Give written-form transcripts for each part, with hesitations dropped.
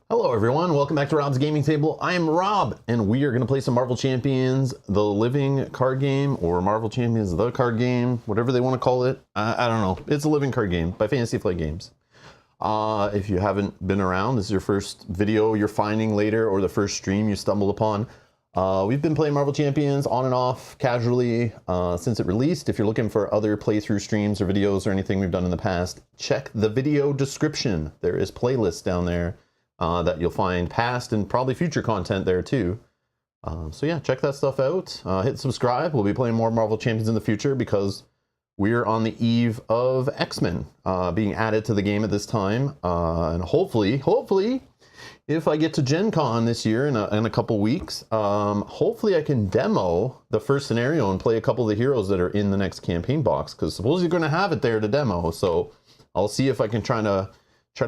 Hello everyone, welcome back to Rob's Gaming Table. I am Rob, and we are going to play some Marvel Champions, the living card game, or Marvel Champions, the card game, whatever they want to call it. I don't know. It's a living card game by Fantasy Flight Games. If you haven't been around, this is your first video you're finding later, or the first stream you stumbled upon. We've been playing Marvel Champions on and off casually since it released. If you're looking for other playthrough streams or videos or anything we've done in the past, check the video description. There is playlists down there. That you'll find past and probably future content there too. So yeah, check that stuff out. Hit subscribe. We'll be playing more Marvel Champions in the future because we're on the eve of X-Men being added to the game at this time. And hopefully, if I get to Gen Con this year in a couple weeks, hopefully I can demo the first scenario and play a couple of the heroes that are in the next campaign box, because suppose you're going to have it there to demo. So I'll see if I can try to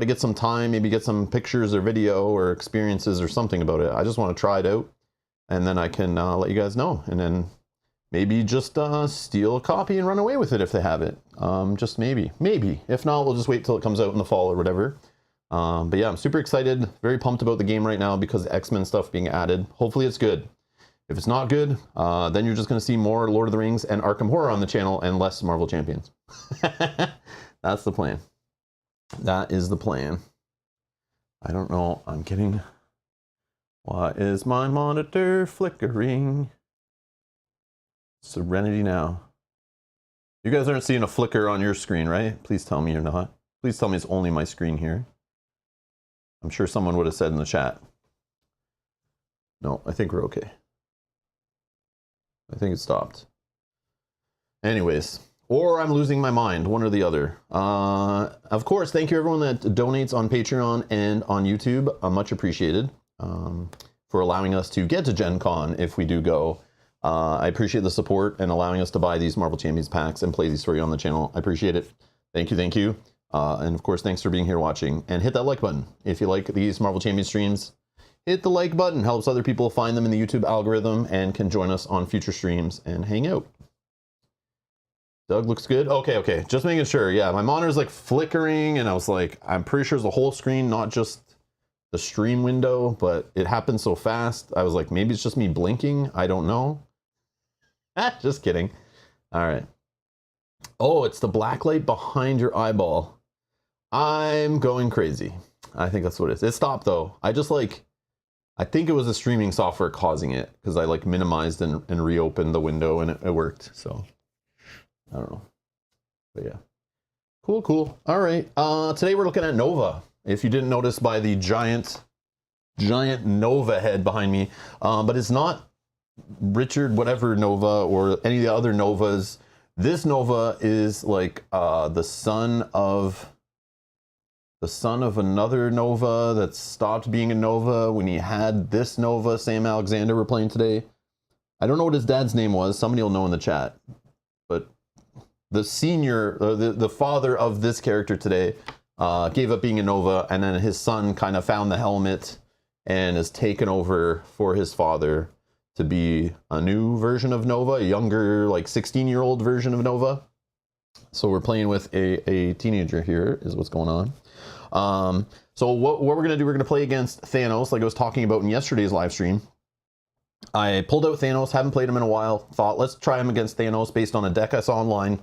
get some time, maybe get some pictures or video or experiences or something about it. I just want to try it out, and then I can let you guys know, and then maybe just steal a copy and run away with it if they have it. Just maybe. If not, we'll just wait till it comes out in the fall or whatever. But yeah, I'm super excited, very pumped about the game right now because X-Men stuff being added. Hopefully it's good. If it's not good, then you're just going to see more Lord of the Rings and Arkham Horror on the channel and less Marvel Champions. That's the plan. That is the plan. I don't know. I'm kidding. Why is my monitor flickering? Serenity now. You guys aren't seeing a flicker on your screen, right? Please tell me you're not. Please tell me it's only my screen here. I'm sure someone would have said in the chat. No, I think we're okay. I think it stopped. Anyways. Or I'm losing my mind, one or the other. Of course, thank you everyone that donates on Patreon and on YouTube. Much appreciated for allowing us to get to Gen Con if we do go. I appreciate the support and allowing us to buy these Marvel Champions packs and play these for you on the channel. I appreciate it. Thank you. And of course, thanks for being here watching. And hit that like button. If you like these Marvel Champions streams, hit the like button. Helps other people find them in the YouTube algorithm and can join us on future streams and hang out. Doug looks good. Okay. Just making sure. Yeah, my monitor's like flickering, and I was like, I'm pretty sure it's the whole screen, not just the stream window, but it happened so fast. I was like, maybe it's just me blinking. I don't know. Just kidding. All right. Oh, it's the black light behind your eyeball. I'm going crazy. I think that's what it is. It stopped though. I think it was the streaming software causing it, because I like minimized and reopened the window and it worked. So I don't know, but yeah, cool. All right, today we're looking at Nova. If you didn't notice by the giant Nova head behind me, but it's not Richard whatever Nova or any of the other Novas. This Nova is like the son of another Nova that stopped being a Nova when he had this Nova. Sam Alexander we're playing today. I don't know what his dad's name was. Somebody will know in the chat. But the senior, the father of this character today, gave up being a Nova, and then his son kind of found the helmet and has taken over for his father to be a new version of Nova, a younger, like 16-year-old version of Nova. So we're playing with a teenager here, is what's going on. So what we're going to do, we're going to play against Thanos, like I was talking about in yesterday's live stream. I pulled out Thanos, haven't played him in a while, thought let's try him against Thanos based on a deck I saw online.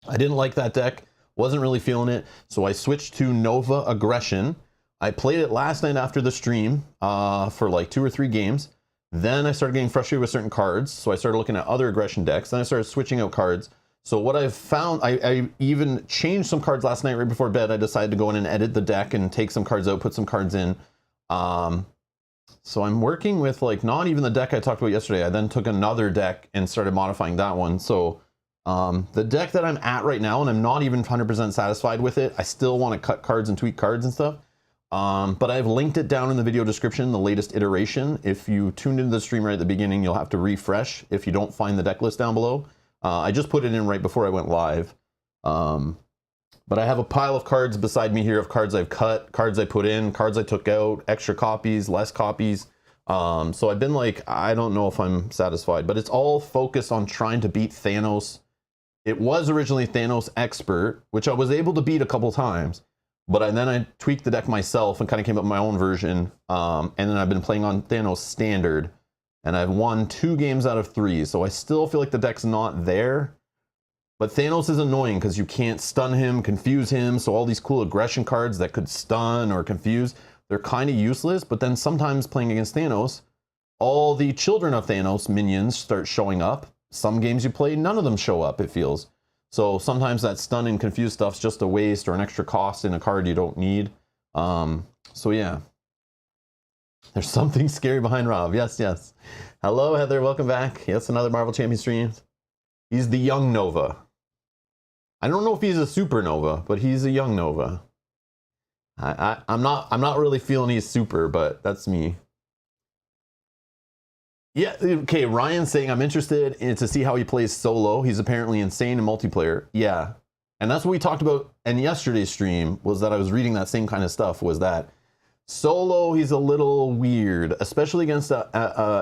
I didn't like that deck, wasn't really feeling it, so I switched to Nova Aggression. I played it last night after the stream for like 2 or 3 games. Then I started getting frustrated with certain cards, so I started looking at other aggression decks. Then I started switching out cards. So what I've found, I even changed some cards last night right before bed. I decided to go in and edit the deck and take some cards out, put some cards in. So I'm working with like not even the deck I talked about yesterday. I then took another deck and started modifying that one. So the deck that I'm at right now, and I'm not even 100% satisfied with it. I still want to cut cards and tweak cards and stuff. But I've linked it down in the video description, the latest iteration. If you tuned into the stream right at the beginning, you'll have to refresh if you don't find the deck list down below. I just put it in right before I went live. But I have a pile of cards beside me here of cards I've cut, cards I put in, cards I took out, extra copies, less copies. So I've been like, I don't know if I'm satisfied, but it's all focused on trying to beat Thanos. It was originally Thanos Expert, which I was able to beat a couple times, But then I tweaked the deck myself and kind of came up with my own version. And then I've been playing on Thanos Standard, and I've won 2 games out of 3. So I still feel like the deck's not there. But Thanos is annoying because you can't stun him, confuse him. So all these cool aggression cards that could stun or confuse, they're kind of useless. But then sometimes playing against Thanos, all the children of Thanos minions start showing up. Some games you play, none of them show up, it feels. So sometimes that stun and confuse stuff's just a waste or an extra cost in a card you don't need. So yeah. There's something scary behind Rob. Yes, yes. Hello, Heather. Welcome back. Yes, another Marvel Champion stream. He's the young Nova. I don't know if he's a supernova, but he's a young Nova. I'm not really feeling he's super, but that's me. Yeah, okay, Ryan's saying I'm interested to see how he plays solo. He's apparently insane in multiplayer. Yeah. And that's what we talked about in yesterday's stream, was that I was reading that same kind of stuff, was that solo, he's a little weird, especially against,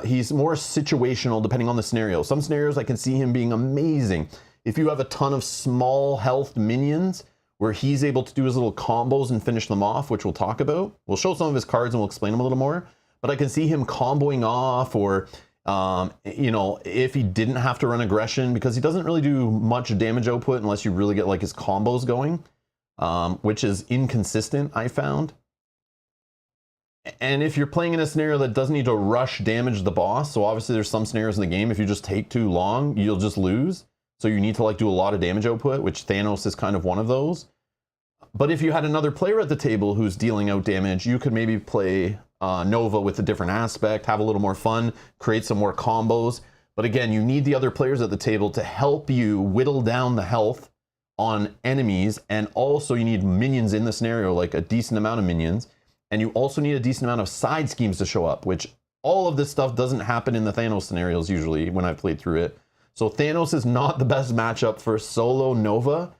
he's more situational depending on the scenario. Some scenarios I can see him being amazing. If you have a ton of small health minions where he's able to do his little combos and finish them off, which we'll talk about. We'll show some of his cards and we'll explain them a little more. But I can see him comboing off, or, you know, if he didn't have to run aggression, because he doesn't really do much damage output unless you really get like his combos going, which is inconsistent, I found. And if you're playing in a scenario that doesn't need to rush damage the boss, so obviously there's some scenarios in the game, if you just take too long, you'll just lose. So you need to like do a lot of damage output, which Thanos is kind of one of those. But if you had another player at the table who's dealing out damage, you could maybe play Nova with a different aspect, have a little more fun, create some more combos. But again, you need the other players at the table to help you whittle down the health on enemies. And also you need minions in the scenario, like a decent amount of minions. And you also need a decent amount of side schemes to show up, which all of this stuff doesn't happen in the Thanos scenarios usually when I played through it. So Thanos is not the best matchup for solo Nova,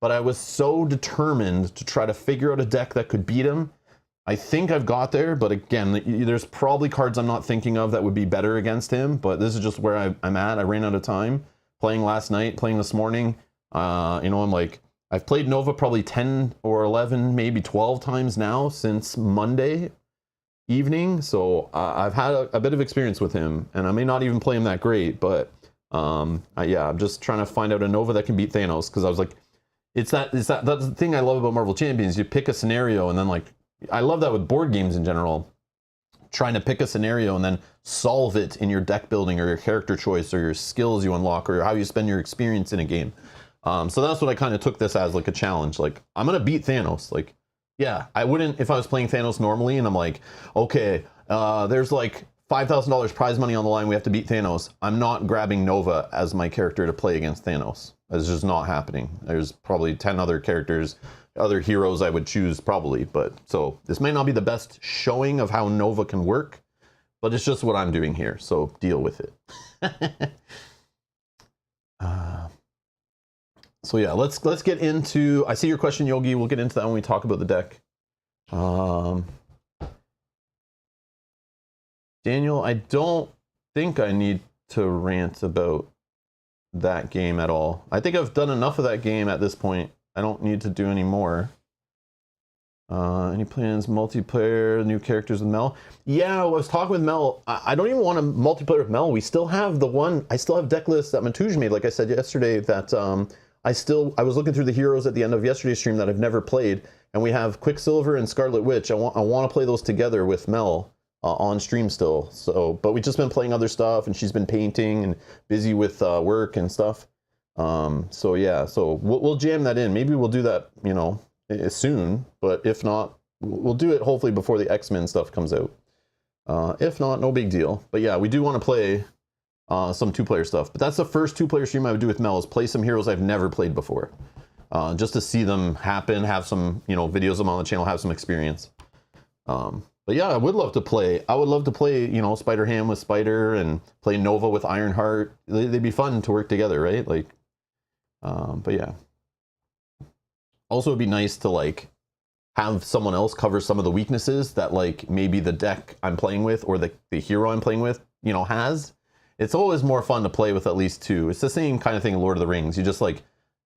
but I was so determined to try to figure out a deck that could beat him. I think I've got there, but again, there's probably cards I'm not thinking of that would be better against him, but this is just where I'm at. I ran out of time playing last night, playing this morning. You know, I'm like, I've played Nova probably 10 or 11, maybe 12 times now since Monday evening. So I've had a bit of experience with him, and I may not even play him that great, but yeah, I'm just trying to find out a Nova that can beat Thanos, because I was like, that's the thing I love about Marvel Champions. You pick a scenario and then, like, I love that with board games in general, trying to pick a scenario and then solve it in your deck building or your character choice or your skills you unlock or how you spend your experience in a game. So that's what I kind of took this as, like a challenge. Like, I'm gonna beat Thanos. Like, yeah, I wouldn't if I was playing Thanos normally and I'm like, okay, there's like $5,000 prize money on the line, we have to beat Thanos. I'm not grabbing Nova as my character to play against Thanos. It's just not happening. There's probably 10 other characters, other heroes I would choose probably, but so this may not be the best showing of how Nova can work, but it's just what I'm doing here, so deal with it. So yeah, let's get into, I see your question, Yogi. We'll get into that when we talk about the deck. Daniel, I don't think I need to rant about that game at all. I think I've done enough of that game at this point. I don't need to do any more. Any plans, multiplayer, new characters with Mel? Yeah, I was talking with Mel. I don't even want to multiplayer with Mel. We still have the one, I still have deck lists that Matuj made, like I said yesterday, that I was looking through the heroes at the end of yesterday's stream that I've never played, and we have Quicksilver and Scarlet Witch. I want to play those together with Mel on stream still. So, but we've just been playing other stuff, and she's been painting and busy with work and stuff. So yeah, so we'll jam that in. Maybe we'll do that, you know, soon, but if not, we'll do it hopefully before the X-Men stuff comes out. If not, no big deal. But yeah, we do want to play some two-player stuff. But that's the first two-player stream I would do with Mel, is play some heroes I've never played before. Just to see them happen, have some, you know, videos of them on the channel, have some experience. But yeah, I would love to play. I would love to play, you know, Spider-Ham with Spider and play Nova with Ironheart. They'd be fun to work together, right? Like, but yeah. Also, it'd be nice to like have someone else cover some of the weaknesses that like maybe the deck I'm playing with or the hero I'm playing with, you know, has. It's always more fun to play with at least two. It's the same kind of thing in Lord of the Rings. You just like,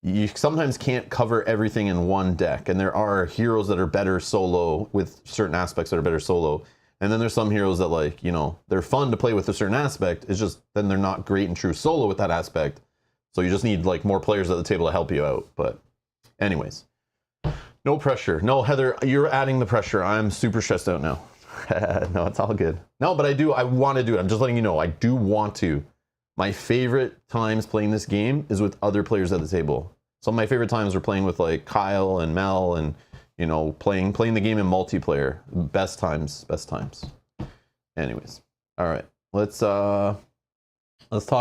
you sometimes can't cover everything in one deck, and there are heroes that are better solo with certain aspects that are better solo. And then there's some heroes that, like, you know, they're fun to play with a certain aspect. It's just then they're not great and true solo with that aspect. So you just need like more players at the table to help you out. But anyways, no pressure. No, Heather, you're adding the pressure. I'm super stressed out now. No, it's all good. No, but I want to do it. I'm just letting you know, I do want to. My favorite times playing this game is with other players at the table. Some of my favorite times are playing with like Kyle and Mel and, you know, playing the game in multiplayer. Best times. Anyways, all right. Let's talk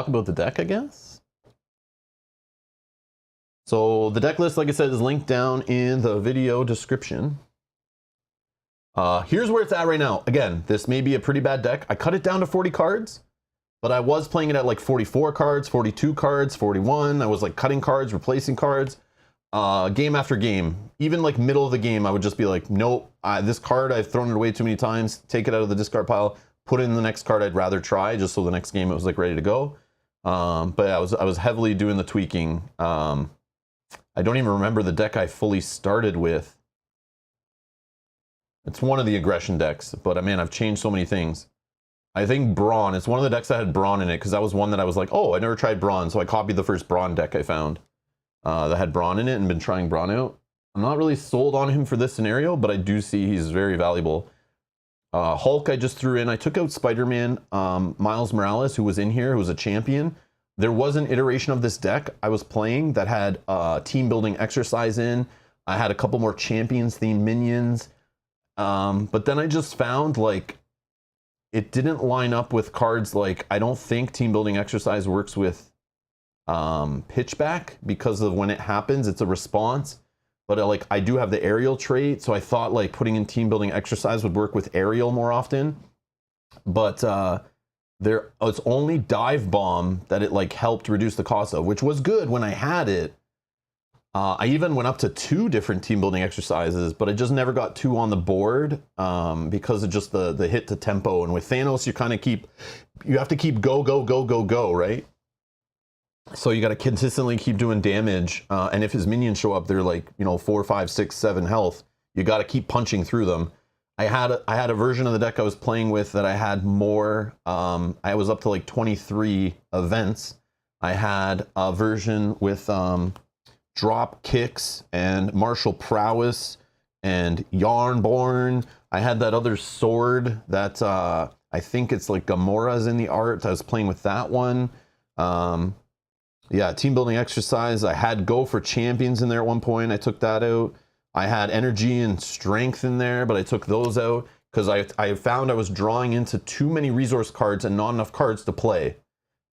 about the deck, I guess. So the deck list, like I said, is linked down in the video description. Here's where it's at right now. Again, this may be a pretty bad deck. I cut it down to 40 cards, but I was playing it at like 44 cards, 42 cards, 41. I was like cutting cards, replacing cards. Game after game, even like middle of the game, I would just be like, nope, this card, I've thrown it away too many times, take it out of the discard pile, put it in the next card I'd rather try, just so the next game it was like ready to go. But I was heavily doing the tweaking. I don't even remember the deck I fully started with. It's one of the aggression decks, but man, I've changed so many things. I think Brawn, it's one of the decks that had Brawn in it, because that was one that I was like, oh, I never tried Brawn, so I copied the first Brawn deck I found. That had Brawn in it and been trying Brawn out. I'm not really sold on him for this scenario, but I do see he's very valuable. Hulk I just threw in. I took out Spider-Man, Miles Morales, who was in here, who was a champion. There was an iteration of this deck I was playing that had team building exercise in. I had a couple more champions themed minions. But then I just found like it didn't line up with cards. Like I don't think team building exercise works with pitchback, because of when it happens it's a response, but like I do have the aerial trait, so I thought like putting in team building exercise would work with aerial more often, but it's only dive bomb that it like helped reduce the cost of, which was good when I had it. I even went up to 2 different team building exercises, but I just never got 2 on the board because of just the hit to tempo. And with Thanos, you have to keep go, right? So you got to consistently keep doing damage, and if his minions show up, they're like, you know, 4, 5, 6, 7 health. You got to keep punching through them. I had a version of the deck I was playing with that I had more. I was up to like 23 events. I had a version with drop kicks and martial prowess and Yarnborn. I had that other sword that I think it's like Gamora's in the art. I was playing with that one. Yeah, team building exercise. I had Go for Champions in there at one point. I took that out. I had energy and strength in there, but I took those out because I found I was drawing into too many resource cards and not enough cards to play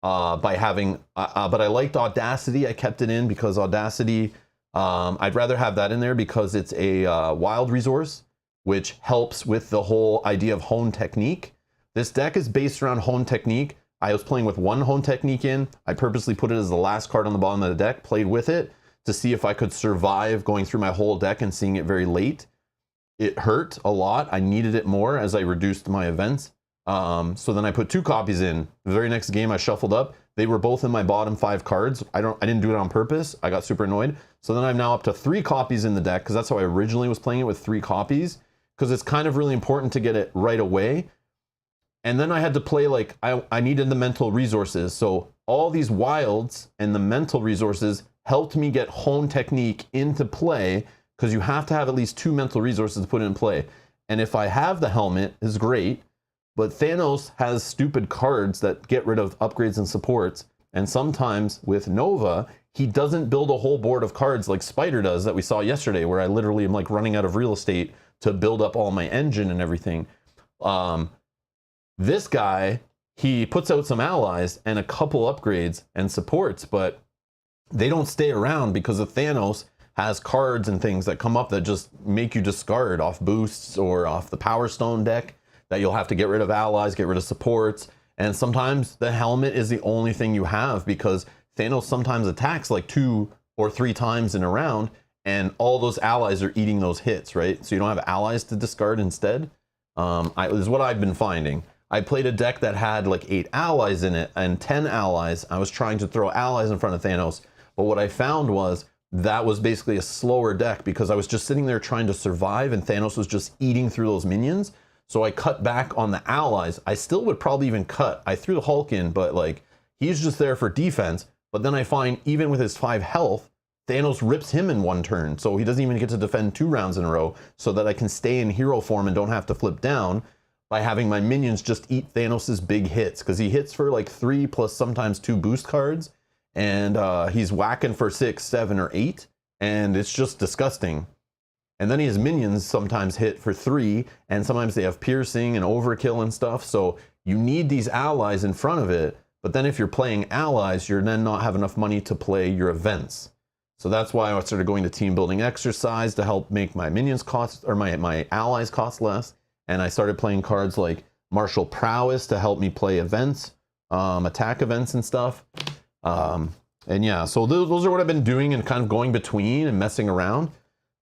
by having, but I liked Audacity. I kept it in because Audacity, I'd rather have that in there because it's a wild resource, which helps with the whole idea of Hone Technique. This deck is based around Hone Technique. I was playing with 1 Hone Technique in. I purposely put it as the last card on the bottom of the deck, played with it to see if I could survive going through my whole deck and seeing it very late. It hurt a lot. I needed it more as I reduced my events. So then I put 2 copies in. The very next game I shuffled up. They were both in my bottom 5 cards. I didn't do it on purpose. I got super annoyed. So then I'm now up to 3 copies in the deck, because that's how I originally was playing it, with 3 copies, because it's kind of really important to get it right away. And then I had to play like, I needed the mental resources. So all these wilds and the mental resources helped me get Hone Technique into play, because you have to have at least 2 mental resources to put it in play. And if I have the helmet, is great, but Thanos has stupid cards that get rid of upgrades and supports. And sometimes with Nova, he doesn't build a whole board of cards like Spider does that we saw yesterday, where I literally am like running out of real estate to build up all my engine and everything. This guy, he puts out some allies and a couple upgrades and supports, but they don't stay around because of Thanos has cards and things that come up that just make you discard off boosts or off the Power Stone deck, that you'll have to get rid of allies, get rid of supports. And sometimes the helmet is the only thing you have, because Thanos sometimes attacks like 2 or 3 times in a round, and all those allies are eating those hits, right? So you don't have allies to discard instead. This is what I've been finding. I played a deck that had like 8 allies in it and 10 allies. I was trying to throw allies in front of Thanos, but what I found was that was basically a slower deck because I was just sitting there trying to survive and Thanos was just eating through those minions. So I cut back on the allies. I still would probably even cut. I threw the Hulk in, but like he's just there for defense. But then I find even with his 5 health, Thanos rips him in 1 turn. So he doesn't even get to defend 2 rounds in a row so that I can stay in hero form and don't have to flip down by having my minions just eat Thanos's big hits. Because he hits for like 3 plus sometimes 2 boost cards. And he's whacking for 6, 7, or 8. And it's just disgusting. And then his minions sometimes hit for 3. And sometimes they have piercing and overkill and stuff. So you need these allies in front of it. But then if you're playing allies, you're then not have enough money to play your events. So that's why I started going to team building exercise to help make my minions cost, or my allies cost less. And I started playing cards like martial prowess to help me play events, attack events and stuff. And yeah, so those are what I've been doing and kind of going between and messing around.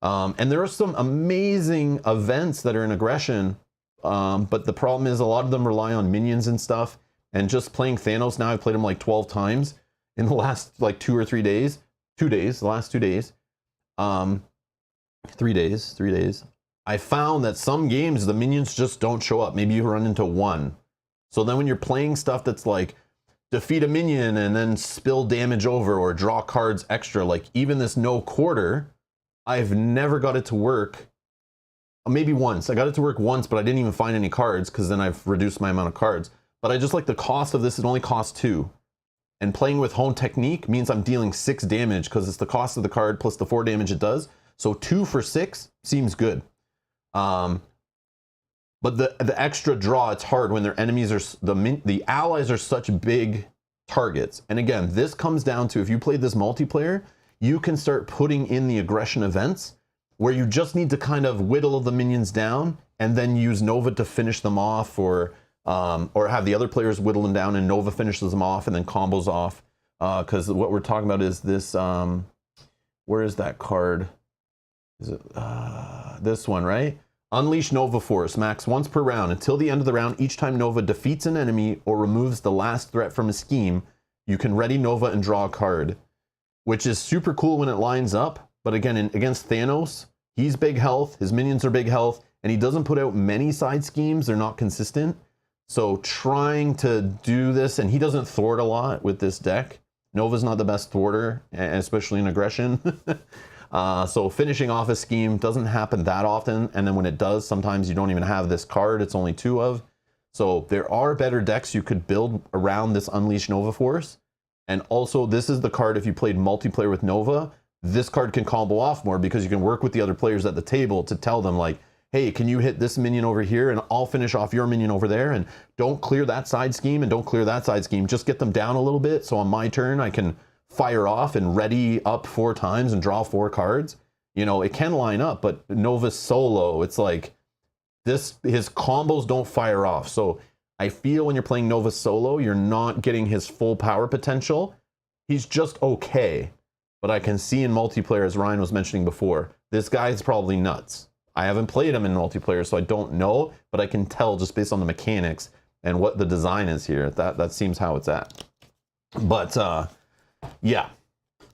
And there are some amazing events that are in aggression. But the problem is a lot of them rely on minions and stuff. And just playing Thanos now, I've played him like 12 times in the last like 2 or 3 days. 2 days, the last 2 days. 3 days. I found that some games, the minions just don't show up. Maybe you run into 1. So then when you're playing stuff that's like defeat a minion and then spill damage over or draw cards extra, like even this no quarter, I've never got it to work. Maybe once. I got it to work once, but I didn't even find any cards because then I've reduced my amount of cards. But I just like the cost of this. It only costs 2. And playing with hone technique means I'm dealing 6 damage because it's the cost of the card plus the 4 damage it does. So 2 for 6 seems good. But the extra draw, it's hard when their enemies are, the allies are such big targets. And again, this comes down to if you played this multiplayer, you can start putting in the aggression events where you just need to kind of whittle the minions down and then use Nova to finish them off, or have the other players whittle them down and Nova finishes them off and then combos off. Because what we're talking about is this, where is that card? Is it this one, right? Unleash Nova Force, max once per round. Until the end of the round, each time Nova defeats an enemy or removes the last threat from a scheme, you can ready Nova and draw a card. Which is super cool when it lines up. But again, against Thanos, he's big health, his minions are big health, and he doesn't put out many side schemes. They're not consistent. So trying to do this, and he doesn't thwart a lot with this deck. Nova's not the best thwarter, especially in aggression. So finishing off a scheme doesn't happen that often. And then when it does, sometimes you don't even have this card. It's only 2 of. So there are better decks you could build around this Unleash Nova Force. And also this is the card if you played multiplayer with Nova, this card can combo off more because you can work with the other players at the table to tell them like, hey, can you hit this minion over here and I'll finish off your minion over there, and don't clear that side scheme and don't clear that side scheme. Just get them down a little bit so on my turn I can fire off and ready up 4 times and draw 4 cards. You know, it can line up, but Nova solo, it's like this, his combos don't fire off. So I feel when you're playing Nova solo, you're not getting his full power potential. He's just okay. But I can see in multiplayer, as Ryan was mentioning before, this guy is probably nuts. I haven't played him in multiplayer, so I don't know, but I can tell just based on the mechanics and what the design is here. That seems how it's at. But yeah,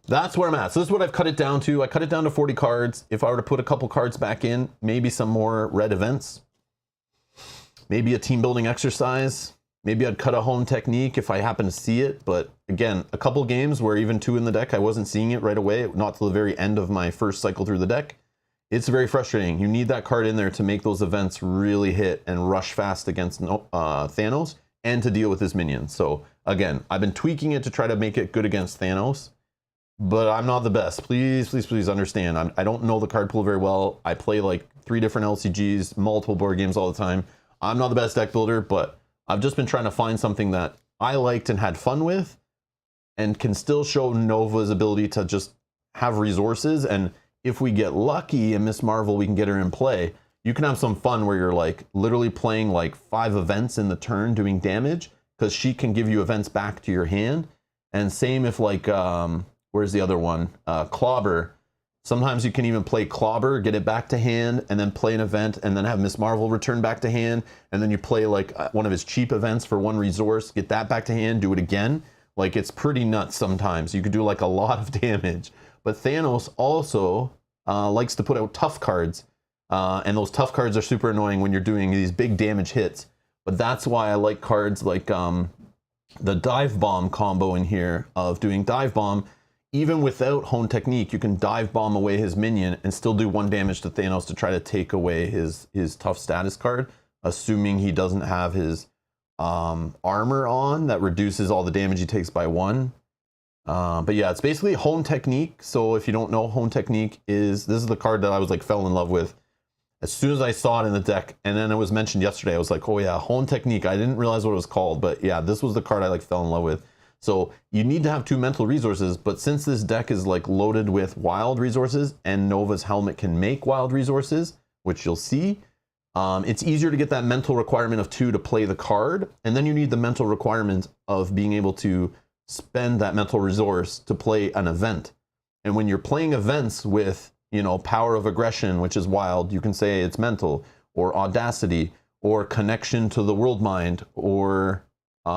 that's where I'm at. So this is what I've cut it down to. I cut it down to 40 cards. If I were to put a couple cards back in, maybe some more red events, maybe a team building exercise, maybe I'd cut a home technique if I happen to see it. But again, a couple games where even 2 in the deck, I wasn't seeing it right away, not till the very end of my first cycle through the deck. It's very frustrating. You need that card in there to make those events really hit and rush fast against Thanos and to deal with his minions. So again, I've been tweaking it to try to make it good against Thanos, but I'm not the best. Please, please, please understand. I don't know the card pool very well. I play like 3 different LCGs, multiple board games all the time. I'm not the best deck builder, but I've just been trying to find something that I liked and had fun with and can still show Nova's ability to just have resources. And if we get lucky and Miss Marvel, we can get her in play. You can have some fun where you're like literally playing like 5 events in the turn doing damage because she can give you events back to your hand. And same if like, where's the other one? Clobber. Sometimes you can even play Clobber, get it back to hand, and then play an event, and then have Miss Marvel return back to hand, and then you play like one of his cheap events for 1 resource, get that back to hand, do it again. Like, it's pretty nuts sometimes. You could do like a lot of damage. But Thanos also likes to put out tough cards. And those tough cards are super annoying when you're doing these big damage hits. But that's why I like cards like the Dive Bomb combo in here of doing Dive Bomb. Even without Hone Technique, you can Dive Bomb away his minion and still do 1 damage to Thanos to try to take away his tough status card, assuming he doesn't have his armor on that reduces all the damage he takes by 1. But yeah, it's basically Hone Technique. So if you don't know, Hone Technique this is the card that I was like fell in love with as soon as I saw it in the deck, and then it was mentioned yesterday. I was like, oh yeah, Hone Technique. I didn't realize what it was called, but yeah, this was the card I like fell in love with. So you need to have 2 mental resources, but since this deck is like loaded with wild resources and Nova's helmet can make wild resources, which you'll see, it's easier to get that mental requirement of 2 to play the card, and then you need the mental requirement of being able to spend that mental resource to play an event. And when you're playing events with, you know, Power of Aggression, which is wild, you can say it's mental, or Audacity, or Connection to the World Mind, or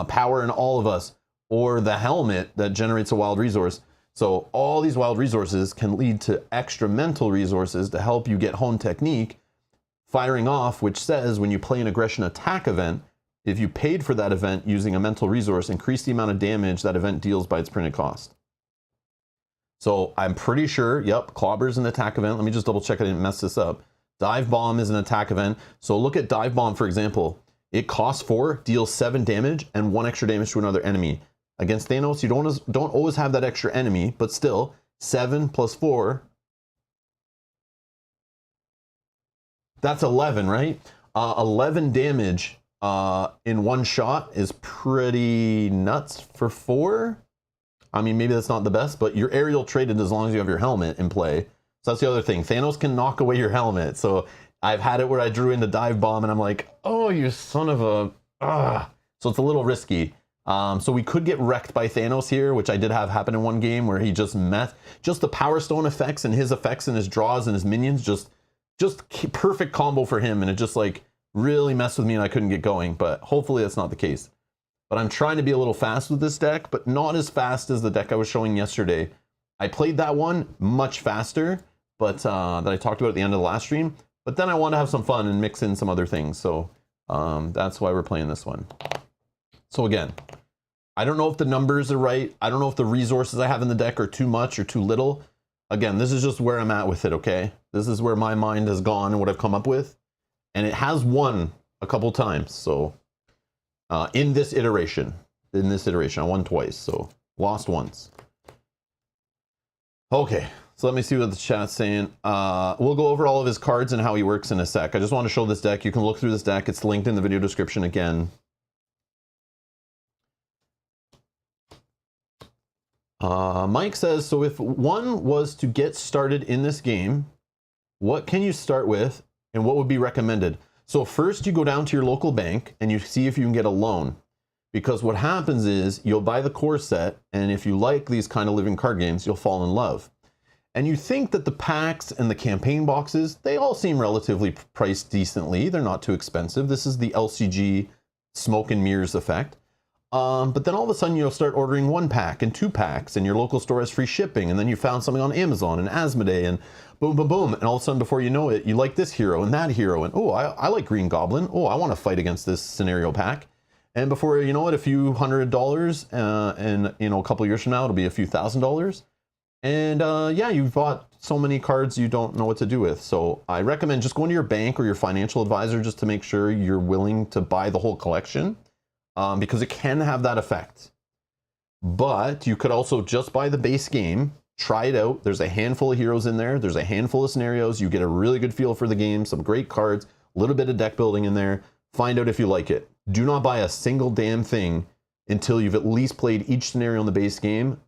Power in All of Us, or the helmet that generates a wild resource. So all these wild resources can lead to extra mental resources to help you get Hone Technique firing off, which says when you play an aggression attack event, if you paid for that event using a mental resource, increase the amount of damage that event deals by its printed cost. So I'm pretty sure, yep, Clobber's an attack event. Let me just double check I didn't mess this up. Dive Bomb is an attack event. So look at Dive Bomb, for example. It costs 4, deals 7 damage, and 1 extra damage to another enemy. Against Thanos, you don't always have that extra enemy, but still, 7 plus 4, that's 11, right? 11 damage in 1 shot is pretty nuts for 4. I mean, maybe that's not the best, but you're aerial traded as long as you have your helmet in play. So that's the other thing. Thanos can knock away your helmet. So I've had it where I drew into Dive Bomb and I'm like, oh, you son of a... So it's a little risky. So we could get wrecked by Thanos here, which I did have happen in one game where he just the Power Stone effects and his draws and his minions, just perfect combo for him. And it just like really messed with me and I couldn't get going, but hopefully that's not the case. But I'm trying to be a little fast with this deck, but not as fast as the deck I was showing yesterday. I played that one much faster, but that I talked about at the end of the last stream. But then I want to have some fun and mix in some other things. So that's why we're playing this one. So again, I don't know if the numbers are right. I don't know if the resources I have in the deck are too much or too little. Again, this is just where I'm at with it, okay? This is where my mind has gone and what I've come up with. And it has won a couple times, so... in this iteration, I won twice, so lost once. Okay, so let me see what the chat's saying. We'll go over all of his cards and how he works in a sec. I just want to show this deck. You can look through this deck. It's linked in the video description again. Mike says, so if one was to get started in this game, what can you start with and what would be recommended? So first you go down to your local bank and you see if you can get a loan. Because what happens is you'll buy the core set, and if you like these kind of living card games, you'll fall in love. And you think that the packs and the campaign boxes, they all seem relatively priced decently. They're not too expensive. This is the LCG smoke and mirrors effect. But then all of a sudden you'll start ordering 1 pack and 2 packs, and your local store has free shipping, and then you found something on Amazon and Asmodee, and boom, boom, boom. And all of a sudden, before you know it, you like this hero and that hero, and oh, I like Green Goblin. Oh, I want to fight against this scenario pack. And before you know it, a few $100, and you know, a couple years from now, it'll be a few $1,000s. And yeah, you've bought so many cards you don't know what to do with. So I recommend just going to your bank or your financial advisor just to make sure you're willing to buy the whole collection, because it can have that effect. But you could also just buy the base game, try it out. There's a handful of heroes in there. There's a handful of scenarios. You get a really good feel for the game, some great cards, a little bit of deck building in there. Find out if you like it. Do not buy a single damn thing until you've at least played each scenario in the base game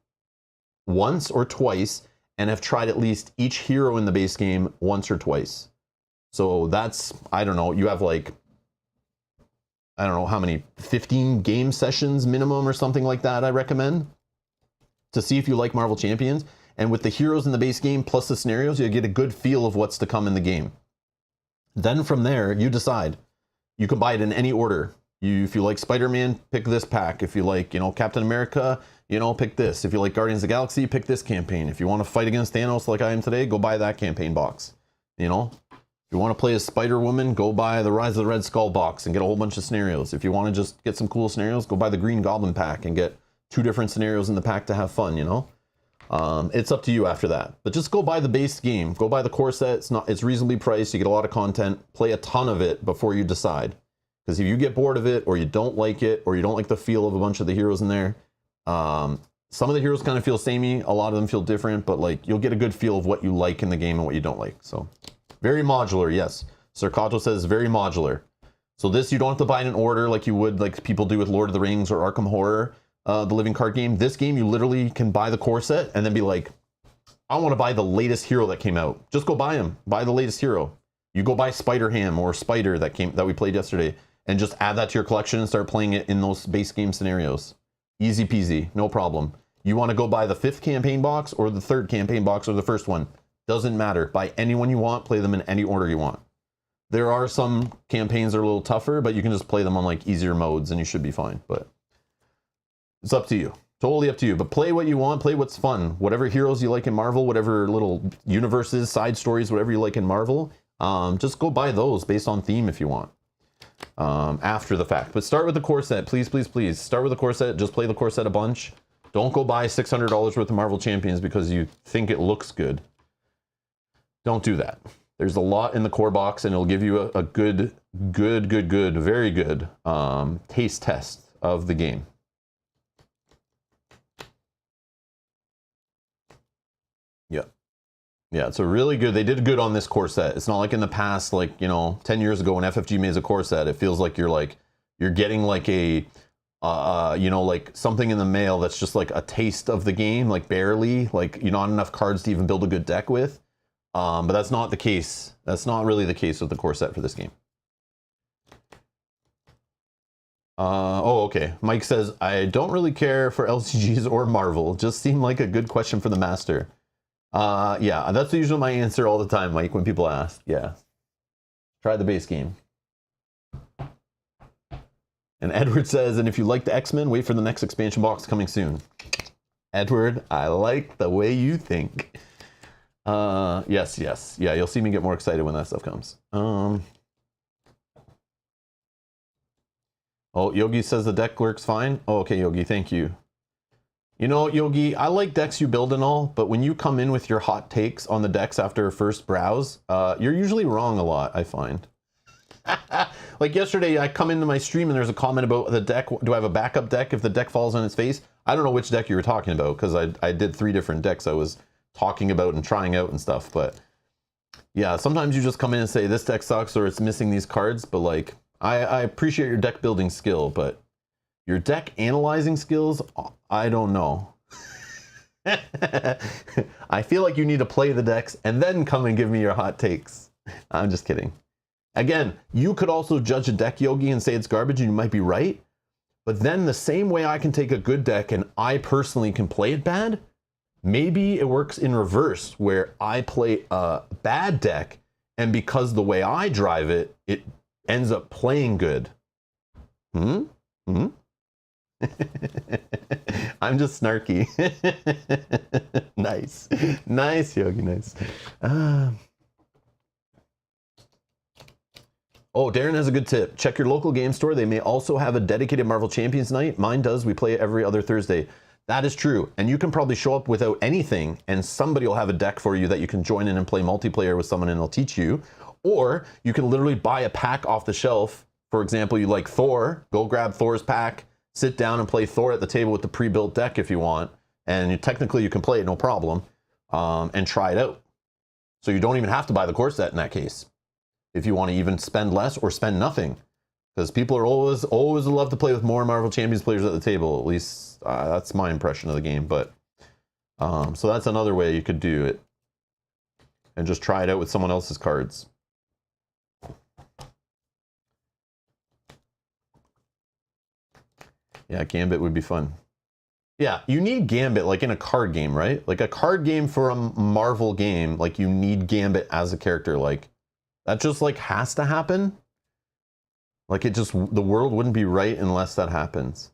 once or twice and have tried at least each hero in the base game once or twice. So that's, I don't know, you have like, I don't know how many, 15 game sessions minimum or something like that, I recommend, to see if you like Marvel Champions. And with the heroes in the base game plus the scenarios, you get a good feel of what's to come in the game. Then from there, you decide. You can buy it in any order. If you like Spider-Man, pick this pack. If you like, you know, Captain America, you know, pick this. If you like Guardians of the Galaxy, pick this campaign. If you want to fight against Thanos like I am today, go buy that campaign box. You know, if you want to play as Spider-Woman, go buy the Rise of the Red Skull box and get a whole bunch of scenarios. If you want to just get some cool scenarios, go buy the Green Goblin pack and get 2 different scenarios in the pack to have fun, you know? It's up to you after that. But just go buy the base game. Go buy the core set. It's reasonably priced. You get a lot of content. Play a ton of it before you decide. Because if you get bored of it, or you don't like it, or you don't like the feel of a bunch of the heroes in there, some of the heroes kind of feel samey. A lot of them feel different, but like you'll get a good feel of what you like in the game and what you don't like. So very modular, yes. Circato says very modular. So this you don't have to buy in an order like you would like people do with Lord of the Rings or Arkham Horror, the living card game. This game you literally can buy the core set and then be like, I want to buy the latest hero that came out. Just go buy him. Buy the latest hero. You go buy Spider-Ham or Spider that we played yesterday, and just add that to your collection and start playing it in those base game scenarios. Easy peasy, no problem. You want to go buy the 5th campaign box or the 3rd campaign box or the 1st one. Doesn't matter. Buy anyone you want, play them in any order you want. There are some campaigns that are a little tougher, but you can just play them on like easier modes and you should be fine. But it's up to you. Totally up to you. But play what you want, play what's fun. Whatever heroes you like in Marvel, whatever little universes, side stories, whatever you like in Marvel, just go buy those based on theme if you want. After the fact. But start with the core set, please, please, please. Start with the core set. Just play the core set a bunch. Don't go buy $600 worth of Marvel Champions because you think it looks good. Don't do that. There's a lot in the core box, and it'll give you a good, very good taste test of the game. Yeah. Yeah, it's a really good, they did good on this core set. It's not like in the past, like, you know, 10 years ago when FFG made a core set, it feels like you're getting like a, you know, like something in the mail that's just like a taste of the game, like barely, like, you know, not enough cards to even build a good deck with. But that's not the case. That's not really the case with the core set for this game. Oh, okay. Mike says, I don't really care for LCGs or Marvel. Just seemed like a good question for the master. Yeah, that's usually my answer all the time, Mike, when people ask. Yeah. Try the base game. And Edward says, and if you like the X-Men, wait for the next expansion box coming soon. Edward, I like the way you think. Yes. Yeah, you'll see me get more excited when that stuff comes. Oh, Yogi says the deck works fine. Oh, okay, Yogi, thank you. You know, Yogi, I like decks you build and all, but when you come in with your hot takes on the decks after a first browse, you're usually wrong a lot, I find. Like yesterday, I come into my stream and there's a comment about the deck. Do I have a backup deck if the deck falls on its face? I don't know which deck you were talking about because I did 3 different decks I was talking about and trying out and stuff. But yeah, sometimes you just come in and say this deck sucks or it's missing these cards. But like, I appreciate your deck building skill, but your deck analyzing skills, I don't know. I feel like you need to play the decks and then come and give me your hot takes. I'm just kidding. Again, you could also judge a deck, Yogi, and say it's garbage and you might be right. But then the same way I can take a good deck and I personally can play it bad, maybe it works in reverse where I play a bad deck and because the way I drive it, it ends up playing good. I'm just snarky. Nice, Yogi, nice. Oh, Darren has a good tip. Check your local game store. They may also have a dedicated Marvel Champions night. Mine does. We play it every other Thursday. That is true. And you can probably show up without anything and somebody will have a deck for you that you can join in and play multiplayer with someone and they'll teach you. Or you can literally buy a pack off the shelf. For example, you like Thor, go grab Thor's pack, sit down and play Thor at the table with the pre-built deck if you want. And technically you can play it, no problem, and try it out. So you don't even have to buy the core set in that case. If you want to even spend less or spend nothing. Because people are always love to play with more Marvel Champions players at the table. At least that's my impression of the game. But so that's another way you could do it. And just try it out with someone else's cards. Yeah, Gambit would be fun. Yeah, you need Gambit like in a card game, right? Like a card game for a Marvel game, like you need Gambit as a character. Like that just like has to happen. Like it just, the world wouldn't be right unless that happens.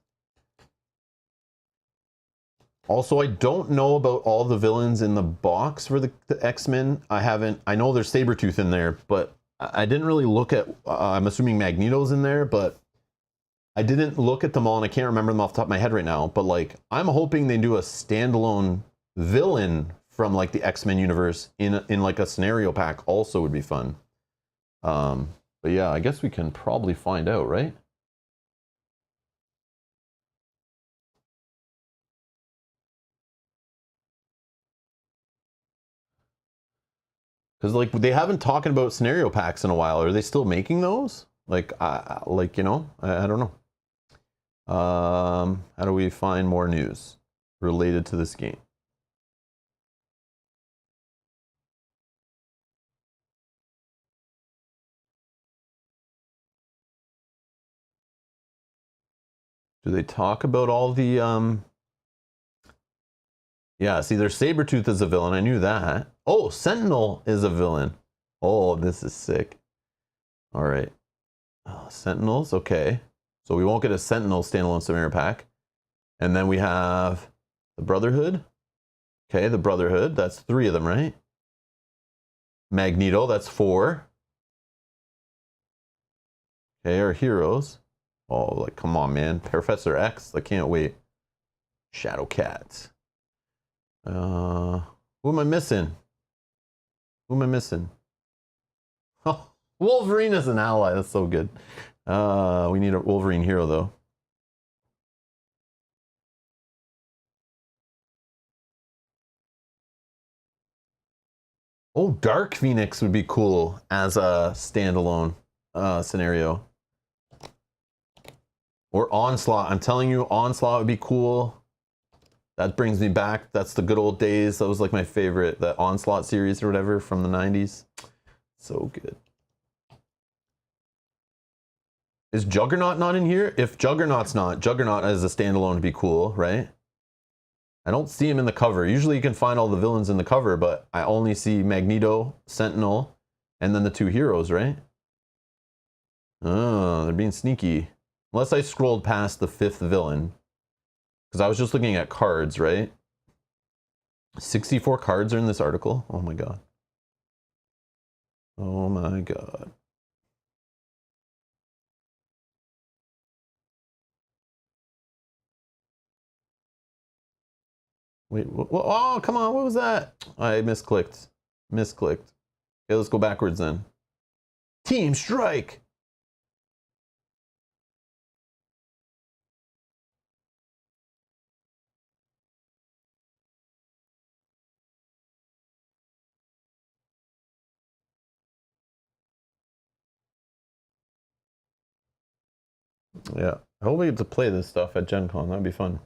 Also, I don't know about all the villains in the box for the X-Men. I know there's Sabretooth in there, but I didn't really look at, I'm assuming Magneto's in there, but I didn't look at them all and I can't remember them off the top of my head right now. But like, I'm hoping they do a standalone villain from like the X-Men universe in like a scenario pack also would be fun. But yeah, I guess we can probably find out, right? Because like they haven't talked about scenario packs in a while. Are they still making those? Like, you know, I don't know. How do we find more news related to this game? Do they talk about all the Yeah, see, there's Sabretooth as a villain. I knew that. Oh, Sentinel is a villain. Oh, this is sick. All right. Sentinels, okay. So we won't get a Sentinel standalone scenario pack. And then we have the Brotherhood. Okay, the Brotherhood. That's 3 of them, right? Magneto, that's 4. Okay, our heroes. Oh, like, come on, man. Professor X, I can't wait. Shadowcat. Who am I missing? Who am I missing? Oh, Wolverine is an ally. That's so good. We need a Wolverine hero, though. Oh, Dark Phoenix would be cool as a standalone scenario. Or Onslaught. I'm telling you, Onslaught would be cool. That brings me back. That's the good old days. That was like my favorite, the Onslaught series or whatever from the 90s. So good. Is Juggernaut not in here? If Juggernaut's not, Juggernaut as a standalone would be cool, right? I don't see him in the cover. Usually you can find all the villains in the cover, but I only see Magneto, Sentinel, and then the 2 heroes, right? Oh, they're being sneaky. Unless I scrolled past the 5th villain. Because I was just looking at cards, right? 64 cards are in this article. Oh my god. Oh my god. Wait, oh, come on, what was that? I misclicked. Misclicked. Okay, let's go backwards then. Team Strike! Yeah, I hope we get to play this stuff at Gen Con. That'd be fun.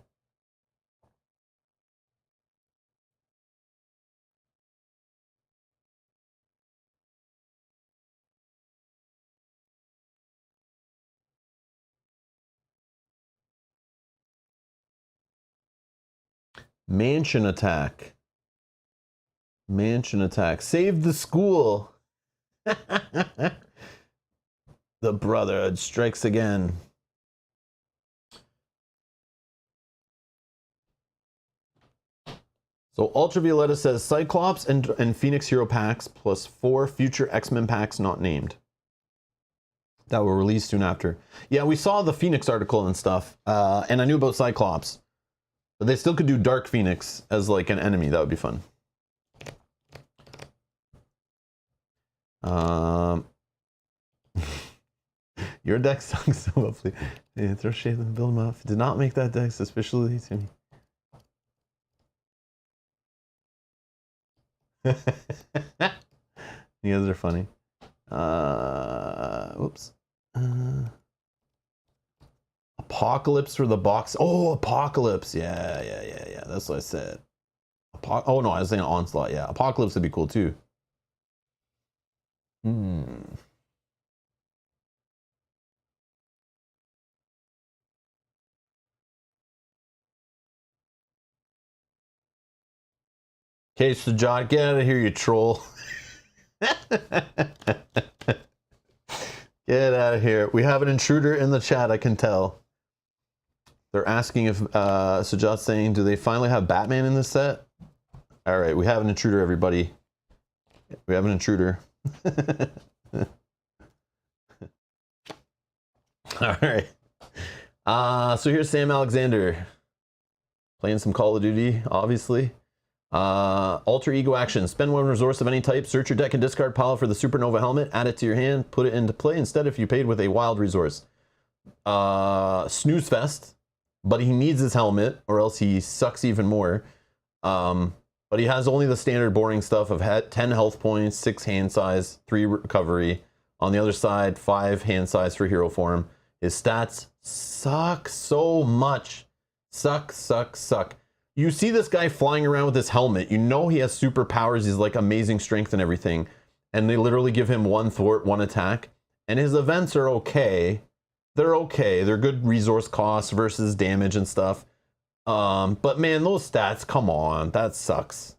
Mansion attack. Mansion attack. Save the school. The Brotherhood strikes again. So Ultravioletta says Cyclops and Phoenix Hero packs plus 4 future X-Men packs not named. That will release soon after. Yeah, we saw the Phoenix article and stuff, and I knew about Cyclops. But they still could do Dark Phoenix as like an enemy. That would be fun. Your deck sucks so lovely. Yeah, throw shade and build them up. Did not make that deck suspiciously to me. You guys are funny. Whoops. Apocalypse for the box. Oh, Apocalypse. Yeah. That's what I said. Oh no, I was saying Onslaught. Yeah, Apocalypse would be cool too. Okay, so John, get out of here, you troll. Get out of here. We have an intruder in the chat, I can tell. They're asking if, Sajat's saying, do they finally have Batman in this set? All right, we have an intruder, everybody. We have an intruder. All right. So here's Sam Alexander. Playing some Call of Duty, obviously. Alter ego action. Spend one resource of any type. Search your deck and discard pile for the Supernova helmet. Add it to your hand. Put it into play instead if you paid with a wild resource. Snooze fest. But he needs his helmet or else he sucks even more. But he has only the standard boring stuff of 10 health points, 6 hand size, 3 recovery. On the other side, 5 hand size for hero form. His stats suck so much. Suck. You see this guy flying around with his helmet. You know he has superpowers. He's like amazing strength and everything. And they literally give him 1 thwart, 1 attack. And his events are okay. They're okay. They're good resource costs versus damage and stuff. But man, those stats, come on. That sucks.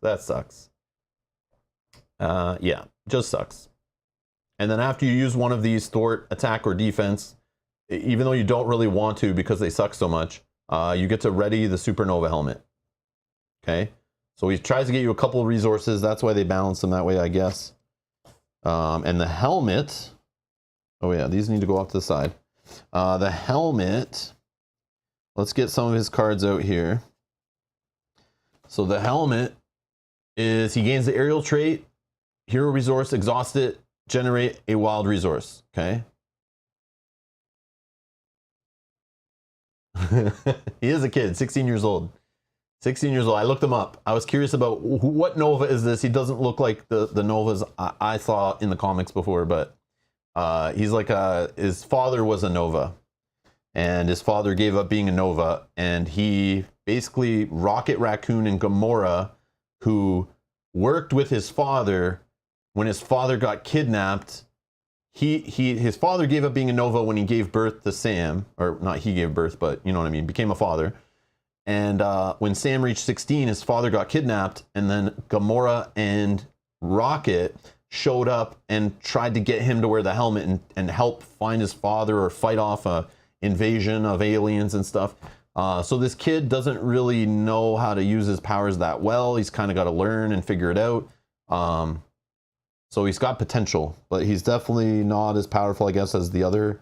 Yeah, just sucks. And then after you use one of these thwart, attack, or defense, even though you don't really want to because they suck so much, you get to ready the Supernova helmet. Okay, so he tries to get you a couple of resources. That's why they balance them that way, I guess. And the helmet, oh yeah, these need to go off to the side. The helmet, let's get some of his cards out here. So the helmet is, he gains the aerial trait, hero resource, exhaust it, generate a wild resource. Okay. He is a kid, 16 years old. 16 years old. I looked him up. I was curious about what Nova is this. He doesn't look like the Novas I saw in the comics before, but he's like his father was a Nova, and his father gave up being a Nova, and he basically Rocket Raccoon and Gamora, who worked with his father when his father got kidnapped. His father gave up being a Nova when he gave birth to Sam, or not he gave birth, but you know what I mean, became a father. And when Sam reached 16, his father got kidnapped, and then Gamora and Rocket showed up and tried to get him to wear the helmet and help find his father or fight off a invasion of aliens and stuff. So this kid doesn't really know how to use his powers that well. He's kind of got to learn and figure it out. So he's got potential, but he's definitely not as powerful, I guess, as the other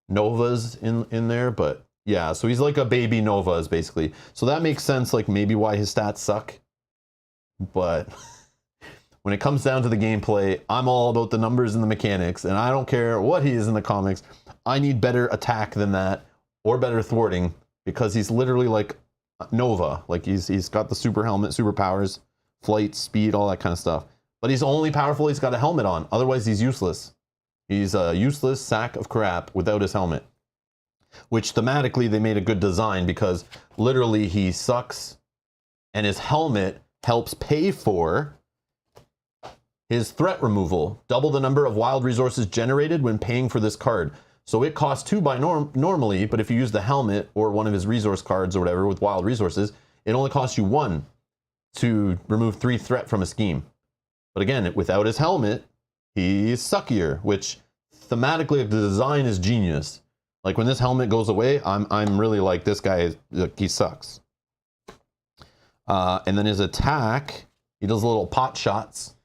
Novas in there. But yeah, so he's like a baby Novas, basically. So that makes sense, like maybe why his stats suck. But when it comes down to the gameplay, I'm all about the numbers and the mechanics, and I don't care what he is in the comics. I need better attack than that, or better thwarting, because he's literally like Nova. Like he's got the super helmet, superpowers, flight, speed, all that kind of stuff. But he's only powerful, he's got a helmet on. Otherwise, he's useless. He's a useless sack of crap without his helmet. Which thematically, they made a good design because literally he sucks and his helmet helps pay for his threat removal. Double the number of wild resources generated when paying for this card. So it costs 2 by normally, but if you use the helmet or one of his resource cards or whatever with wild resources, it only costs you 1 to remove 3 threat from a scheme. But again, without his helmet, he's suckier, which thematically the design is genius. Like when this helmet goes away, I'm really like, this guy, he sucks. And then his attack, he does little pot shots.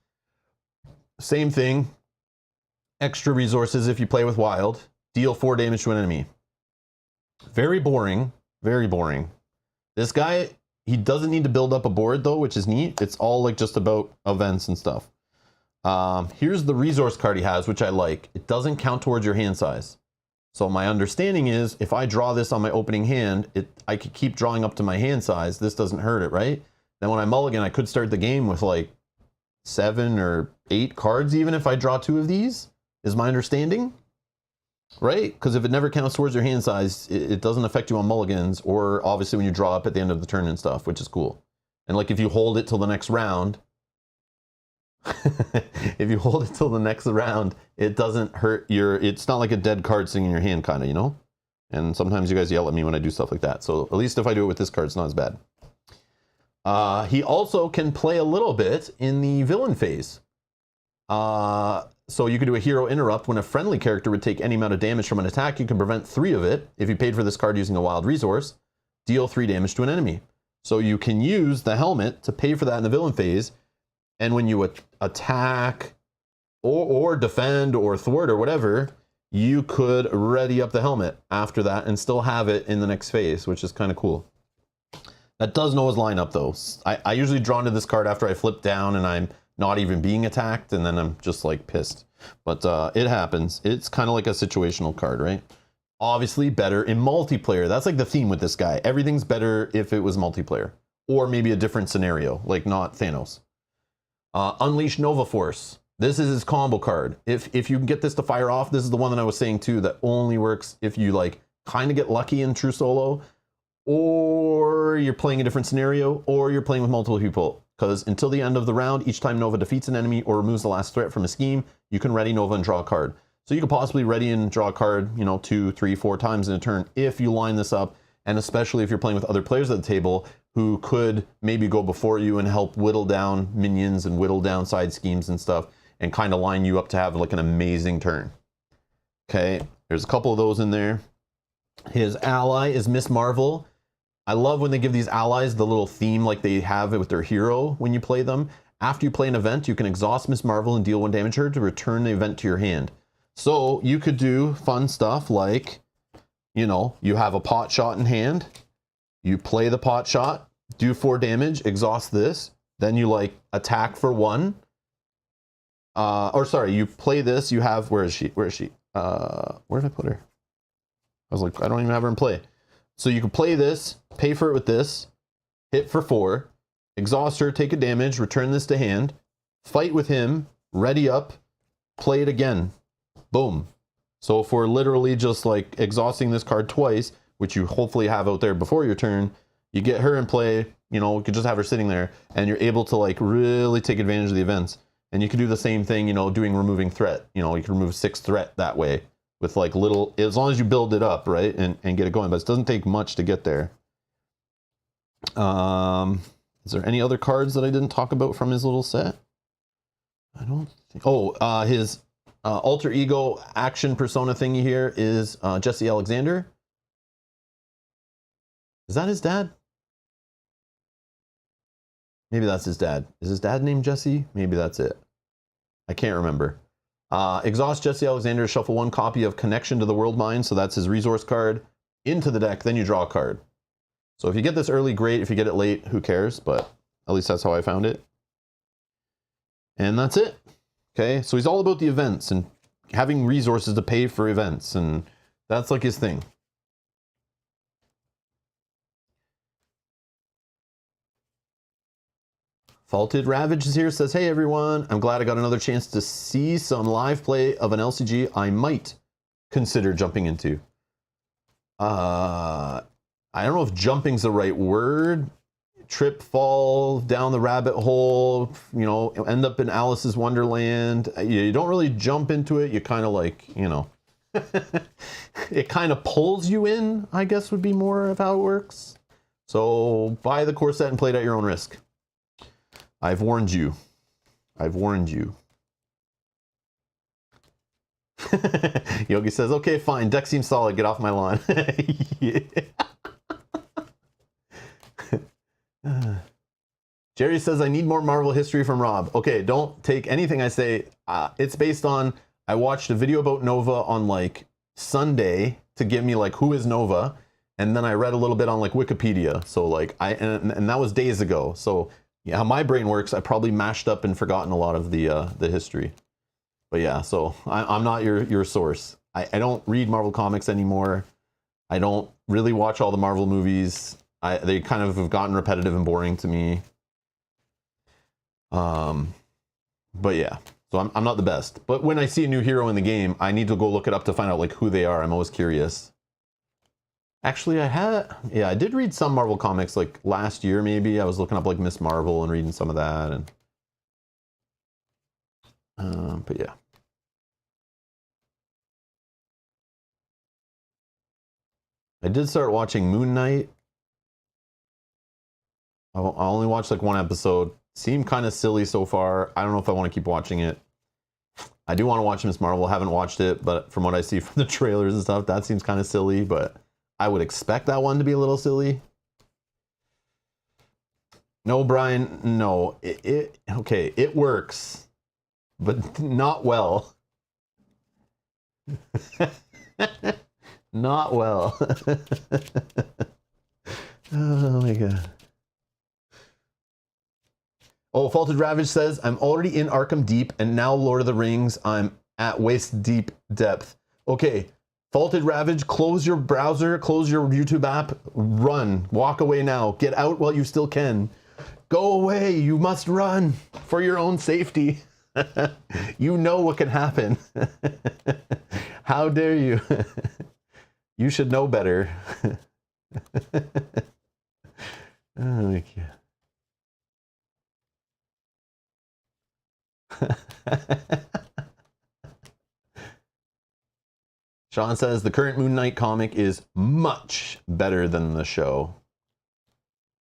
Same thing. Extra resources if you play with wild. Deal 4 damage to an enemy. Very boring. Very boring. This guy, he doesn't need to build up a board though, which is neat. It's all like just about events and stuff. Here's the resource card he has, which I like. It doesn't count towards your hand size. So my understanding is if I draw this on my opening hand, I could keep drawing up to my hand size. This doesn't hurt it, right? Then when I mulligan, I could start the game with like 7 or 8 cards, even if I draw 2 of these, is my understanding. Right? Because if it never counts towards your hand size, it doesn't affect you on mulligans, or obviously when you draw up at the end of the turn and stuff, which is cool. And like if you hold it till the next round, if you hold it till the next round, it doesn't hurt it's not like a dead card sitting in your hand, kind of, you know? And sometimes you guys yell at me when I do stuff like that. So at least if I do it with this card, it's not as bad. He also can play a little bit in the villain phase. So you could do a hero interrupt. When a friendly character would take any amount of damage from an attack, you can prevent 3 of it if you paid for this card using a wild resource. deal 3 damage to an enemy. So you can use the helmet to pay for that in the villain phase, and when you attack or defend or thwart or whatever, you could ready up the helmet after that and still have it in the next phase, which is kind of cool. That does know his lineup though. I usually draw into this card after I flip down and I'm not even being attacked, and then I'm just like pissed. But it happens. It's kind of like a situational card, right? Obviously better in multiplayer. That's like the theme with this guy. Everything's better if it was multiplayer. Or maybe a different scenario, like not Thanos. Unleash Nova Force. This is his combo card. If you can get this to fire off, this is the one that I was saying too, that only works if you like kind of get lucky in true solo, or you're playing a different scenario, or you're playing with multiple people. Because until the end of the round, each time Nova defeats an enemy or removes the last threat from a scheme, you can ready Nova and draw a card. So you could possibly ready and draw a card, 2, 3, 4 times in a turn if you line this up, and especially if you're playing with other players at the table who could maybe go before you and help whittle down minions and whittle down side schemes and stuff, and kind of line you up to have like an amazing turn. Okay, there's a couple of those in there. His ally is Miss Marvel. I love when they give these allies the little theme like they have it with their hero when you play them. After you play an event, you can exhaust Miss Marvel and deal 1 damage to her to return the event to your hand. So you could do fun stuff like, you have a pot shot in hand, you play the pot shot, do 4 damage, exhaust this, then you like attack for 1. You play this, you have, where is she? Where did I put her? I was like, I don't even have her in play. So you can play this, pay for it with this, hit for 4, exhaust her, take a damage, return this to hand, fight with him, ready up, play it again. Boom. So if we're literally just like exhausting this card twice, which you hopefully have out there before your turn, you get her in play, you could just have her sitting there, and you're able to like really take advantage of the events. And you can do the same thing, doing removing threat. You can remove 6 threat that way with like little, as long as you build it up, right? And get it going, but it doesn't take much to get there. Is there any other cards that I didn't talk about from his little set? I don't think, his alter ego action persona thingy here is Jesse Alexander. Is that his dad? Maybe that's his dad. Is his dad named Jesse? Maybe that's it. I can't remember. Exhaust Jesse Alexander, shuffle 1 copy of Connection to the World Mind, so that's his resource card, into the deck, then you draw a card. So if you get this early, great. If you get it late, who cares? But at least that's how I found it. And that's it. Okay, so he's all about the events and having resources to pay for events, and that's like his thing. Faulted Ravage is here, says, hey everyone, I'm glad I got another chance to see some live play of an LCG I might consider jumping into. I don't know if jumping's the right word. Trip, fall down the rabbit hole, end up in Alice's Wonderland. You don't really jump into it, you kind of like, it kind of pulls you in, I guess would be more of how it works. So buy the core set and play it at your own risk. I've warned you. I've warned you. Yogi says, okay, fine. Deck seems solid. Get off my lawn. Jerry says, I need more Marvel history from Rob. Okay, don't take anything I say. It's based on, I watched a video about Nova on like Sunday to give me like, who is Nova? And then I read a little bit on like Wikipedia. So like, and that was days ago. So yeah, how my brain works, I probably mashed up and forgotten a lot of the history. But yeah, so I'm not your source. I don't read Marvel comics anymore. I don't really watch all the Marvel movies. They kind of have gotten repetitive and boring to me. But yeah, so I'm not the best. But when I see a new hero in the game, I need to go look it up to find out like who they are. I'm always curious. Actually, I did read some Marvel comics like last year, maybe. I was looking up like Miss Marvel and reading some of that. But yeah. I did start watching Moon Knight. I only watched like 1 episode. Seemed kind of silly so far. I don't know if I want to keep watching it. I do want to watch Miss Marvel. I haven't watched it, but from what I see from the trailers and stuff, that seems kind of silly, but I would expect that one to be a little silly. No, Brian, no. Okay, it works, but not well. Not well. Oh my god. Oh, Faulted Ravage says, I'm already in Arkham Deep, and now Lord of the Rings, I'm at waist deep depth. Okay, Faulted Ravage, close your browser, close your YouTube app, run, walk away now, get out while you still can. Go away, you must run for your own safety. You know what can happen. How dare you? You should know better. Oh my god. Sean says the current Moon Knight comic is much better than the show.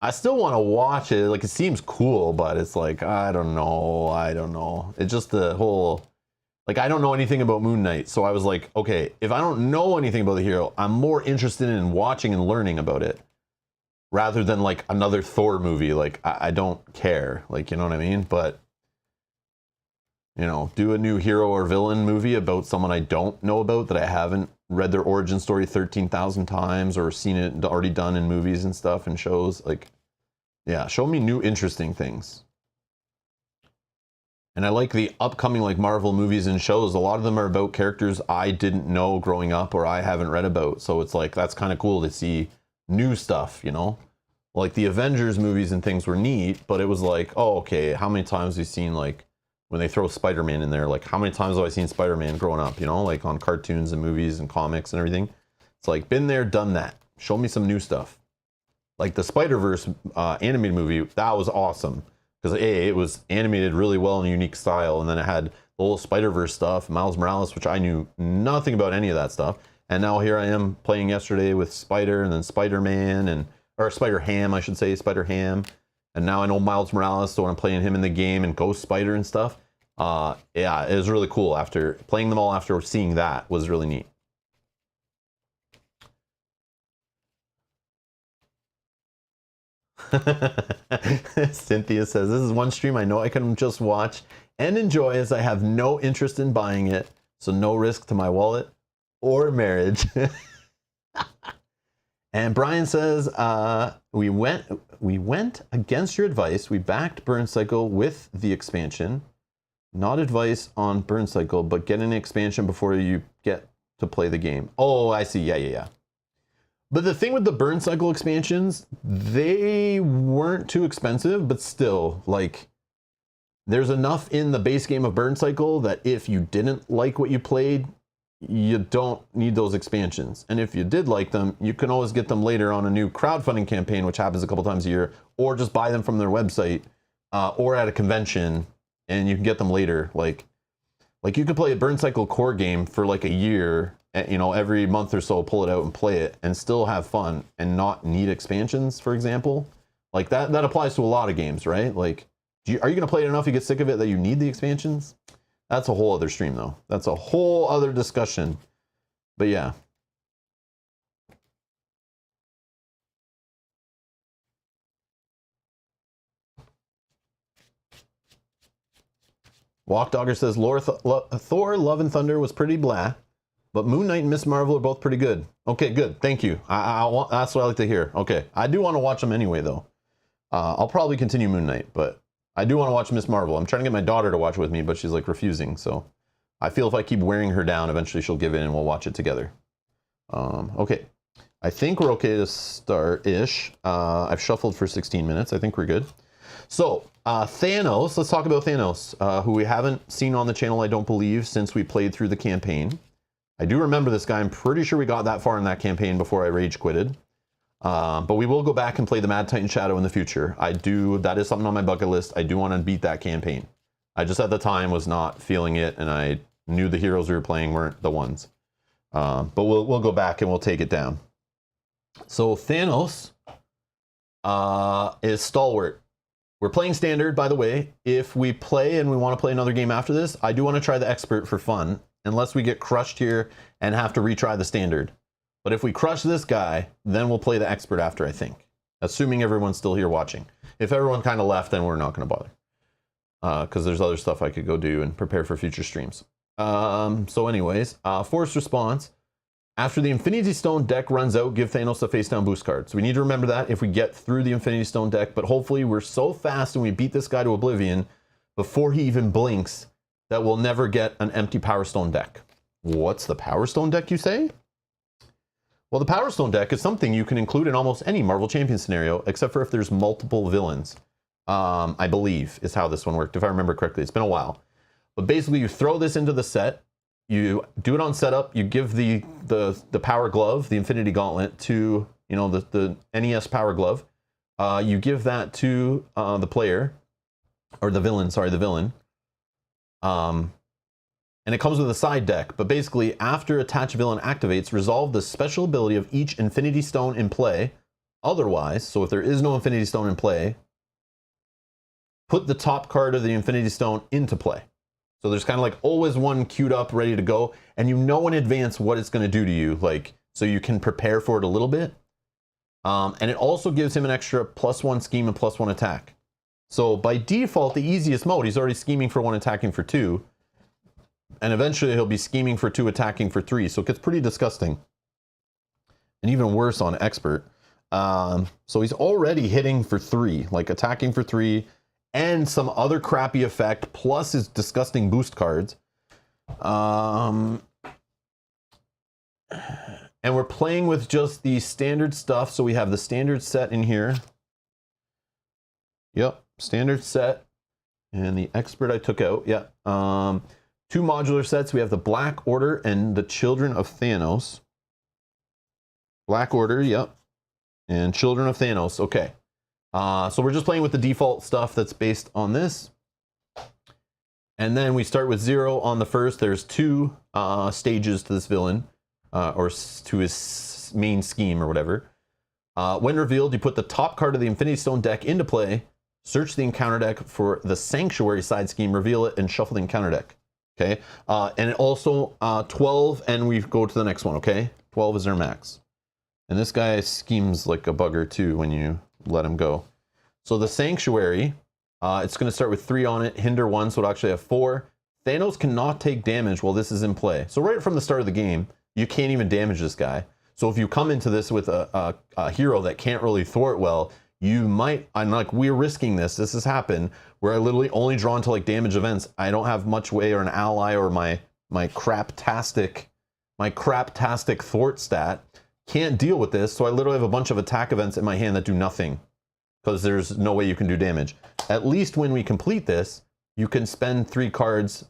I still want to watch it. Like, it seems cool, but it's like, I don't know. It's just the whole, like, I don't know anything about Moon Knight. So I was like, okay, if I don't know anything about the hero, I'm more interested in watching and learning about it rather than like another Thor movie. Like, I don't care. Like, you know what I mean? But, you know, do a new hero or villain movie about someone I don't know about, that I haven't read their origin story 13,000 times or seen it already done in movies and stuff and shows. Like, yeah, show me new interesting things. And I like the upcoming like Marvel movies and shows. A lot of them are about characters I didn't know growing up or I haven't read about. So it's like, that's kind of cool to see new stuff, you know? Like the Avengers movies and things were neat, but it was like, oh, okay, how many times have you seen like when they throw Spider-Man in there, like how many times have I seen Spider-Man growing up, you know, like on cartoons and movies and comics and everything. It's like, been there, done that. Show me some new stuff. Like the Spider-Verse animated movie, that was awesome. Because it was animated really well in a unique style, and then it had the whole Spider-Verse stuff, Miles Morales, which I knew nothing about any of that stuff. And now here I am playing yesterday with Spider, and then Spider-Man, or Spider-Ham, I should say, Spider-Ham. And now I know Miles Morales, so when I'm playing him in the game and Ghost Spider and stuff, yeah, it was really cool. After playing them all, after seeing that, was really neat. Cynthia says, this is one stream I know I can just watch and enjoy as I have no interest in buying it, so no risk to my wallet or marriage. And Brian says, we went against your advice. We backed Burn Cycle with the expansion. Not advice on Burn Cycle, but get an expansion before you get to play the game. Oh, I see. Yeah. But the thing with the Burn Cycle expansions, they weren't too expensive, but still, like, there's enough in the base game of Burn Cycle that if you didn't like what you played, you don't need those expansions. And if you did like them, you can always get them later on a new crowdfunding campaign, which happens a couple times a year, or just buy them from their website, or at a convention, and you can get them later. Like you could play a Burn Cycle core game for like a year, you know, every month or so, pull it out and play it and still have fun and not need expansions, for example. Like that applies to a lot of games, right? Like, are you going to play it enough you get sick of it that you need the expansions? That's a whole other stream, though. That's a whole other discussion. But yeah. Walk Dogger says, Thor, Love and Thunder was pretty blah, but Moon Knight and Miss Marvel are both pretty good. Okay, good. Thank you. That's what I like to hear. Okay, I do want to watch them anyway, though. I'll probably continue Moon Knight, but I do want to watch Miss Marvel. I'm trying to get my daughter to watch with me, but she's like refusing. So I feel if I keep wearing her down, eventually she'll give in and we'll watch it together. Okay, I think we're okay to start-ish. I've shuffled for 16 minutes. I think we're good. So Thanos, let's talk about Thanos, who we haven't seen on the channel, I don't believe, since we played through the campaign. I do remember this guy. I'm pretty sure we got that far in that campaign before I rage quitted. But we will go back and play the Mad Titan Shadow in the future. That is something on my bucket list. I do want to beat that campaign. I just at the time was not feeling it, and I knew the heroes we were playing weren't the ones. But we'll go back and we'll take it down. So Thanos is stalwart. We're playing standard, by the way. If we play and we want to play another game after this, I do want to try the expert for fun, unless we get crushed here and have to retry the standard. But if we crush this guy, then we'll play the expert after, I think. Assuming everyone's still here watching. If everyone kind of left, then we're not going to bother. Because there's other stuff I could go do and prepare for future streams. So anyways, forced response. After the Infinity Stone deck runs out, give Thanos a face-down boost card. So we need to remember that if we get through the Infinity Stone deck, but hopefully we're so fast and we beat this guy to oblivion before he even blinks that we'll never get an empty Power Stone deck. What's the Power Stone deck, you say? Well, the Power Stone deck is something you can include in almost any Marvel Champion scenario, except for if there's multiple villains. I believe is how this one worked, if I remember correctly. It's been a while. But basically, you throw this into the set, you do it on setup, you give the Power Glove, the Infinity Gauntlet, to, you know, the NES Power Glove. You give that to the player, or the villain, sorry, the villain. And it comes with a side deck, but basically, after attached villain activates, resolve the special ability of each Infinity Stone in play. Otherwise, so if there is no Infinity Stone in play, put the top card of the Infinity Stone into play. So there's kind of like always one queued up, ready to go, and you know in advance what it's going to do to you, like, so you can prepare for it a little bit. And it also gives him an extra +1 scheme and +1 attack. So by default, the easiest mode, he's already scheming for 1, attacking for 2. And eventually he'll be scheming for 2, attacking for 3. So it gets pretty disgusting. And even worse on expert. So he's already hitting for 3, like attacking for 3, and some other crappy effect, plus his disgusting boost cards. And we're playing with just the standard stuff. So we have the standard set in here. Yep, standard set. And the expert I took out, yeah. 2 modular sets. We have the Black Order and the Children of Thanos. Black Order, yep. And Children of Thanos, okay. So we're just playing with the default stuff that's based on this. And then we start with 0 on the first. There's 2 stages to this villain, or to his main scheme or whatever. When revealed, you put the top card of the Infinity Stone deck into play, search the encounter deck for the Sanctuary side scheme, reveal it, and shuffle the encounter deck. Okay, and also 12, and we go to the next one, okay? 12 is our max. And this guy schemes like a bugger too when you let him go. So the Sanctuary, it's going to start with 3 on it, hinder 1, so it'll actually have 4. Thanos cannot take damage while this is in play. So right from the start of the game, you can't even damage this guy. So if you come into this with a hero that can't really thwart well, you might, I'm like, we're risking this. This has happened where I literally only drawn to like damage events. I don't have much way, or an ally, or my craptastic thwart stat can't deal with this. So I literally have a bunch of attack events in my hand that do nothing because there's no way you can do damage. At least when we complete this, you can spend 3 cards,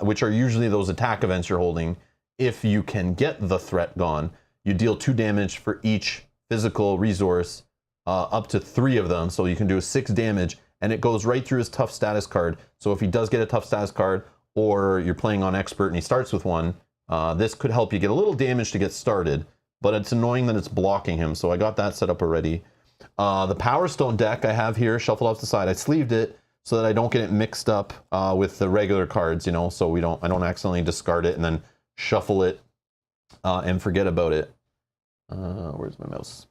which are usually those attack events you're holding. If you can get the threat gone, you deal 2 damage for each physical resource, up to 3 of them. So you can do 6 damage, and it goes right through his tough status card. So if he does get a tough status card, or you're playing on expert and he starts with 1, this could help you get a little damage to get started, but it's annoying that it's blocking him. So I got that set up already. The Power Stone deck I have here, shuffled off the side. I sleeved it so that I don't get it mixed up with the regular cards, you know, so I don't accidentally discard it and then shuffle it and forget about it. Where's my mouse?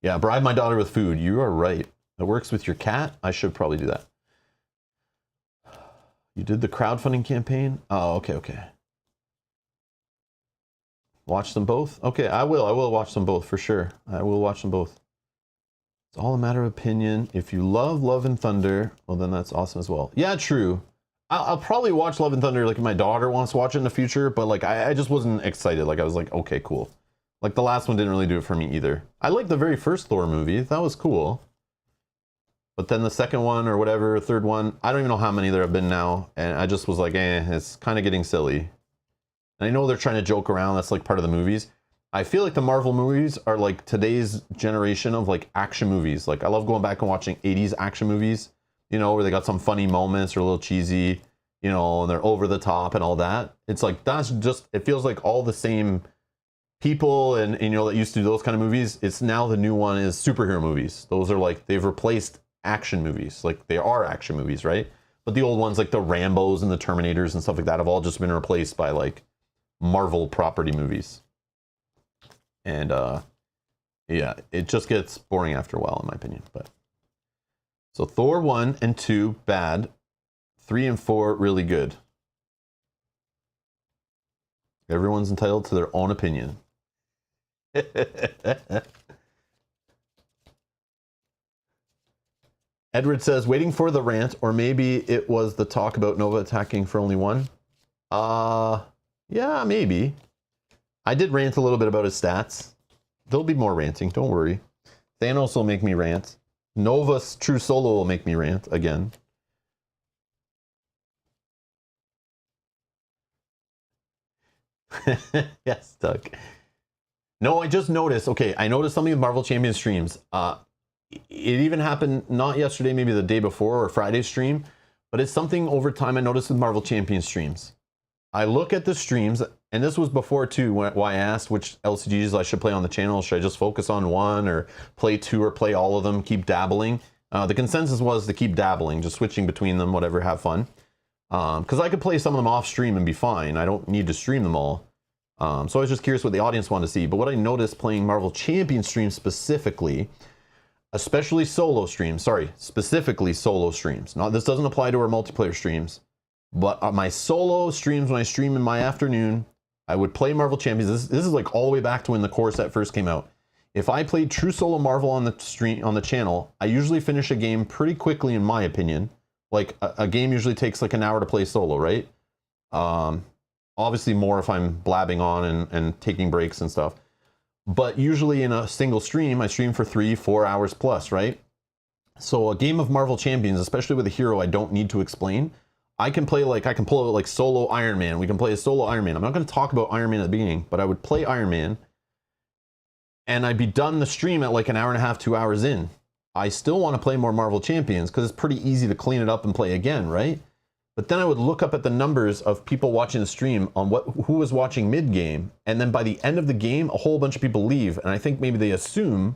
Yeah, bribe my daughter with food. You are right. It works with your cat. I should probably do that. You did the crowdfunding campaign? Oh, okay. Watch them both? Okay, I will watch them both for sure. I will watch them both. It's all a matter of opinion. If you love Love and Thunder, well, then that's awesome as well. Yeah, true. I'll probably watch Love and Thunder like if my daughter wants to watch it in the future, but like I just wasn't excited. Like I was like, okay, cool. Like the last one didn't really do it for me either. I liked the very first Thor movie. That was cool. But then the second one or whatever, third one, I don't even know how many there have been now. And I just was like, it's kind of getting silly. And I know they're trying to joke around. That's like part of the movies. I feel like the Marvel movies are like today's generation of like action movies. Like I love going back and watching 80s action movies, you know, where they got some funny moments or a little cheesy, you know, and they're over the top and all that. It's like, that's just, it feels like all the same people and you know that used to do those kind of movies. It's now the new one is superhero movies. Those are like, they've replaced action movies. Like they are action movies, right? But the old ones like the Rambos and the Terminators and stuff like that have all just been replaced by like Marvel property movies. And Yeah, it just gets boring after a while, in my opinion. But so Thor 1 and 2, bad. 3 and 4, really good. Everyone's entitled to their own opinion. Edward says, waiting for the rant, or maybe it was the talk about Nova attacking for only one. Yeah, maybe. I did rant a little bit about his stats. There'll be more ranting, don't worry. Thanos will make me rant. Nova's true solo will make me rant again. Yes, Doug. No, I just noticed. Okay, I noticed something with Marvel Champions streams. It even happened not yesterday, maybe the day before or Friday's stream, but it's something over time I noticed with Marvel Champions streams. I look at the streams, and this was before too, why I asked which LCGs I should play on the channel. Should I just focus on one or play two or play all of them, keep dabbling? The consensus was to keep dabbling, just switching between them, whatever, have fun. Because I could play some of them off stream and be fine. I don't need to stream them all. So I was just curious what the audience wanted to see. But what I noticed playing Marvel Champions streams specifically, especially solo streams, specifically solo streams. Now, this doesn't apply to our multiplayer streams, but on my solo streams, when I stream in my afternoon, I would play Marvel Champions. This is like all the way back to when the core set first came out. If I played true solo Marvel on the stream, on the channel, I usually finish a game pretty quickly, in my opinion. Like a game usually takes like an hour to play solo, right? Obviously more if I'm blabbing on and taking breaks and stuff. But usually in a single stream, I stream for 3-4 hours plus, right? So a game of Marvel Champions, especially with a hero I don't need to explain, I can play like, I can pull out like solo Iron Man. We can play a solo Iron Man. I'm not going to talk about Iron Man at the beginning, but I would play Iron Man and I'd be done the stream at like an hour and a half, 2 hours in. I still want to play more Marvel Champions because it's pretty easy to clean it up and play again, right? But then I would look up at the numbers of people watching the stream on who was watching mid-game, and then by the end of the game, a whole bunch of people leave, and I think maybe they assume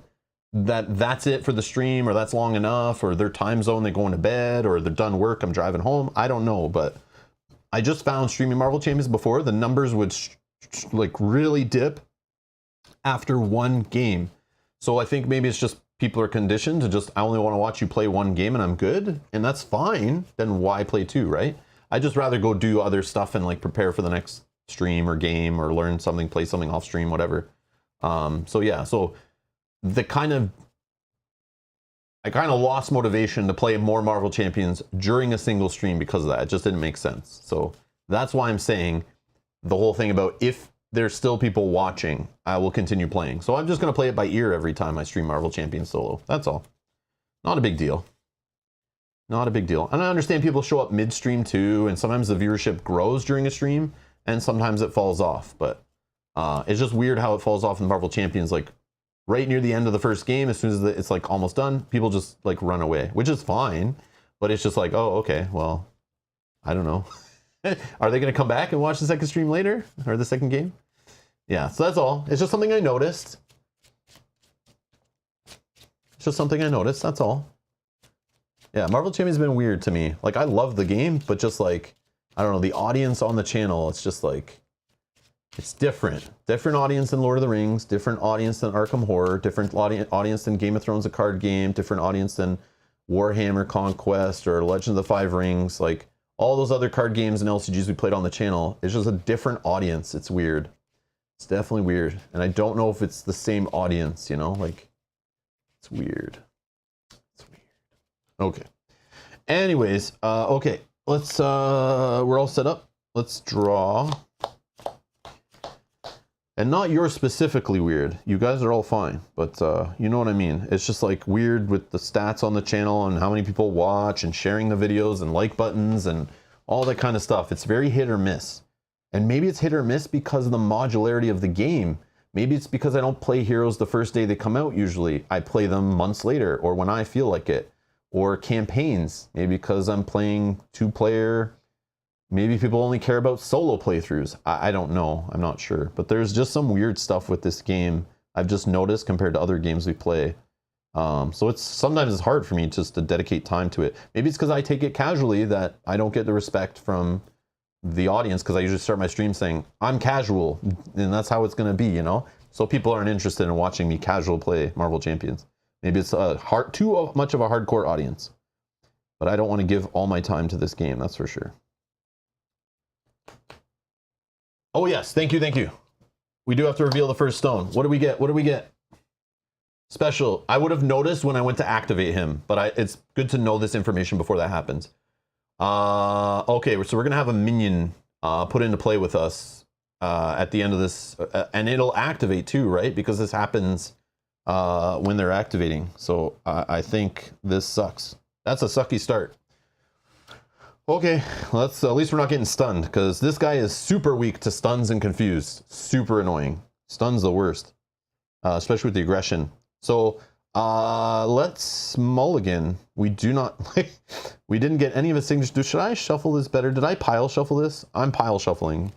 that that's it for the stream, or that's long enough, or their time zone, they're going to bed, or they're done work, I'm driving home. I don't know, but I just found streaming Marvel Champions before, the numbers would like really dip after one game. So I think maybe it's just people are conditioned to just, I only want to watch you play one game and I'm good, and that's fine. Then why play two, right? I'd just rather go do other stuff and like prepare for the next stream or game or learn something, play something off stream, whatever. So yeah, so I kind of lost motivation to play more Marvel Champions during a single stream because of that. It just didn't make sense. So that's why I'm saying the whole thing about if there's still people watching, I will continue playing. So I'm just going to play it by ear every time I stream Marvel Champions solo. That's all. Not a big deal. Not a big deal. And I understand people show up mid-stream too, and sometimes the viewership grows during a stream, and sometimes it falls off. But it's just weird how it falls off in Marvel Champions. Like right near the end of the first game, as soon as it's like almost done, people just like run away, which is fine. But it's just like, oh, okay, well, I don't know. Are they going to come back and watch the second stream later? Or the second game? Yeah, so that's all. It's just something I noticed. It's just something I noticed, that's all. Yeah, Marvel Champions has been weird to me. Like, I love the game, but just like, I don't know, the audience on the channel, it's just like, it's different. Different audience than Lord of the Rings, different audience than Arkham Horror, different audience than Game of Thrones, a card game, different audience than Warhammer Conquest or Legend of the Five Rings, like, all those other card games and LCGs we played on the channel. It's just a different audience. It's weird. It's definitely weird. And I don't know if it's the same audience, you know? Like, it's weird. It's weird. Okay. Anyways, okay. Let's, we're all set up. Let's draw. And not yours specifically weird. You guys are all fine, but you know what I mean. It's just like weird with the stats on the channel and how many people watch and sharing the videos and like buttons and all that kind of stuff. It's very hit or miss. And maybe it's hit or miss because of the modularity of the game. Maybe it's because I don't play heroes the first day they come out usually. I play them months later or when I feel like it. Or campaigns. Maybe because I'm playing two-player. Maybe people only care about solo playthroughs. I don't know. I'm not sure. But there's just some weird stuff with this game I've just noticed compared to other games we play. So sometimes it's hard for me just to dedicate time to it. Maybe it's because I take it casually that I don't get the respect from the audience because I usually start my stream saying, I'm casual, and that's how it's going to be, you know? So people aren't interested in watching me casual play Marvel Champions. Maybe it's too much of a hardcore audience. But I don't want to give all my time to this game, that's for sure. Oh yes, thank you, thank you. We do have to reveal the first stone. What do we get? What do we get? Special. I would have noticed when I went to activate him, but it's good to know this information before that happens. Okay, so we're gonna have a minion put into play with us at the end of this, and it'll activate too, right? Because this happens when they're activating. So I think this sucks. That's a sucky start. Okay, let's at least we're not getting stunned, because this guy is super weak to stuns and confused. Super annoying. Stun's the worst, especially with the aggression. So let's mulligan. We do not we didn't get any of his signatures. Should I shuffle this better? Did I pile shuffle this? I'm pile shuffling.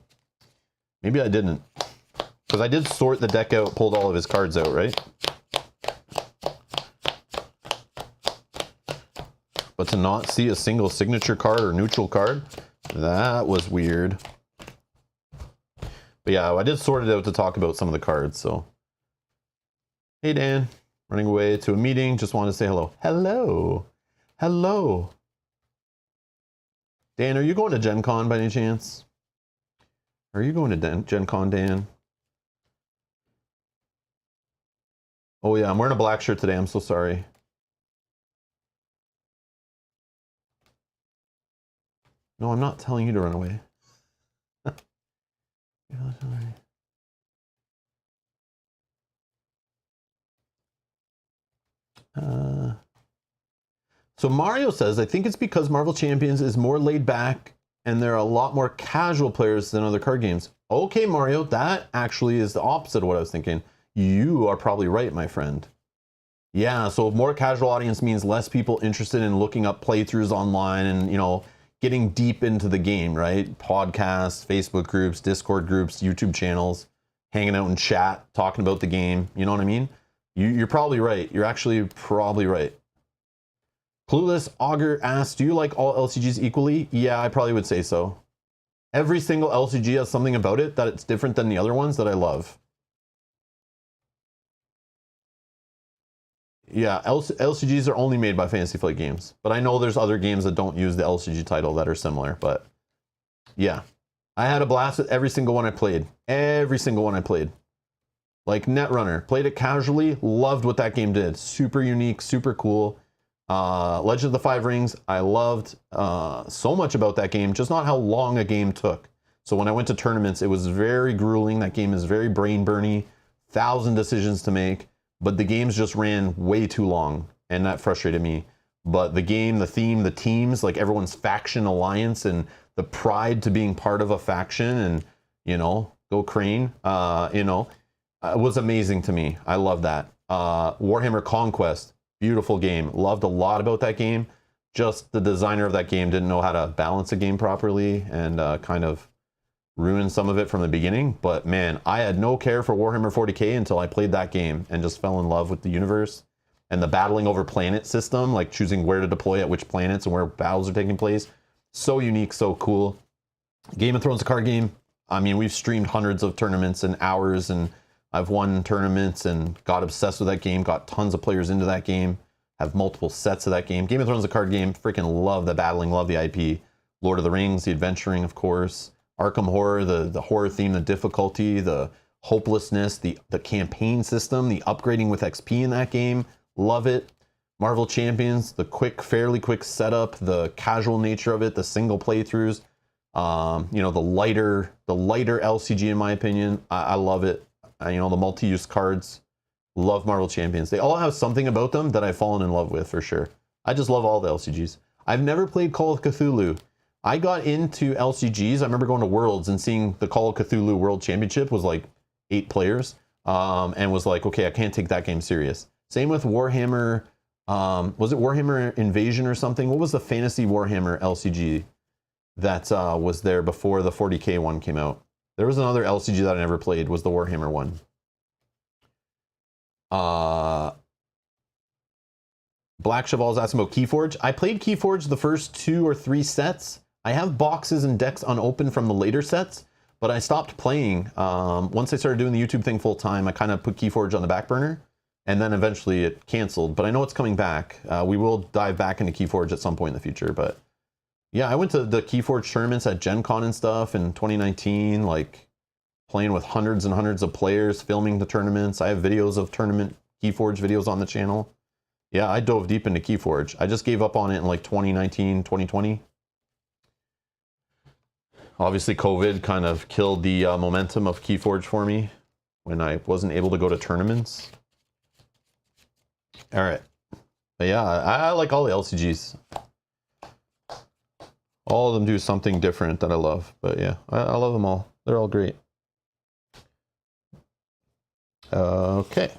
Maybe I didn't, because I did sort the deck out, pulled all of his cards out, right? But to not see a single signature card or neutral card, that was weird. But yeah, I did sort it out to talk about some of the cards, so. Hey Dan, running away to a meeting, just wanted to say hello. Hello. Hello. Dan, are you going to Gen Con by any chance? Are you going to Gen Con, Dan? Oh yeah, I'm wearing a black shirt today, I'm so sorry. No, I'm not telling you to run away. So Mario says, I think it's because Marvel Champions is more laid back and there are a lot more casual players than other card games. Okay, Mario, that actually is the opposite of what I was thinking. You are probably right, my friend. Yeah, so more casual audience means less people interested in looking up playthroughs online and, you know, getting deep into the game, right? Podcasts, Facebook groups, Discord groups, YouTube channels, hanging out in chat, talking about the game. You know what I mean? You're probably right. You're actually probably right. Clueless Augur asks, do you like all LCGs equally? Yeah, I probably would say so. Every single LCG has something about it that it's different than the other ones that I love. Yeah, LCGs are only made by Fantasy Flight Games, but I know there's other games that don't use the LCG title that are similar, but yeah. I had a blast with every single one I played. Every single one I played. Like Netrunner, played it casually, loved what that game did. Super unique, super cool. Legend of the Five Rings, I loved so much about that game, just not how long a game took. So when I went to tournaments, it was very grueling. That game is very brain-burny, 1,000 decisions to make. But the games just ran way too long, and that frustrated me. But the game, the theme, the teams, like everyone's faction alliance and the pride to being part of a faction and, you know, go Crane, you know, was amazing to me. I love that. Warhammer Conquest, beautiful game. Loved a lot about that game. Just the designer of that game didn't know how to balance a game properly and kind of ruined some of it from the beginning. But man, I had no care for Warhammer 40k until I played that game and just fell in love with the universe and the battling over planet system, like choosing where to deploy at which planets and where battles are taking place. So unique, so cool. Game of Thrones, a card game. I mean, we've streamed hundreds of tournaments and hours, and I've won tournaments and got obsessed with that game, got tons of players into that game, have multiple sets of that game. Game of Thrones, a card game. Freaking love the battling, love the IP. Lord of the Rings, the adventuring, of course. Arkham Horror, the horror theme, the difficulty, the hopelessness, the campaign system, the upgrading with XP in that game. Love it. Marvel Champions, the fairly quick setup, the casual nature of it, the single playthroughs. You know, the lighter LCG in my opinion. I love it. You know, the multi-use cards. Love Marvel Champions. They all have something about them that I've fallen in love with for sure. I just love all the LCGs. I've never played Call of Cthulhu. I got into LCGs. I remember going to Worlds and seeing the Call of Cthulhu World Championship was like 8 players, and was like, okay, I can't take that game serious. Same with Warhammer. Was it Warhammer Invasion or something? What was the Fantasy Warhammer LCG that was there before the 40k one came out? There was another LCG that I never played, was the Warhammer one. Black Cheval's asking about Keyforge. I played Keyforge the first 2 or 3 sets. I have boxes and decks unopened from the later sets, but I stopped playing. Once I started doing the YouTube thing full time, I kind of put Keyforge on the back burner, and then eventually it canceled. But I know it's coming back. We will dive back into Keyforge at some point in the future. But yeah, I went to the Keyforge tournaments at Gen Con and stuff in 2019, like playing with hundreds and hundreds of players, filming the tournaments. I have videos of tournament Keyforge videos on the channel. Yeah, I dove deep into Keyforge. I just gave up on it in like 2019, 2020. Obviously, COVID kind of killed the momentum of Keyforge for me when I wasn't able to go to tournaments. All right. But yeah, I like all the LCGs. All of them do something different that I love. But yeah, I love them all. They're all great. Okay.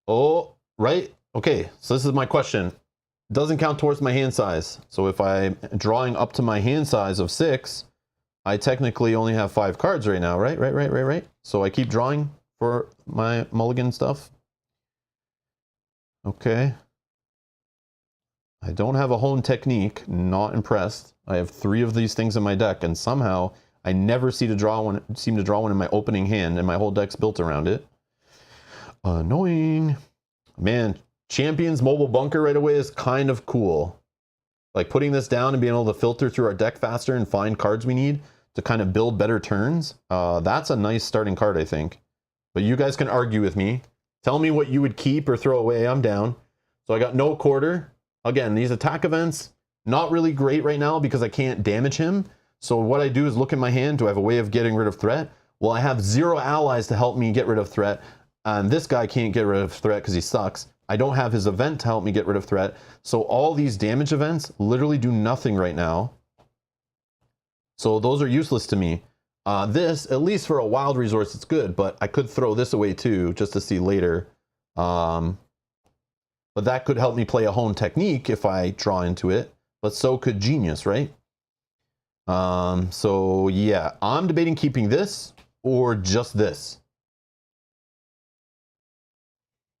Oh, right. Okay, so this is my question. Doesn't count towards my hand size. So if I'm drawing up to my hand size of 6, I technically only have 5 cards right now, right? Right. So I keep drawing for my mulligan stuff. Okay. I don't have a hone technique. Not impressed. I have 3 of these things in my deck, and somehow I never seem to draw one in my opening hand, and my whole deck's built around it. Annoying. Man, Champion's mobile bunker right away is kind of cool. Like putting this down and being able to filter through our deck faster and find cards we need to kind of build better turns. That's a nice starting card, I think. But you guys can argue with me. Tell me what you would keep or throw away. I'm down. So I got no quarter. Again, these attack events, not really great right now because I can't damage him. So what I do is look in my hand. Do I have a way of getting rid of threat? Well, I have 0 allies to help me get rid of threat. And this guy can't get rid of threat because he sucks. I don't have his event to help me get rid of threat. So all these damage events literally do nothing right now. So those are useless to me. This, at least for a wild resource, it's good, but I could throw this away too, just to see later. But that could help me play a hone technique if I draw into it, but so could genius, right? So yeah, I'm debating keeping this or just this.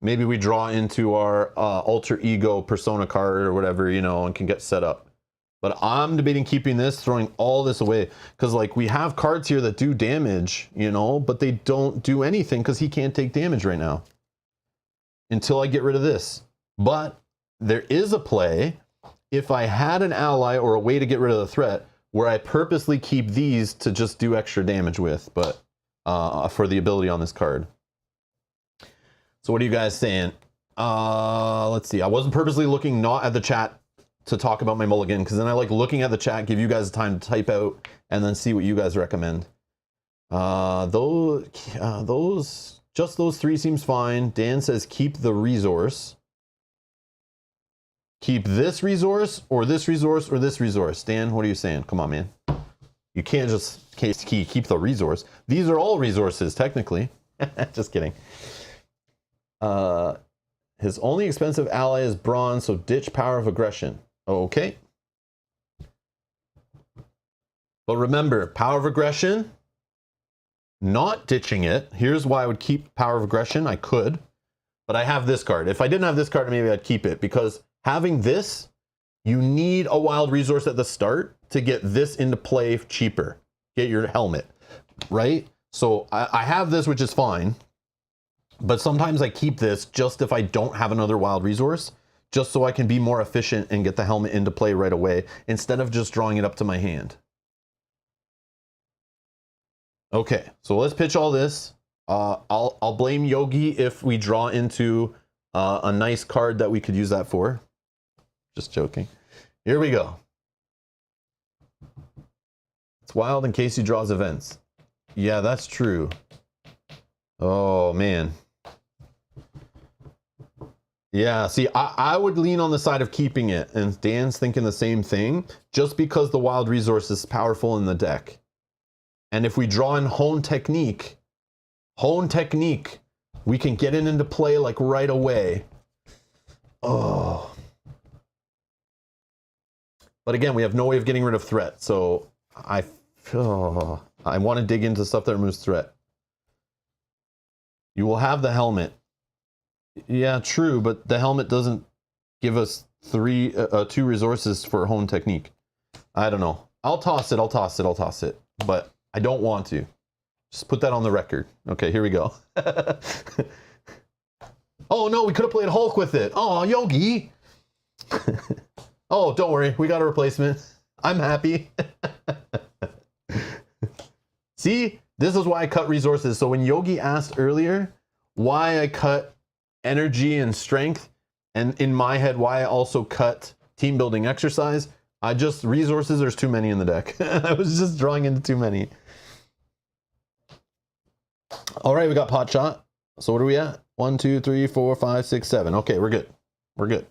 Maybe we draw into our alter ego persona card or whatever, you know, and can get set up. But I'm debating keeping this, throwing all this away. Because, like, we have cards here that do damage, you know, but they don't do anything because he can't take damage right now. Until I get rid of this. But there is a play, if I had an ally or a way to get rid of the threat, where I purposely keep these to just do extra damage with, but for the ability on this card. So what are you guys saying? Let's see. I wasn't purposely looking not at the chat to talk about my mulligan, because then I like looking at the chat, give you guys time to type out, and then see what you guys recommend. Just those 3 seems fine. Dan says keep the resource. Keep this resource, or this resource, or this resource. Dan, what are you saying? Come on, man. You can't just keep the resource. These are all resources, technically. Just kidding. His only expensive ally is bronze, so ditch power of aggression. Okay. But remember, power of aggression, not ditching it. Here's why I would keep power of aggression. I could, but I have this card. If I didn't have this card, maybe I'd keep it, because having this, you need a wild resource at the start to get this into play cheaper. Get your helmet, right? So I have this, which is fine. But sometimes I keep this just if I don't have another wild resource, just so I can be more efficient and get the helmet into play right away, instead of just drawing it up to my hand. Okay, so let's pitch all this. I'll blame Yogi if we draw into a nice card that we could use that for. Just joking. Here we go. It's wild in case he draws events. Yeah, that's true. Oh, man. Yeah, see, I would lean on the side of keeping it, and Dan's thinking the same thing, just because the wild resource is powerful in the deck. And if we draw in hone technique, we can get it into play like right away. Oh. But again, we have no way of getting rid of threat, so I want to dig into stuff that removes threat. You will have the helmet. Yeah, true, but the helmet doesn't give us 2 resources for hone technique. I don't know. I'll toss it. But I don't want to. Just put that on the record. Okay, here we go. Oh no, we could have played Hulk with it. Oh, Yogi. Oh, don't worry. We got a replacement. I'm happy. See, this is why I cut resources. So when Yogi asked earlier why I cut energy and strength, and in my head, why I also cut team building exercise, resources, there's too many in the deck. I was just drawing into too many. All right, we got pot shot. So what are we at? 1, 2, 3, 4, 5, 6, 7. Okay, we're good. We're good.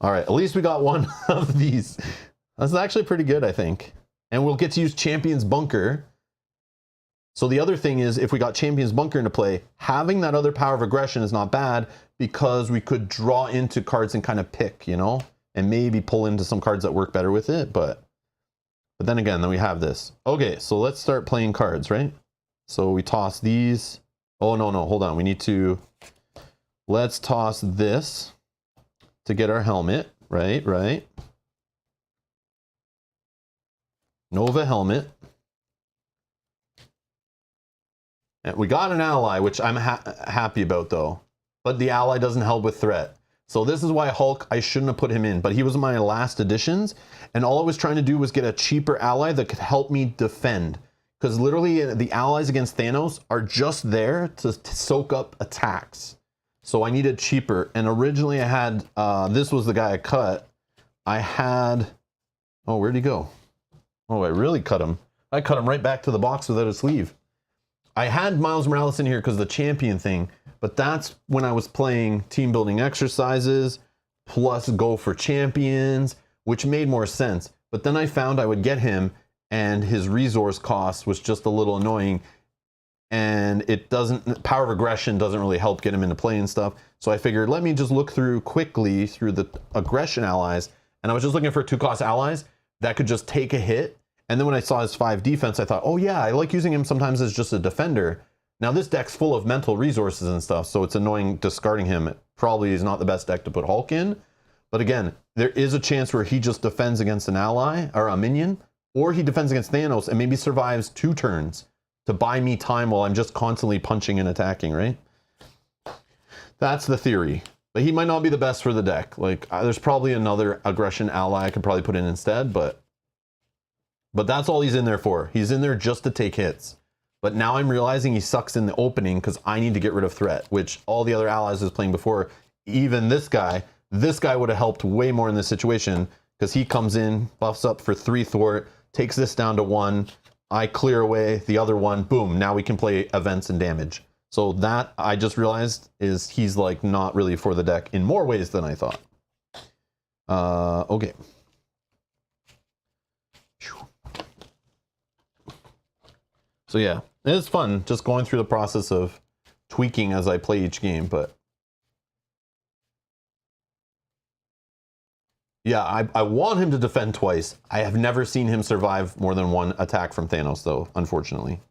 All right, at least we got one of these. That's actually pretty good, I think. And we'll get to use Champion's Bunker. So the other thing is, if we got Champion's Bunker into play, having that other Power of Aggression is not bad because we could draw into cards and kind of pick, you know, and maybe pull into some cards that work better with it. But then again, then we have this. Okay, so let's start playing cards, right? So we toss these. Oh, no, hold on. We need to, let's toss this to get our helmet, right? Nova helmet. And we got an ally, which I'm happy about though, but the ally doesn't help with threat. So this is why Hulk, I shouldn't have put him in, but he was my last additions. And all I was trying to do was get a cheaper ally that could help me defend. Because literally the allies against Thanos are just there to soak up attacks. So I needed cheaper. And originally I had, this was the guy I cut. I had, oh, where'd he go? Oh, I really cut him. I cut him right back to the box without a sleeve. I had Miles Morales in here because of the champion thing, but that's when I was playing team building exercises plus go for champions, which made more sense. But then I found I would get him and his resource cost was just a little annoying, and it doesn't, Power of Aggression doesn't really help get him into play and stuff. So I figured, let me just look quickly through the aggression allies, and I was just looking for 2-cost allies that could just take a hit. And then when I saw his 5 defense, I thought, oh yeah, I like using him sometimes as just a defender. Now this deck's full of mental resources and stuff, so it's annoying discarding him. It probably is not the best deck to put Hulk in, but again, there is a chance where he just defends against an ally or a minion, or he defends against Thanos and maybe survives 2 turns to buy me time while I'm just constantly punching and attacking, right? That's the theory. But he might not be the best for the deck. Like, there's probably another aggression ally I could probably put in instead, but that's all he's in there for. He's in there just to take hits. But now I'm realizing he sucks in the opening because I need to get rid of threat, which all the other allies I was playing before, even this guy would have helped way more in this situation because he comes in, buffs up for 3 thwart, takes this down to 1, I clear away the other one, boom, now we can play events and damage. So that, I just realized, is he's like not really for the deck in more ways than I thought. Okay. So yeah, it's fun just going through the process of tweaking as I play each game, but yeah, I want him to defend twice. I have never seen him survive more than 1 attack from Thanos though, unfortunately.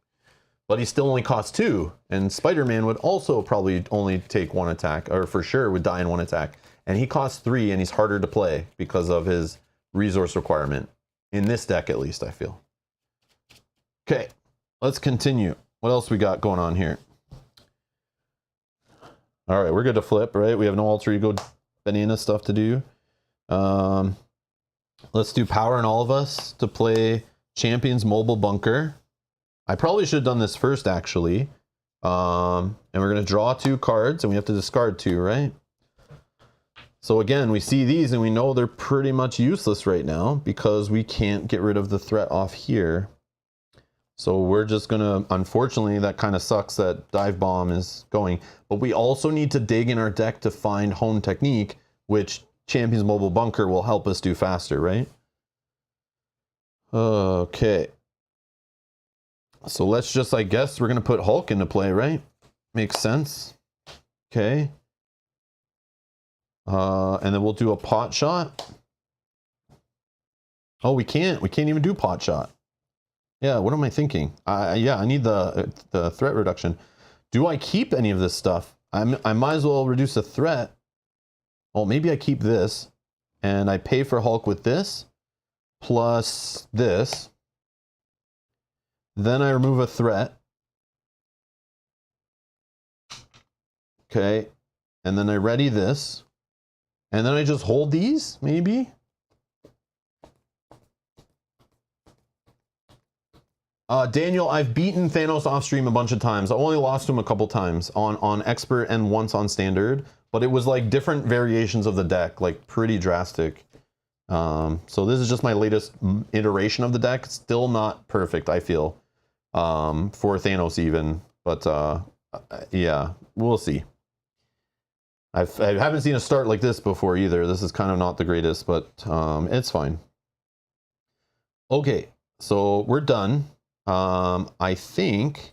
But he still only costs 2, and Spider-Man would also probably only take 1 attack, or for sure would die in 1 attack. And he costs 3, and he's harder to play because of his resource requirement. In this deck, at least, I feel. Okay, let's continue. What else we got going on here? All right, we're good to flip, right? We have no alter ego banana stuff to do. Let's do power in all of us to play Champion's Mobile Bunker. I probably should have done this first, actually. And we're going to draw 2 cards, and we have to discard 2, right? So again, we see these, and we know they're pretty much useless right now because we can't get rid of the threat off here. So we're just going to, unfortunately, that kind of sucks that Dive Bomb is going. But we also need to dig in our deck to find Hone Technique, which Champion's Mobile Bunker will help us do faster, right? Okay. So let's just, I guess, we're going to put Hulk into play, right? Makes sense. Okay. And then we'll do a pot shot. Oh, we can't. We can't even do pot shot. Yeah, what am I thinking? Yeah, I need the threat reduction. Do I keep any of this stuff? I might as well reduce the threat. Oh, maybe I keep this. And I pay for Hulk with this. Plus this. Then I remove a threat. Okay. And then I ready this. And then I just hold these, maybe? Daniel, I've beaten Thanos off stream a bunch of times. I only lost to him a couple times on expert and once on standard, but it was like different variations of the deck, like pretty drastic. So this is just my latest iteration of the deck. Still not perfect, I feel, for Thanos even, but yeah, we'll see. I haven't seen a start like this before either. This is kind of not the greatest, but it's fine. Okay, so we're done. I think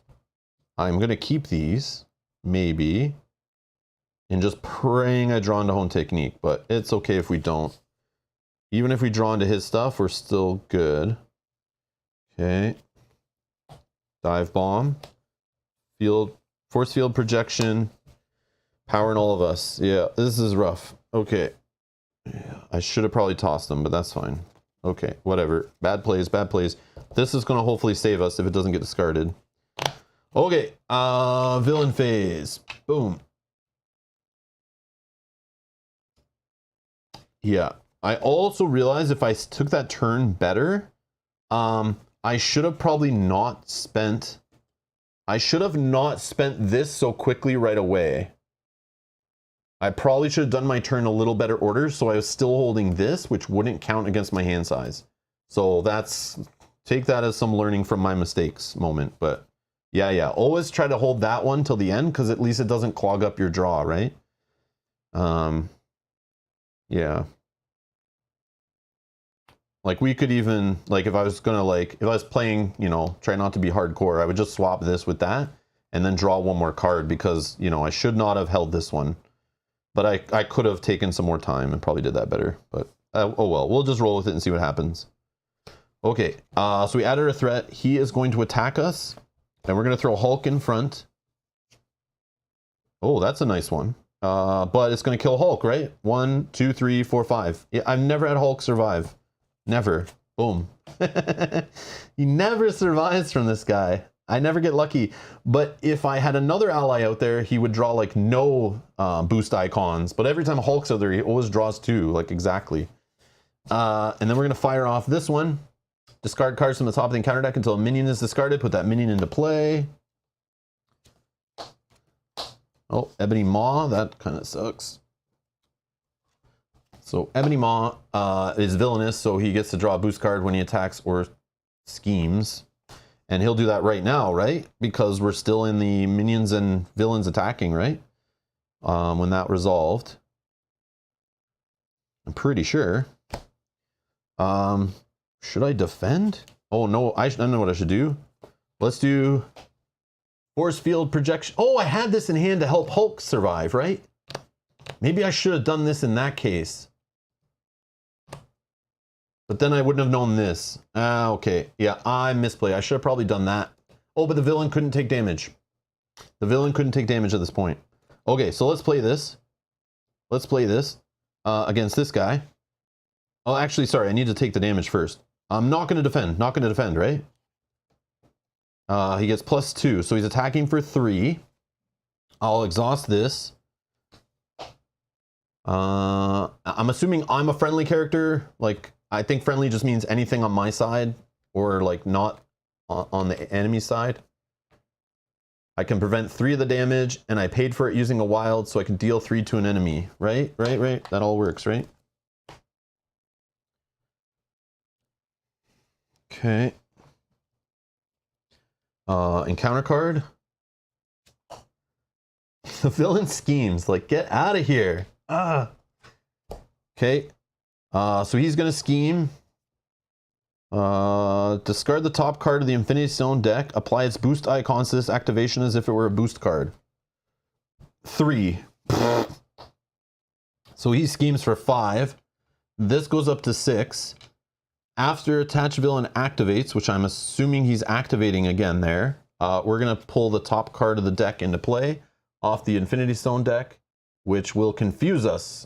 I'm going to keep these, maybe, and just praying I draw into home technique, but it's okay if we don't. Even if we draw into his stuff, we're still good. Okay. Dive bomb. Field, force field projection. Power in all of us. Yeah, this is rough. Okay. Yeah, I should have probably tossed them, but that's fine. Okay, whatever. Bad plays, bad plays. This is going to hopefully save us if it doesn't get discarded. Okay, villain phase. Boom. Yeah. I also realized if I took that turn better, I should have probably not spent... I should have not spent this so quickly right away. I probably should have done my turn a little better order, so I was still holding this, which wouldn't count against my hand size. So that's... Take that as some learning from my mistakes moment, but yeah. Always try to hold that one till the end, because at least it doesn't clog up your draw, right? Yeah. Like we could even, like if I was gonna like, if I was playing, you know, try not to be hardcore, I would just swap this with that and then draw one more card because, you know, I should not have held this one. But I could have taken some more time and probably did that better. But oh well, we'll just roll with it and see what happens. Okay, so we added a threat. He is going to attack us, and we're going to throw Hulk in front. Oh, that's a nice one. But it's going to kill Hulk, right? 1, 2, 3, 4, 5. Yeah, I've never had Hulk survive. Never. Boom. He never survives from this guy. I never get lucky. But if I had another ally out there, he would draw like no boost icons. But every time Hulk's out there, he always draws 2, like exactly. And then we're going to fire off this one. Discard cards from the top of the encounter deck until a minion is discarded. Put that minion into play. Oh, Ebony Maw. That kind of sucks. So Ebony Maw is villainous, so he gets to draw a boost card when he attacks or schemes. And he'll do that right now, right? Because we're still in the minions and villains attacking, right? When that resolved. I'm pretty sure. Should I defend? Oh no, I don't know what I should do. Let's do force field projection. Oh, I had this in hand to help Hulk survive, right? Maybe I should have done this in that case. But then I wouldn't have known this. Okay. Yeah, I misplay. I should have probably done that. Oh, but the villain couldn't take damage. The villain couldn't take damage at this point. Okay, so let's play this. Let's play this against this guy. Oh, actually, sorry. I need to take the damage first. I'm not going to defend. Not going to defend, right? He gets +2, so he's attacking for 3. I'll exhaust this. I'm assuming I'm a friendly character. Like, I think friendly just means anything on my side or like not on the enemy side. I can prevent 3 of the damage, and I paid for it using a wild, so I can deal 3 to an enemy. Right? That all works, right? Okay. Encounter card. The villain schemes. Like, get out of here. Okay. So he's gonna scheme. Discard the top card of the Infinity Stone deck. Apply its boost icons to this activation as if it were a boost card. 3. So he schemes for 5. This goes up to 6. After attached villain activates, which I'm assuming he's activating again there, we're going to pull the top card of the deck into play off the Infinity Stone deck, which will confuse us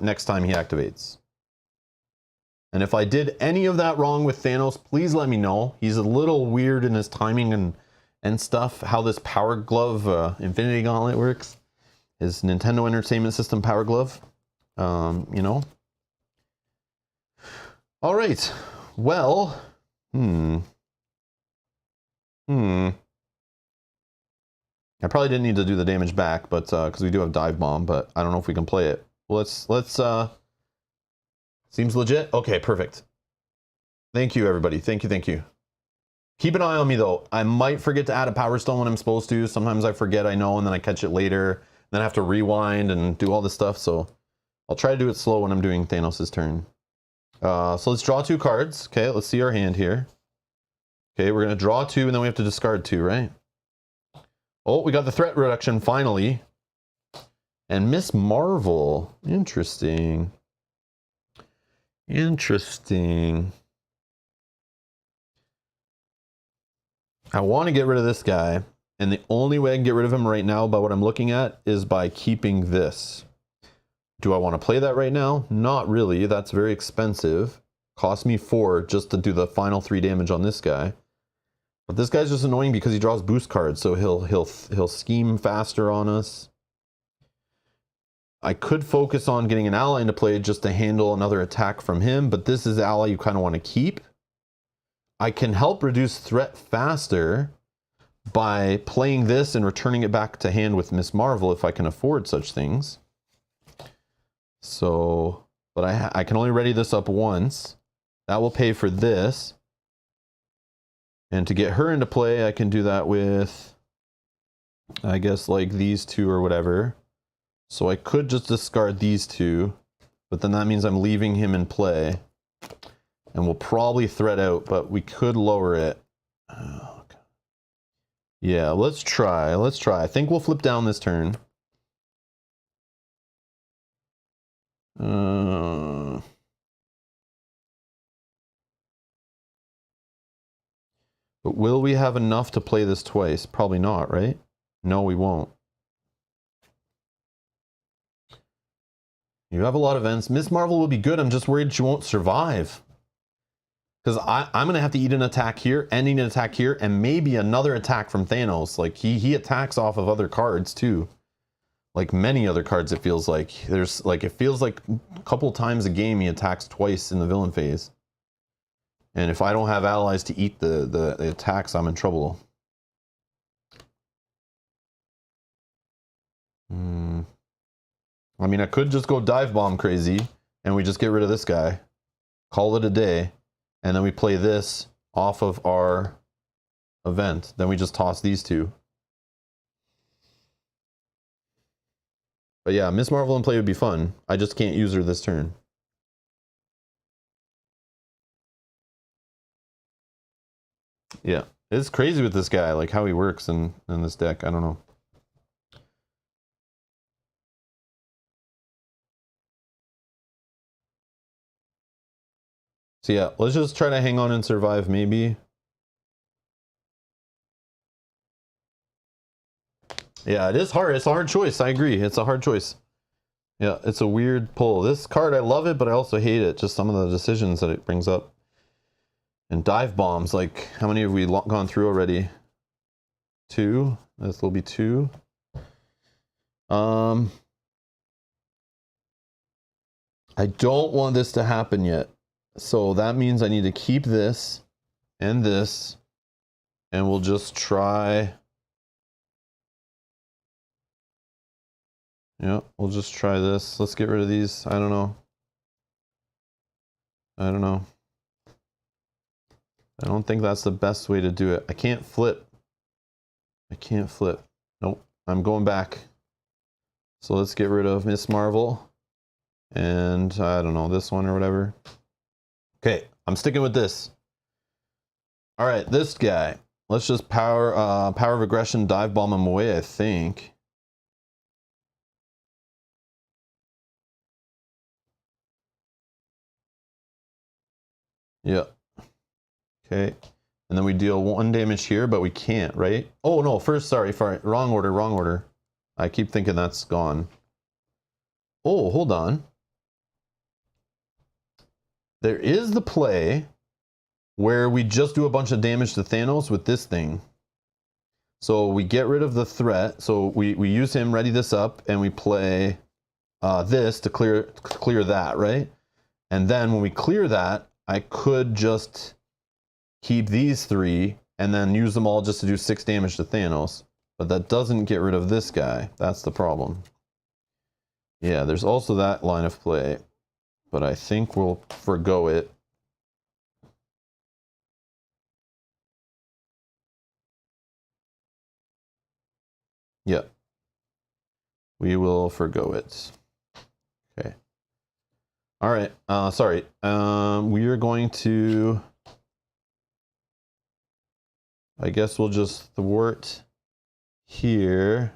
next time he activates. And if I did any of that wrong with Thanos, please let me know. He's a little weird in his timing and stuff, how this Power Glove Infinity Gauntlet works. His Nintendo Entertainment System Power Glove. You know. All right. Well, I probably didn't need to do the damage back, but because we do have Dive Bomb, but I don't know if we can play it. Let's seems legit. Okay, perfect. Thank you, everybody. Thank you. Keep an eye on me, though. I might forget to add a Power Stone when I'm supposed to. Sometimes I forget, I know, and then I catch it later. Then I have to rewind and do all this stuff, so I'll try to do it slow when I'm doing Thanos' turn. So let's draw 2 cards. Okay, let's see our hand here. Okay, we're going to draw 2, and then we have to discard 2, right? Oh, we got the threat reduction, finally. And Miss Marvel. Interesting. Interesting. I want to get rid of this guy, and the only way I can get rid of him right now by what I'm looking at is by keeping this. Do I want to play that right now? Not really. That's very expensive. Cost me 4 just to do the final 3 damage on this guy. But this guy's just annoying because he draws boost cards, so he'll scheme faster on us. I could focus on getting an ally into play just to handle another attack from him, but this is the ally you kind of want to keep. I can help reduce threat faster by playing this and returning it back to hand with Miss Marvel if I can afford such things. So, but I can only ready this up once. That will pay for this. And to get her into play, I can do that with, I guess, like these 2 or whatever. So I could just discard these 2, but then that means I'm leaving him in play. And we'll probably threat out, but we could lower it. Oh, God. Yeah, let's try. I think we'll flip down this turn. But will we have enough to play this twice? Probably not, right? No, we won't. You have a lot of events. Miss Marvel will be good. I'm just worried she won't survive. Because I'm going to have to eat an attack here, ending an attack here, and maybe another attack from Thanos. Like, he attacks off of other cards, too. Like, many other cards, it feels like. There's, like, it feels like a couple times a game he attacks twice in the villain phase. And if I don't have allies to eat the attacks, I'm in trouble. I mean, I could just go Dive Bomb crazy, and we just get rid of this guy. Call it a day. And then we play this off of our event. Then we just toss these 2. But yeah, Miss Marvel in play would be fun. I just can't use her this turn. Yeah, it's crazy with this guy, like how he works in this deck. I don't know. So yeah, let's just try to hang on and survive, maybe. Yeah, it is hard. It's a hard choice. I agree. It's a hard choice. Yeah, it's a weird pull. This card, I love it, but I also hate it. Just some of the decisions that it brings up. And Dive Bombs, like, how many have we gone through already? 2. This will be 2. I don't want this to happen yet. So that means I need to keep this and this. And we'll just try. Yeah, we'll just try this. Let's get rid of these. I don't know. I don't think that's the best way to do it. I can't flip. Nope. I'm going back. So let's get rid of Miss Marvel. And I don't know, this one or whatever. Okay, I'm sticking with this. All right, this guy. Let's just power of aggression, Dive Bomb him away, I think. Yeah. Okay. And then we deal 1 damage here, but we can't, right? Oh no, first, sorry, wrong order. I keep thinking that's gone. Oh, hold on. There is the play where we just do a bunch of damage to Thanos with this thing. So we get rid of the threat. So we use him, ready this up, and we play this to clear that, right? And then when we clear that, I could just keep these 3 and then use them all just to do 6 damage to Thanos. But that doesn't get rid of this guy. That's the problem. Yeah, there's also that line of play. But I think we'll forgo it. Yeah. We will forgo it. Okay. All right. Sorry. We are going to... I guess we'll just thwart here.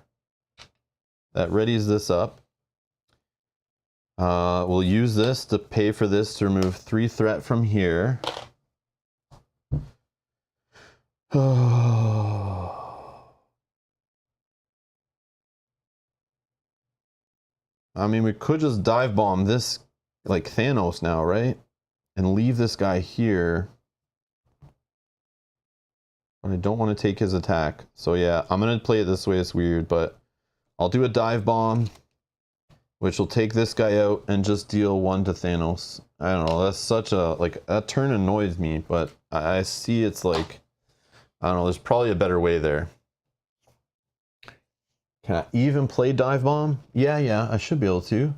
That readies this up. We'll use this to pay for this to remove 3 threat from here. I mean, we could just dive bomb this like Thanos now, right? And leave this guy here. But I don't want to take his attack. So yeah, I'm going to play it this way. It's weird, but I'll do a dive bomb, which will take this guy out and just deal 1 to Thanos. I don't know. That's such a, like, that turn annoys me, but I see it's like, I don't know. There's probably a better way there. Can I even play dive bomb? Yeah, I should be able to.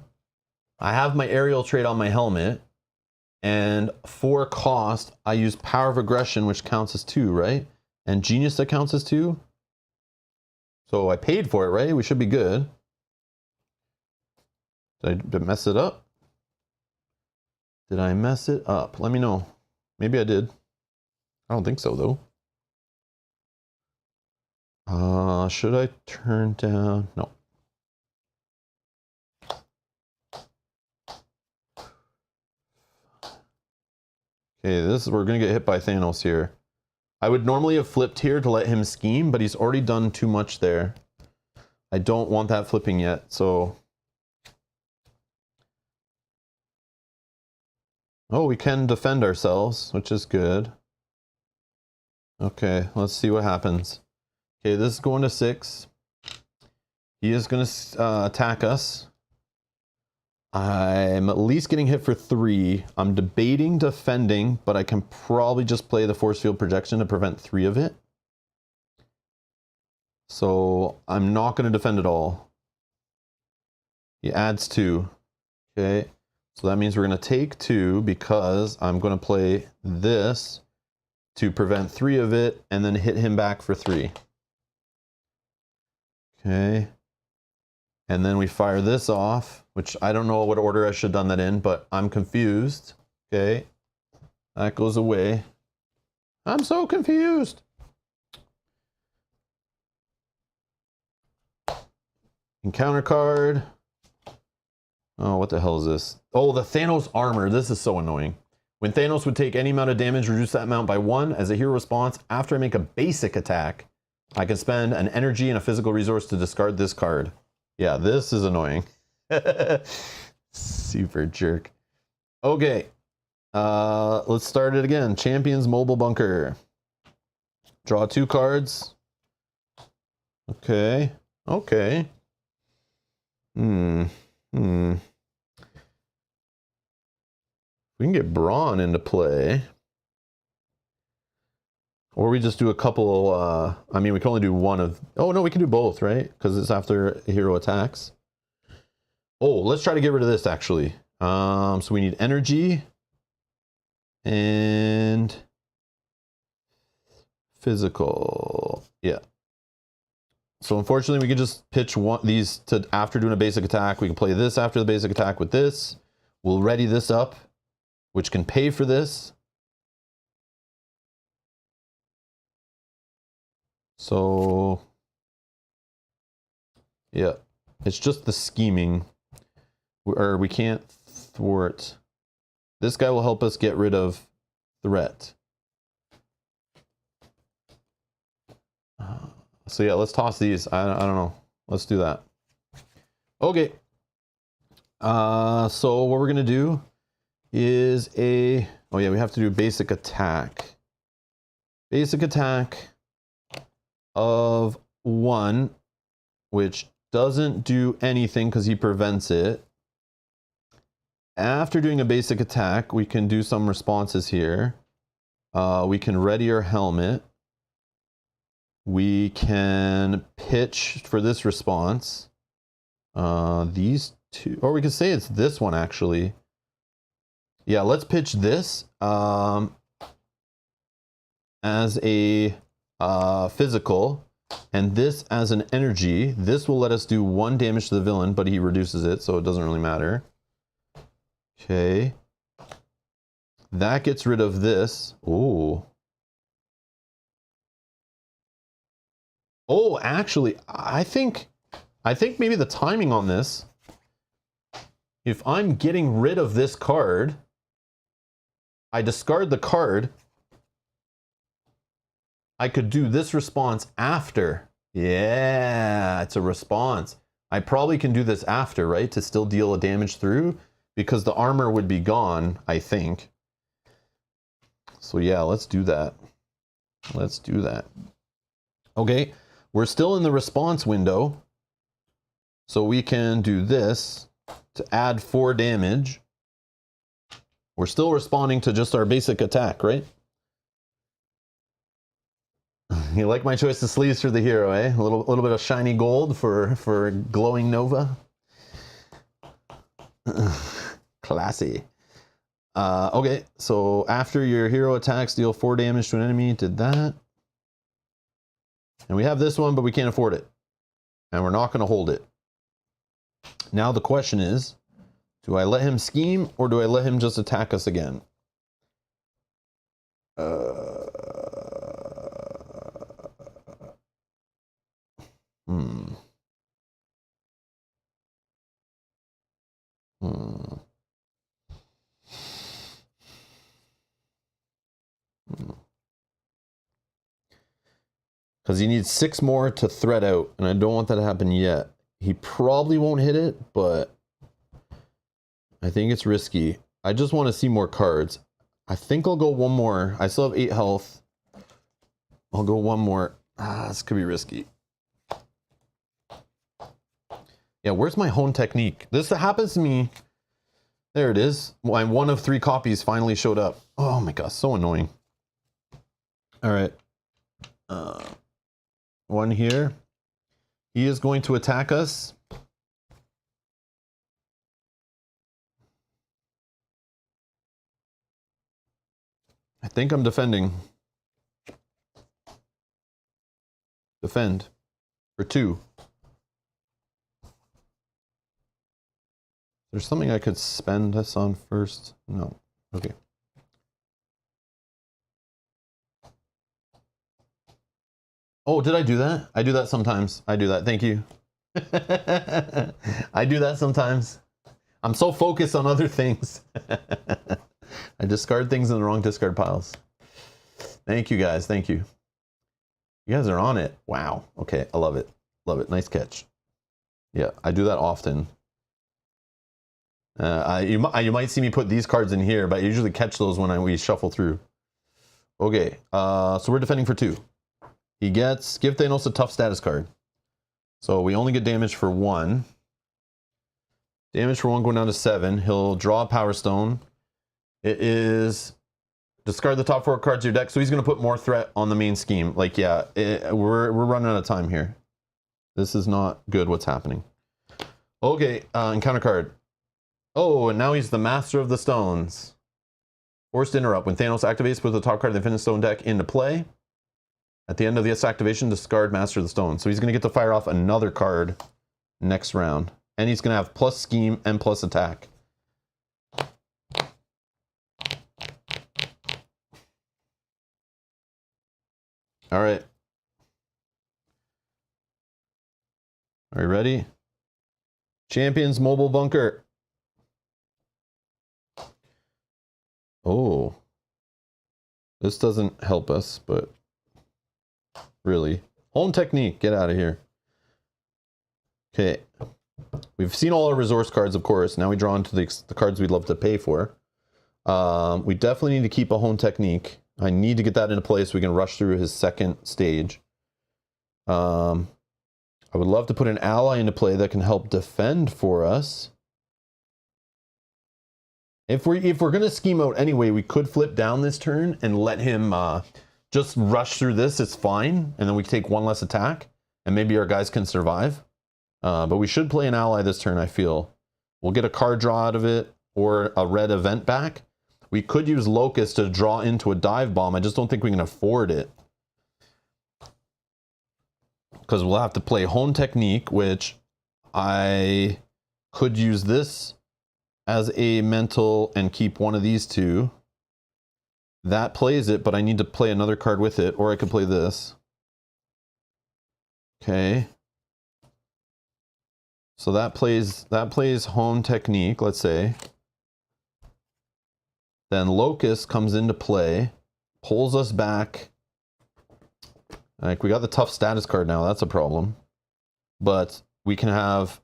I have my aerial trait on my helmet. And for cost, I use power of aggression, which counts as 2, right? And genius that counts as 2. So I paid for it, right? We should be good. Did I mess it up? Did I mess it up? Let me know. Maybe I did. I don't think so, though. Should I turn down? No. Okay, we're gonna get hit by Thanos here. I would normally have flipped here to let him scheme, but he's already done too much there. I don't want that flipping yet, so... Oh, we can defend ourselves, which is good. Okay, let's see what happens. Okay, this is going to 6. He is going to attack us. I'm at least getting hit for 3. I'm debating defending, but I can probably just play the force field projection to prevent 3 of it. So I'm not going to defend at all. He adds 2. Okay, so that means we're going to take 2 because I'm going to play this to prevent 3 of it and then hit him back for 3. Okay. And then we fire this off, which I don't know what order I should have done that in, but I'm confused. Okay. That goes away. I'm so confused. Encounter card. Oh, what the hell is this? Oh, the Thanos armor. This is so annoying. When Thanos would take any amount of damage, reduce that amount by 1 as a hero response. After I make a basic attack, I can spend an energy and a physical resource to discard this card. Yeah, this is annoying. Super jerk. Okay. Let's start it again. Champions Mobile Bunker. Draw 2 cards. Okay. Okay. We can get Brawn into play. Or we just do a couple, I mean, we can only do one of... Oh, no, we can do both, right? Because it's after hero attacks. Oh, let's try to get rid of this, actually. So we need energy. And... physical. Yeah. So unfortunately, we can just pitch these to after doing a basic attack. We can play this after the basic attack with this. We'll ready this up, which can pay for this. So, yeah, it's just the scheming, or we can't thwart. This guy will help us get rid of threat. So yeah, let's toss these. I don't know. Let's do that. Okay. So what we're gonna do is a... Oh yeah, we have to do basic attack. Basic attack of 1, which doesn't do anything because he prevents it. After doing a basic attack, we can do some responses here. We can ready our helmet. We can pitch for this response. These two, or we could say it's this one actually. Yeah, let's pitch this as a physical, and this as an energy. This will let us do 1 damage to the villain, but he reduces it, so it doesn't really matter. Okay. That gets rid of this. Ooh. Oh, actually, I think maybe the timing on this, if I'm getting rid of this card, I discard the card, I could do this response after. Yeah, it's a response. I probably can do this after, right? To still deal a damage through, because the armor would be gone, I think. So yeah, let's do that. Let's do that. Okay, we're still in the response window. So we can do this to add 4 damage. We're still responding to just our basic attack, right? You like my choice of sleeves for the hero, eh? A little bit of shiny gold for glowing Nova. Classy. Okay, so after your hero attacks, deal 4 damage to an enemy. Did that. And we have this one, but we can't afford it. And we're not going to hold it. Now the question is, do I let him scheme or do I let him just attack us again? Because he needs 6 more to thread out, and I don't want that to happen yet. He probably won't hit it, but I think it's risky. I just want to see more cards. I think I'll go 1 more. I still have 8 health. I'll go 1 more. This could be risky. Yeah, where's my hone technique? This happens to me. There it is. My 1 of 3 copies finally showed up. Oh my gosh, so annoying. All right. 1 here. He is going to attack us. I think I'm defending. Defend for 2. There's something I could spend this on first. No. Okay. Oh, did I do that? I do that sometimes. I do that. Thank you. I do that sometimes. I'm so focused on other things. I discard things in the wrong discard piles. Thank you, guys. Thank you. You guys are on it. Wow. Okay. I love it. Love it. Nice catch. Yeah, I do that often. You might see me put these cards in here, but I usually catch those when we shuffle through. Okay. So we're defending for 2. He gets, give Thanos a tough status card. So we only get damage for 1. Damage for 1 going down to 7. He'll draw a Power Stone. It is discard the top 4 cards of your deck. So he's going to put more threat on the main scheme. Like, yeah, we're running out of time here. This is not good what's happening. Okay, encounter card. Oh, and now he's the Master of the Stones. Forced interrupt. When Thanos activates, put the top card of the Infinite Stone deck into play. At the end of this activation, discard Master of the Stone. So he's going to get to fire off another card next round. And he's going to have plus scheme and plus attack. All right. Are you ready? Champions Mobile Bunker. Oh. This doesn't help us, but really. Home technique, get out of here. Okay. We've seen all our resource cards, of course. Now we draw into the cards we'd love to pay for. We definitely need to keep a hone technique. I need to get that into place so we can rush through his second stage. I would love to put an ally into play that can help defend for us. If we're gonna scheme out anyway, we could flip down this turn and let him just rush through this. It's fine, and then we take one less attack, and maybe our guys can survive. But we should play an ally this turn. I feel we'll get a card draw out of it or a red event back. We could use Locust to draw into a dive bomb. I just don't think we can afford it because we'll have to play hone technique, which I could use this as a mental and keep one of these two. That plays it, but I need to play another card with it, or I could play this. Okay. So that plays hone technique, let's say. Then Locust comes into play, pulls us back. Like, we got the tough status card now, that's a problem. But we can have,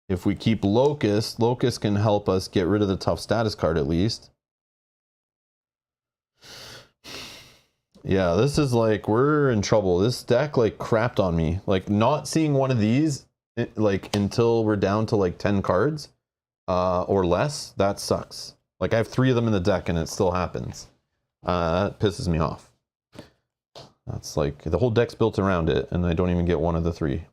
if we keep Locust, Locust can help us get rid of the tough status card at least. Yeah, this is like, we're in trouble. This deck like crapped on me. Like, not seeing one of these like until we're down to like 10 cards or less, that sucks. Like, I have 3 of them in the deck and it still happens. That pisses me off. That's like, the whole deck's built around it and I don't even get one of the 3.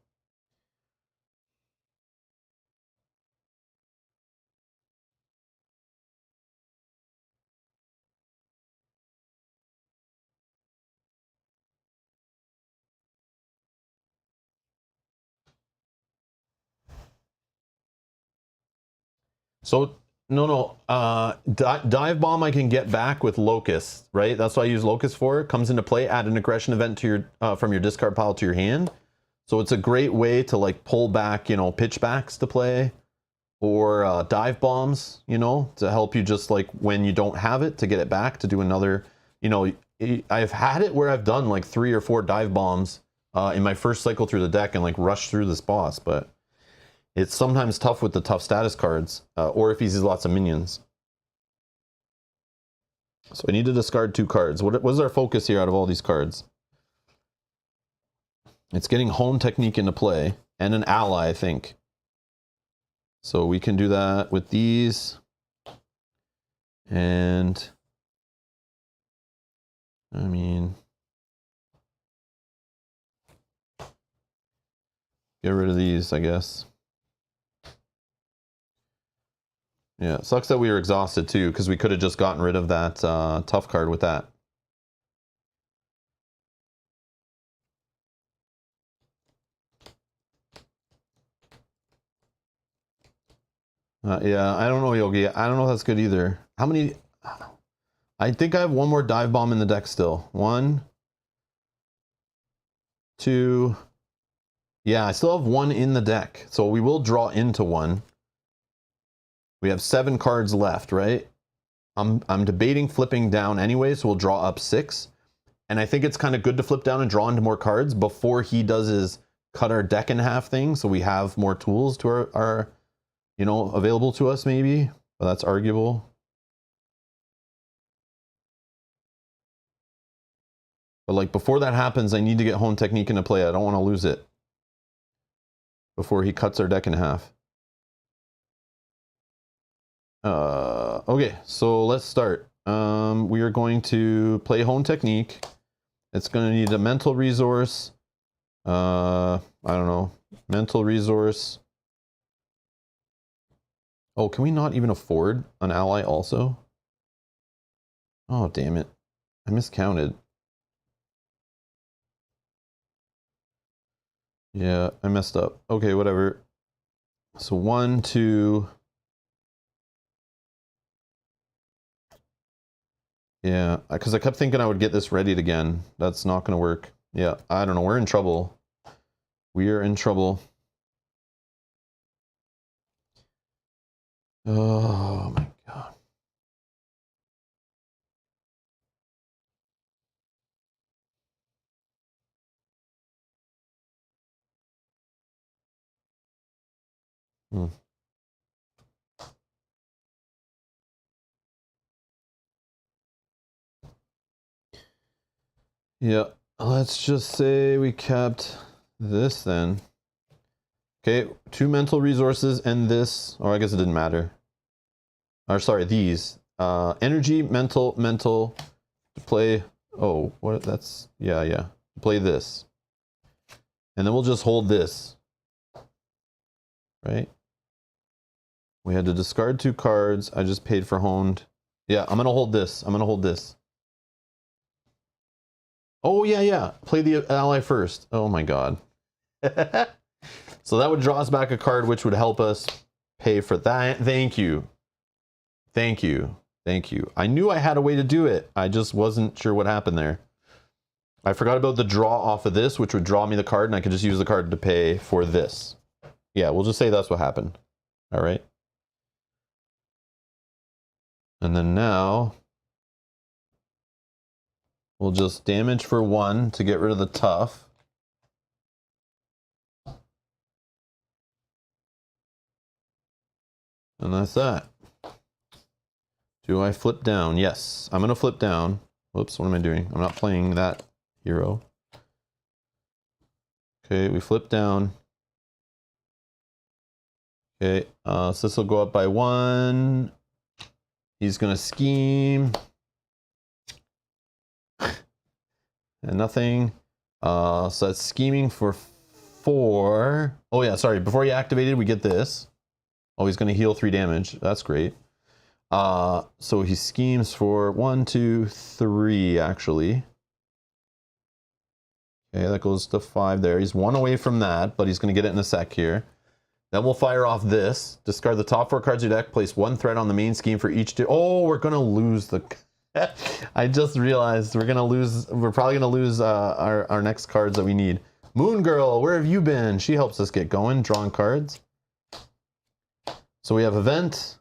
So, no. Dive Bomb I can get back with Locust, right? That's what I use Locust for. It comes into play, add an aggression event to your from your discard pile to your hand. So it's a great way to like pull back, you know, pitchbacks to play, or dive bombs, you know, to help you just like when you don't have it to get it back to do another, you know. I've had it where I've done like 3 or 4 dive bombs in my first cycle through the deck and like rush through this boss, but it's sometimes tough with the tough status cards, or if he uses lots of minions. So I need to discard 2 cards. What is our focus here out of all these cards? It's getting hone technique into play, and an ally, I think. So we can do that with these. And I mean, get rid of these, I guess. Yeah, it sucks that we were exhausted too, because we could have just gotten rid of that tough card with that. Yeah, I don't know, Yogi. I don't know if that's good either. How many? I think I have one more dive bomb in the deck still. 1, 2. Yeah, I still have 1 in the deck. So we will draw into 1. We have 7 cards left, right? I'm debating flipping down anyway, so we'll draw up 6. And I think it's kind of good to flip down and draw into more cards before he does his cut our deck in half thing, so we have more tools to our you know, available to us maybe. But that's arguable. But like before that happens, I need to get hone technique into play. I don't want to lose it before he cuts our deck in half. Okay, so let's start. We are going to play hone technique. It's going to need a mental resource. I don't know. Mental resource. Oh, can we not even afford an ally also? Oh, damn it. I miscounted. Yeah, I messed up. Okay, whatever. So 1, 2. Yeah, because I kept thinking I would get this readied again. That's not going to work. Yeah, I don't know. We're in trouble. We are in trouble. Oh my god. Hmm. Yeah, let's just say we kept this then. Okay, 2 mental resources and this, or I guess it didn't matter. Or sorry, these. Energy, mental, to play, oh, what, that's, yeah. Play this. And then we'll just hold this. Right? We had to discard 2 cards. I just paid for honed. Yeah, I'm gonna hold this. Oh, yeah. Play the ally first. Oh my god. So that would draw us back a card, which would help us pay for that. Thank you. I knew I had a way to do it. I just wasn't sure what happened there. I forgot about the draw off of this, which would draw me the card, and I could just use the card to pay for this. Yeah, we'll just say that's what happened. All right. And then now we'll just damage for 1 to get rid of the tough. And that's that. Do I flip down? Yes, I'm going to flip down. Whoops, what am I doing? I'm not playing that hero. Okay, we flip down. Okay, so this will go up by 1. He's going to scheme. And nothing. So that's scheming for 4. Oh yeah, sorry, before he activated, we get this. Oh, he's going to heal 3 damage. That's great. So he schemes for 1, 2, 3, actually. Okay, that goes to 5 there. He's 1 away from that, but he's going to get it in a sec here. Then we'll fire off this. Discard the top 4 cards of your deck. Place 1 threat on the main scheme for each. Oh, we're going to lose the... I just realized we're probably going to lose our next cards that we need. Moon Girl, where have you been? She helps us get going, drawing cards. So we have event,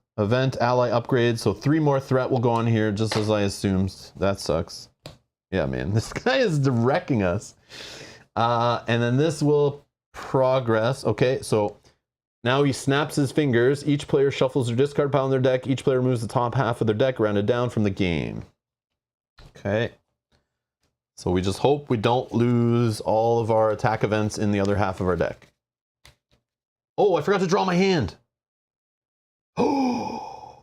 ally upgrade. So 3 more threat will go on here, just as I assumed. That sucks. Yeah, man, this guy is wrecking us. And then this will progress. Okay, so now he snaps his fingers. Each player shuffles their discard pile in their deck. Each player moves the top half of their deck rounded down from the game. Okay. So we just hope we don't lose all of our attack events in the other half of our deck. Oh, I forgot to draw my hand. Oh.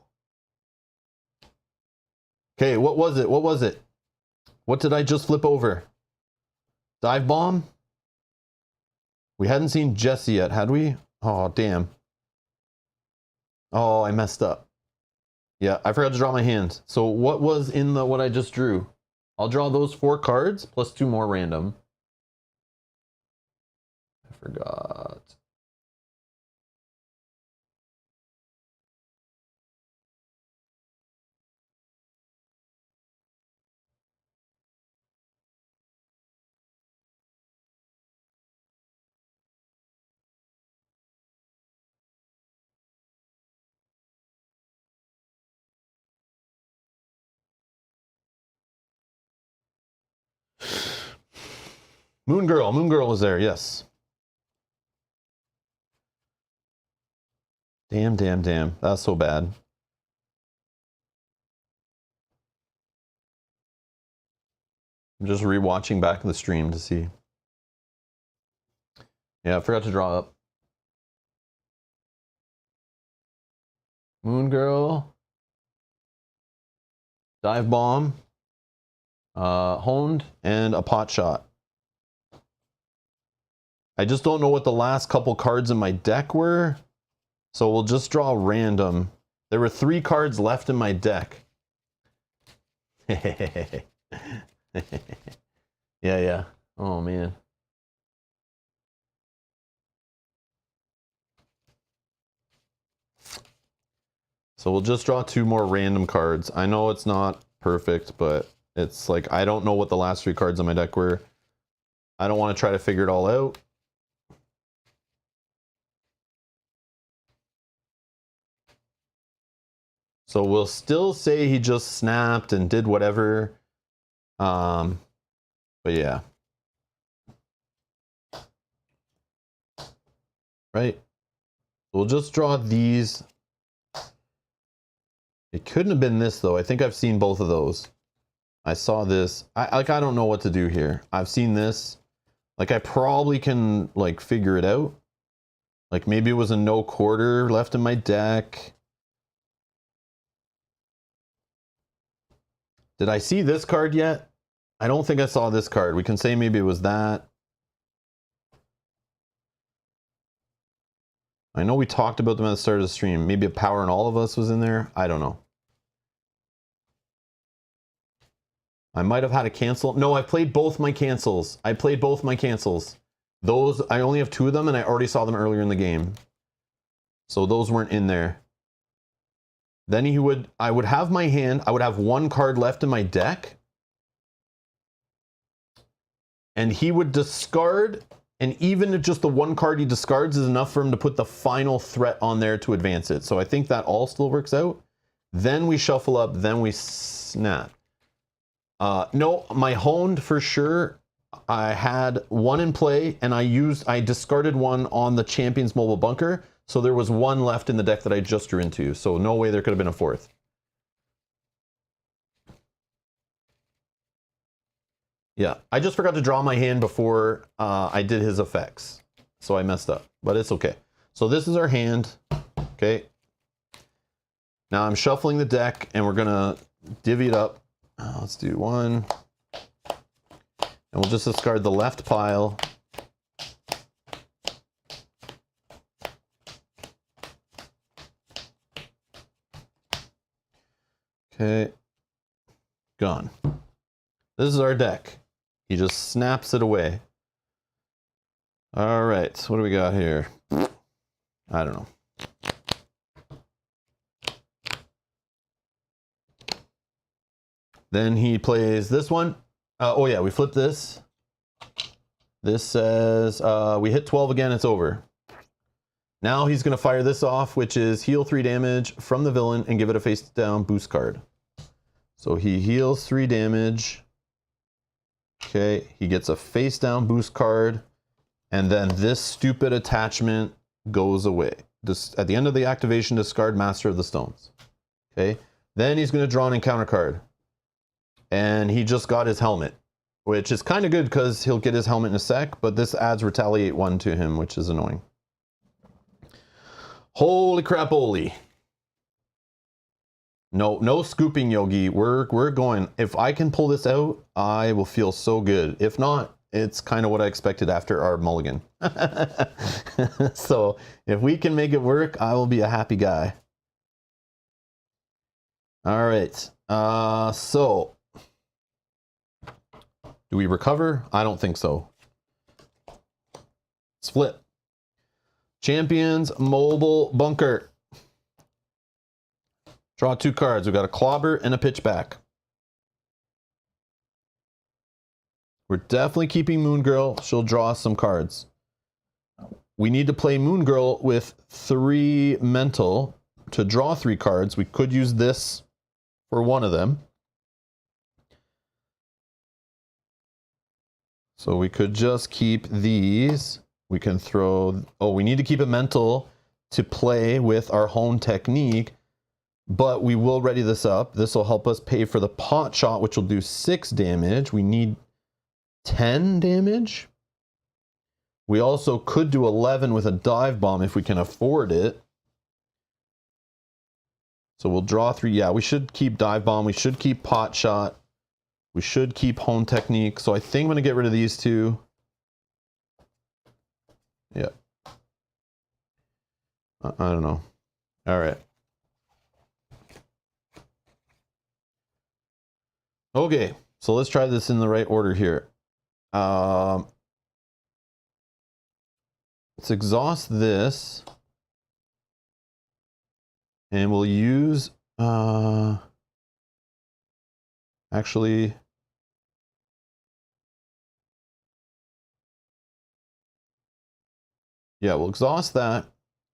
Okay, what was it? What did I just flip over? Dive bomb? We hadn't seen Jesse yet, had we? Oh, damn. Oh, I messed up. Yeah, I forgot to draw my hand. So what was in what I just drew? I'll draw those 4 cards plus 2 more random. I forgot. Moon Girl was there, yes. Damn. That's so bad. I'm just rewatching back the stream to see. Yeah, I forgot to draw up. Moon Girl. Dive bomb. Honed and a pot shot. I just don't know what the last couple cards in my deck were. So we'll just draw random. There were 3 cards left in my deck. Yeah. Oh, man. So we'll just draw 2 more random cards. I know it's not perfect, but it's like I don't know what the last 3 cards in my deck were. I don't want to try to figure it all out. So we'll still say he just snapped and did whatever. But yeah. Right. We'll just draw these. It couldn't have been this though. I think I've seen both of those. I saw this. I don't know what to do here. I've seen this. Like, I probably can, like, figure it out. Like, maybe it was a no quarter left in my deck. Did I see this card yet? I don't think I saw this card. We can say maybe it was that. I know we talked about them at the start of the stream. Maybe a Power in All of Us was in there. I don't know. I might have had a cancel. No, I played both my cancels. I played both my cancels. Those, I only have 2 of them, and I already saw them earlier in the game. So those weren't in there. Then I would have my hand. I would have 1 card left in my deck. And he would discard, and even just the 1 card he discards is enough for him to put the final threat on there to advance it. So I think that all still works out. Then we shuffle up, then we snap. No, my honed for sure. I had 1 in play, and I discarded 1 on the Champions Mobile Bunker. So there was 1 left in the deck that I just drew into. So no way there could have been a 4th. Yeah, I just forgot to draw my hand before I did his effects. So I messed up, but it's okay. So this is our hand, okay? Now I'm shuffling the deck, and we're gonna divvy it up. Let's do 1. And we'll just discard the left pile. Okay, gone. This is our deck. He just snaps it away. All right, what do we got here? I don't know. Then he plays this one. Oh yeah, we flip this. This says we hit 12 again, it's over. Now he's going to fire this off, which is heal 3 damage from the villain and give it a face down boost card. So he heals 3 damage. Okay, he gets a face down boost card, and then this stupid attachment goes away. Just at the end of the activation, discard Master of the Stones. Okay, then he's going to draw an encounter card, and he just got his helmet, which is kind of good because he'll get his helmet in a sec, but this adds retaliate 1 to him, which is annoying. Holy crap, Oli. No scooping, Yogi. We're going. If I can pull this out, I will feel so good. If not, it's kind of what I expected after our mulligan. So if we can make it work, I will be a happy guy. All right. So do we recover? I don't think so. Let's flip. Champions Mobile Bunker. Draw 2 cards. We've got a Clobber and a Pitchback. We're definitely keeping Moon Girl. She'll draw us some cards. We need to play Moon Girl with 3 mental to draw 3 cards. We could use this for 1 of them. So we could just keep these. We can throw... Oh, we need to keep a mental to play with our hone technique. But we will ready this up. This will help us pay for the pot shot, which will do 6 damage. We need 10 damage. We also could do 11 with a dive bomb if we can afford it. So we'll draw 3. Yeah, we should keep dive bomb. We should keep pot shot. We should keep hone technique. So I think I'm going to get rid of these 2. Yeah. I don't know. All right. Okay, so let's try this in the right order here. Let's exhaust this. And we'll use... actually... Yeah, we'll exhaust that.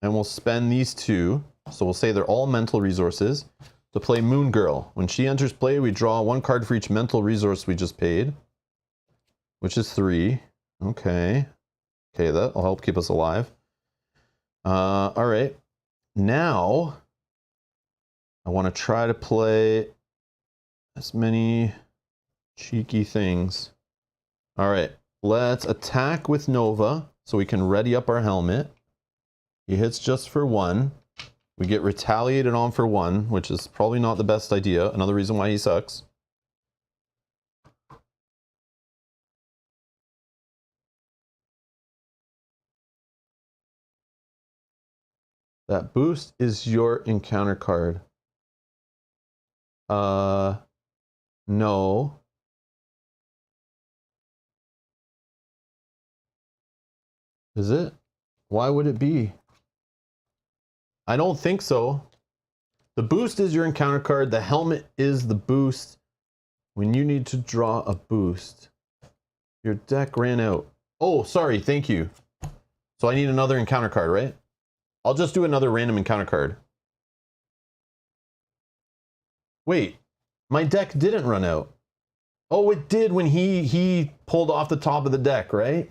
And we'll spend these 2. So we'll say they're all mental resources. To play Moon Girl. When she enters play, we draw 1 card for each mental resource we just paid, which is 3. Okay. Okay, that'll help keep us alive. All right. Now, I want to try to play as many... Cheeky things. All right, let's attack with Nova so we can ready up our helmet. He hits just for 1. We get retaliated on for 1, which is probably not the best idea. Another reason why he sucks. That boost is your encounter card. No. Is it? Why would it be? I don't think so. The boost is your encounter card. The helmet is the boost. When you need to draw a boost. Your deck ran out. Oh, sorry. Thank you. So I need another encounter card, right? I'll just do another random encounter card. Wait, my deck didn't run out. Oh, it did when he pulled off the top of the deck, right?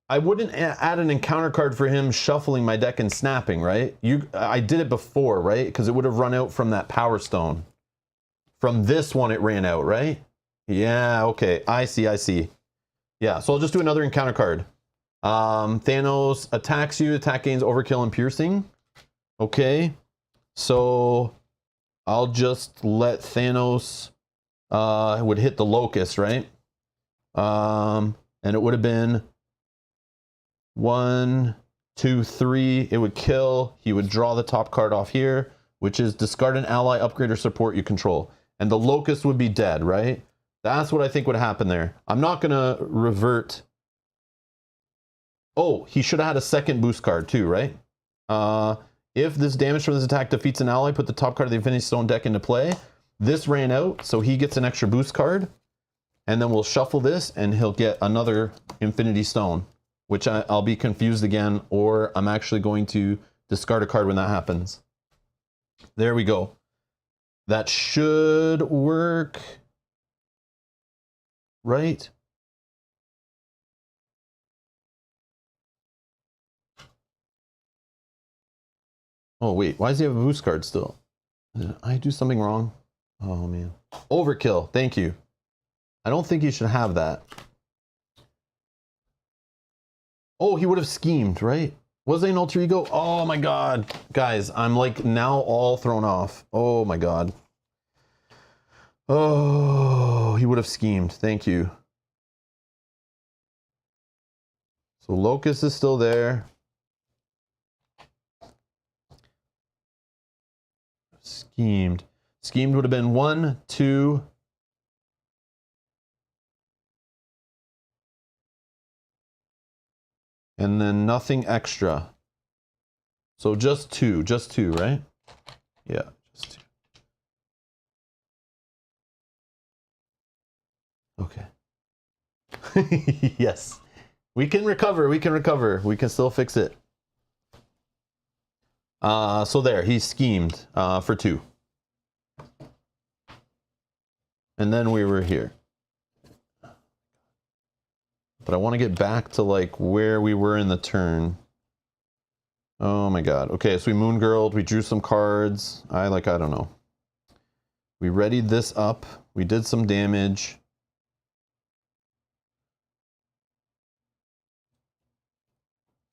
I wouldn't add an encounter card for him shuffling my deck and snapping, right? I did it before, right? Because it would have run out from that Power Stone. From this one, it ran out, right? Yeah, okay. I see. Yeah, so I'll just do another encounter card. Thanos attacks you. Attack gains overkill and piercing. Okay. So I'll just let Thanos would hit the locust, right? And it would have been 1, 2, 3. It would kill. He would draw the top card off here, which is discard an ally, upgrade, or support you control. And the locust would be dead, right? That's what I think would happen there. I'm not going to revert. Oh, he should have had a second boost card too, right? If this damage from this attack defeats an ally, put the top card of the Infinity Stone deck into play. This ran out, so he gets an extra boost card. And then we'll shuffle this, and he'll get another Infinity Stone, which I'll be confused again, or I'm actually going to discard a card when that happens. There we go. That should work. Right? Oh, wait. Why does he have a boost card still? Did I do something wrong? Oh, man. Overkill. Thank you. I don't think he should have that. Oh, he would have schemed, right? Was they an alter ego? Oh, my God. Guys, I'm like now all thrown off. Oh, my God. Oh, he would have schemed. Thank you. So Locust is still there. Schemed. Schemed would have been 1, 2. And then nothing extra. So just 2, right? Yeah, just 2. Okay. Yes. We can recover, we can still fix it. So there, he schemed for 2. And then we were here. But I want to get back to like where we were in the turn. Oh my God. Okay, so we moon girled, we drew some cards. I don't know. We readied this up. We did some damage.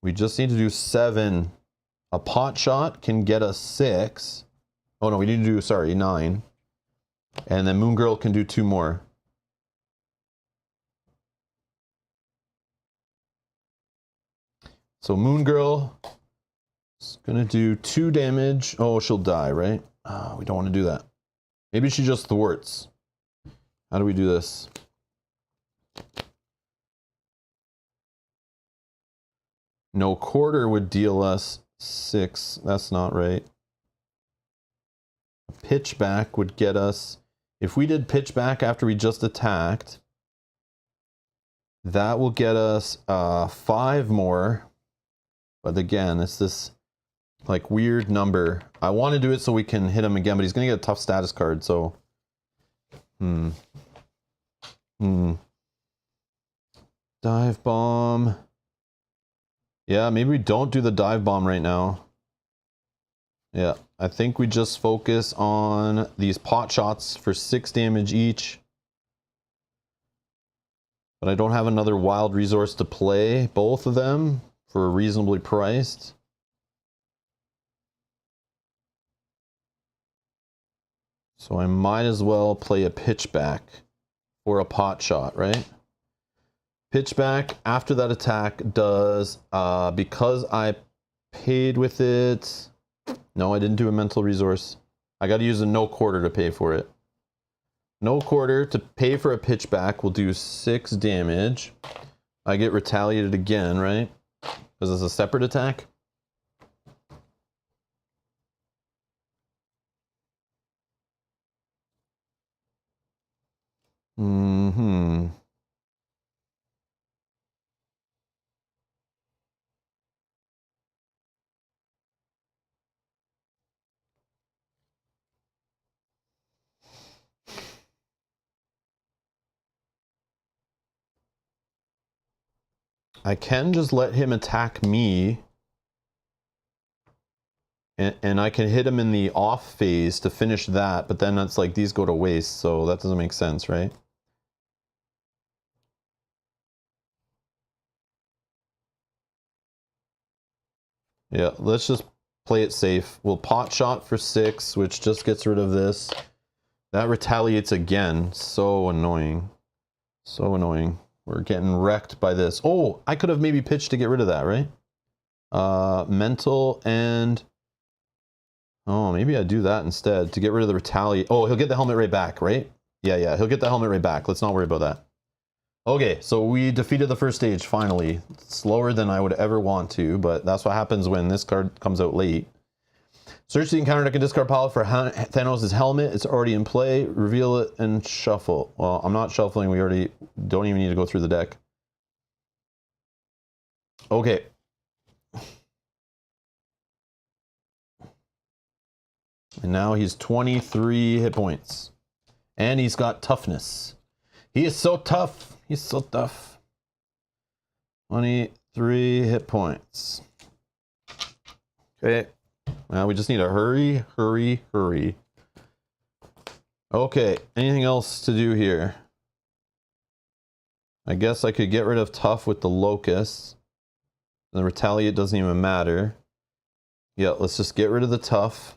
We just need to do 7. A pot shot can get us 6. Oh no, we need to do, sorry, 9. And then moon girl can do 2 more. So Moon Girl is gonna do 2 damage. Oh, she'll die, right? We don't want to do that. Maybe she just thwarts. How do we do this? No, quarter would deal us 6. That's not right. Pitch back would get us. If we did pitch back after we just attacked, that will get us 5 more. But again, it's this like weird number. I want to do it so we can hit him again, but he's going to get a tough status card, so. Dive bomb. Yeah, maybe we don't do the dive bomb right now. Yeah, I think we just focus on these pot shots for 6 damage each. But I don't have another wild resource to play both of them for reasonably priced. So I might as well play a pitchback or a pot shot, right? Pitchback after that attack does, because I paid with it. No, I didn't do a mental resource. I got to use a no quarter to pay for it. No quarter to pay for a pitchback will do 6 damage. I get retaliated again, right? Because it's a separate attack. I can just let him attack me. And I can hit him in the off phase to finish that, but then that's like these go to waste, so that doesn't make sense, right? Yeah, let's just play it safe. We'll pot shot for 6, which just gets rid of this. That retaliates again. So annoying. So annoying. We're getting wrecked by this. Oh, I could have maybe pitched to get rid of that, right? Mental and... Oh, maybe I do that instead to get rid of the retaliate. Oh, he'll get the helmet right back, right? Yeah, he'll get the helmet right back. Let's not worry about that. Okay, so we defeated the first stage, finally. Slower than I would ever want to, but that's what happens when this card comes out late. Search the encounter deck and discard pile for Thanos' helmet. It's already in play. Reveal it and shuffle. Well, I'm not shuffling. We already don't even need to go through the deck. Okay. And now he's 23 hit points. And he's got toughness. He is so tough. He's so tough. 23 hit points. Okay. Now we just need to hurry. Okay. Anything else to do here? I guess I could get rid of tough with the locust. The retaliate doesn't even matter. Yeah, let's just get rid of the tough.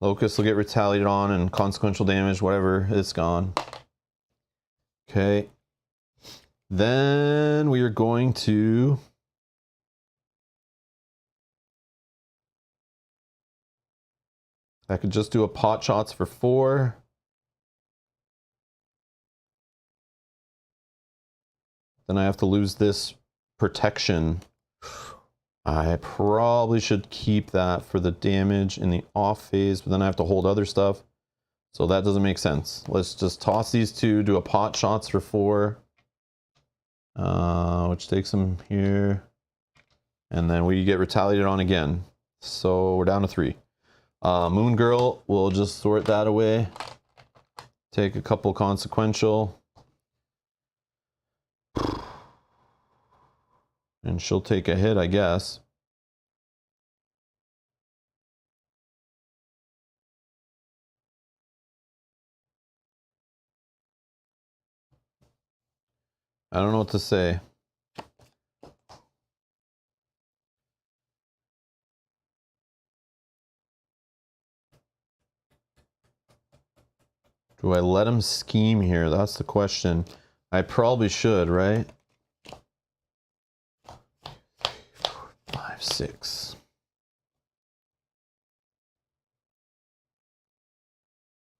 Locust will get retaliated on and consequential damage, whatever, it's gone. Okay. Then we are going to... I could just do a pot shots for 4. Then I have to lose this protection. I probably should keep that for the damage in the off phase, but then I have to hold other stuff. So that doesn't make sense. Let's just toss these 2, do a pot shots for 4. Which takes them here. And then we get retaliated on again. So we're down to 3. Moon Girl, we'll just sort that away. Take a couple consequential. And she'll take a hit, I guess. I don't know what to say. Do I let him scheme here? That's the question. I probably should, right? 5, 6.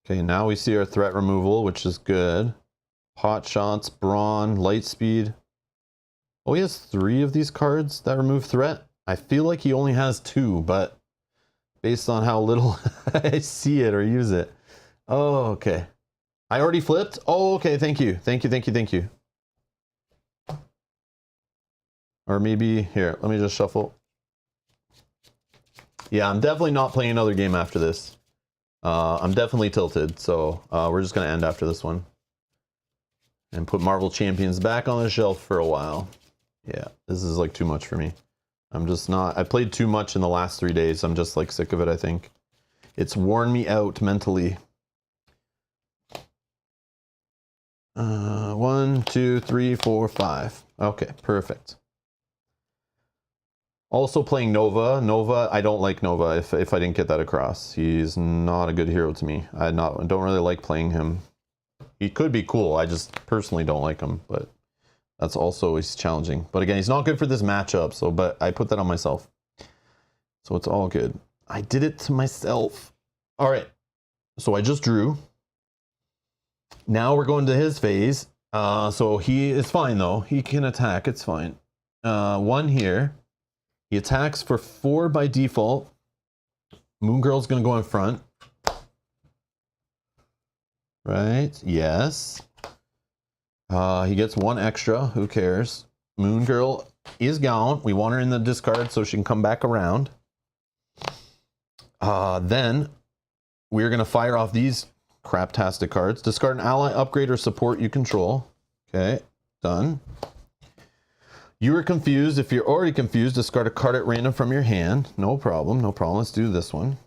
Okay, now we see our threat removal, which is good. Pot shots, brawn, light speed. Oh, he has 3 of these cards that remove threat. I feel like he only has 2, but based on how little I see it or use it. Oh, okay. I already flipped? Oh, okay, thank you. Thank you. Or maybe, here, let me just shuffle. Yeah, I'm definitely not playing another game after this. I'm definitely tilted, so we're just going to end after this one. And put Marvel Champions back on the shelf for a while. Yeah, this is like too much for me. I'm just not. I played too much in the last 3 days. I'm just like sick of it, I think. It's worn me out mentally. 1, 2, 3, 4, 5. Okay, perfect. Also playing Nova. Nova, I don't like Nova if I didn't get that across. He's not a good hero to me. Don't really like playing him. He could be cool. I just personally don't like him, but that's also always challenging. But again, he's not good for this matchup, so but I put that on myself. So it's all good. I did it to myself. All right. So I just drew. Now we're going to his phase. So he is fine though. He can attack. It's fine. 1 here. He attacks for 4 by default. Moon Girl's gonna go in front. Right? Yes. He gets 1 extra. Who cares? Moon Girl is gone. We want her in the discard so she can come back around. Then we're gonna fire off these craptastic cards. Discard an ally, upgrade, or support you control. Okay, done. You are confused. If you're already confused, discard a card at random from your hand. No problem, no problem. Let's do this one.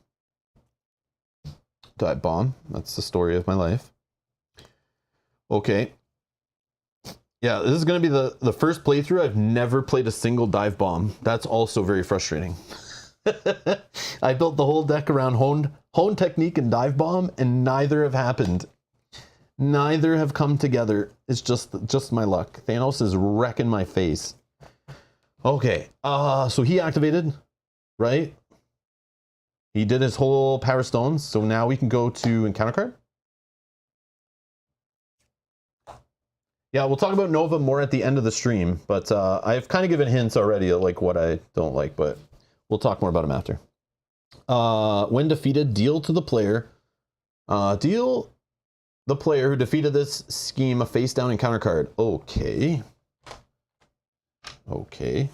Dive Bomb. That's the story of my life. Okay. Yeah, this is going to be the first playthrough. I've never played a single Dive Bomb. That's also very frustrating. I built the whole deck around Hone Technique and Dive Bomb, and neither have happened. Neither have come together. It's just my luck. Thanos is wrecking my face. Okay, so he activated, right? He did his whole Power Stones, so now we can go to encounter card. Yeah, we'll talk about Nova more at the end of the stream, but I've kind of given hints already of like what I don't like, but we'll talk more about him after. When defeated, deal to the player. Deal the player who defeated this scheme a face down encounter card. Okay. Okay.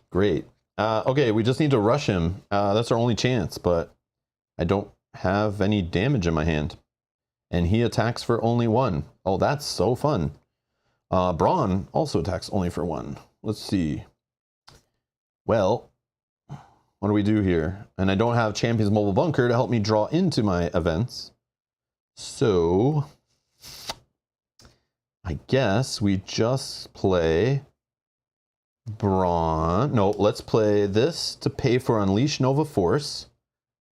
Great. Okay, we just need to rush him. That's our only chance, but I don't have any damage in my hand. And he attacks for only 1. Oh, that's so fun. Brawn also attacks only for 1. Let's see. Well, what do we do here? And I don't have Champion's Mobile Bunker to help me draw into my events. So I guess we just play Brawn. No, let's play this to pay for Unleash Nova Force.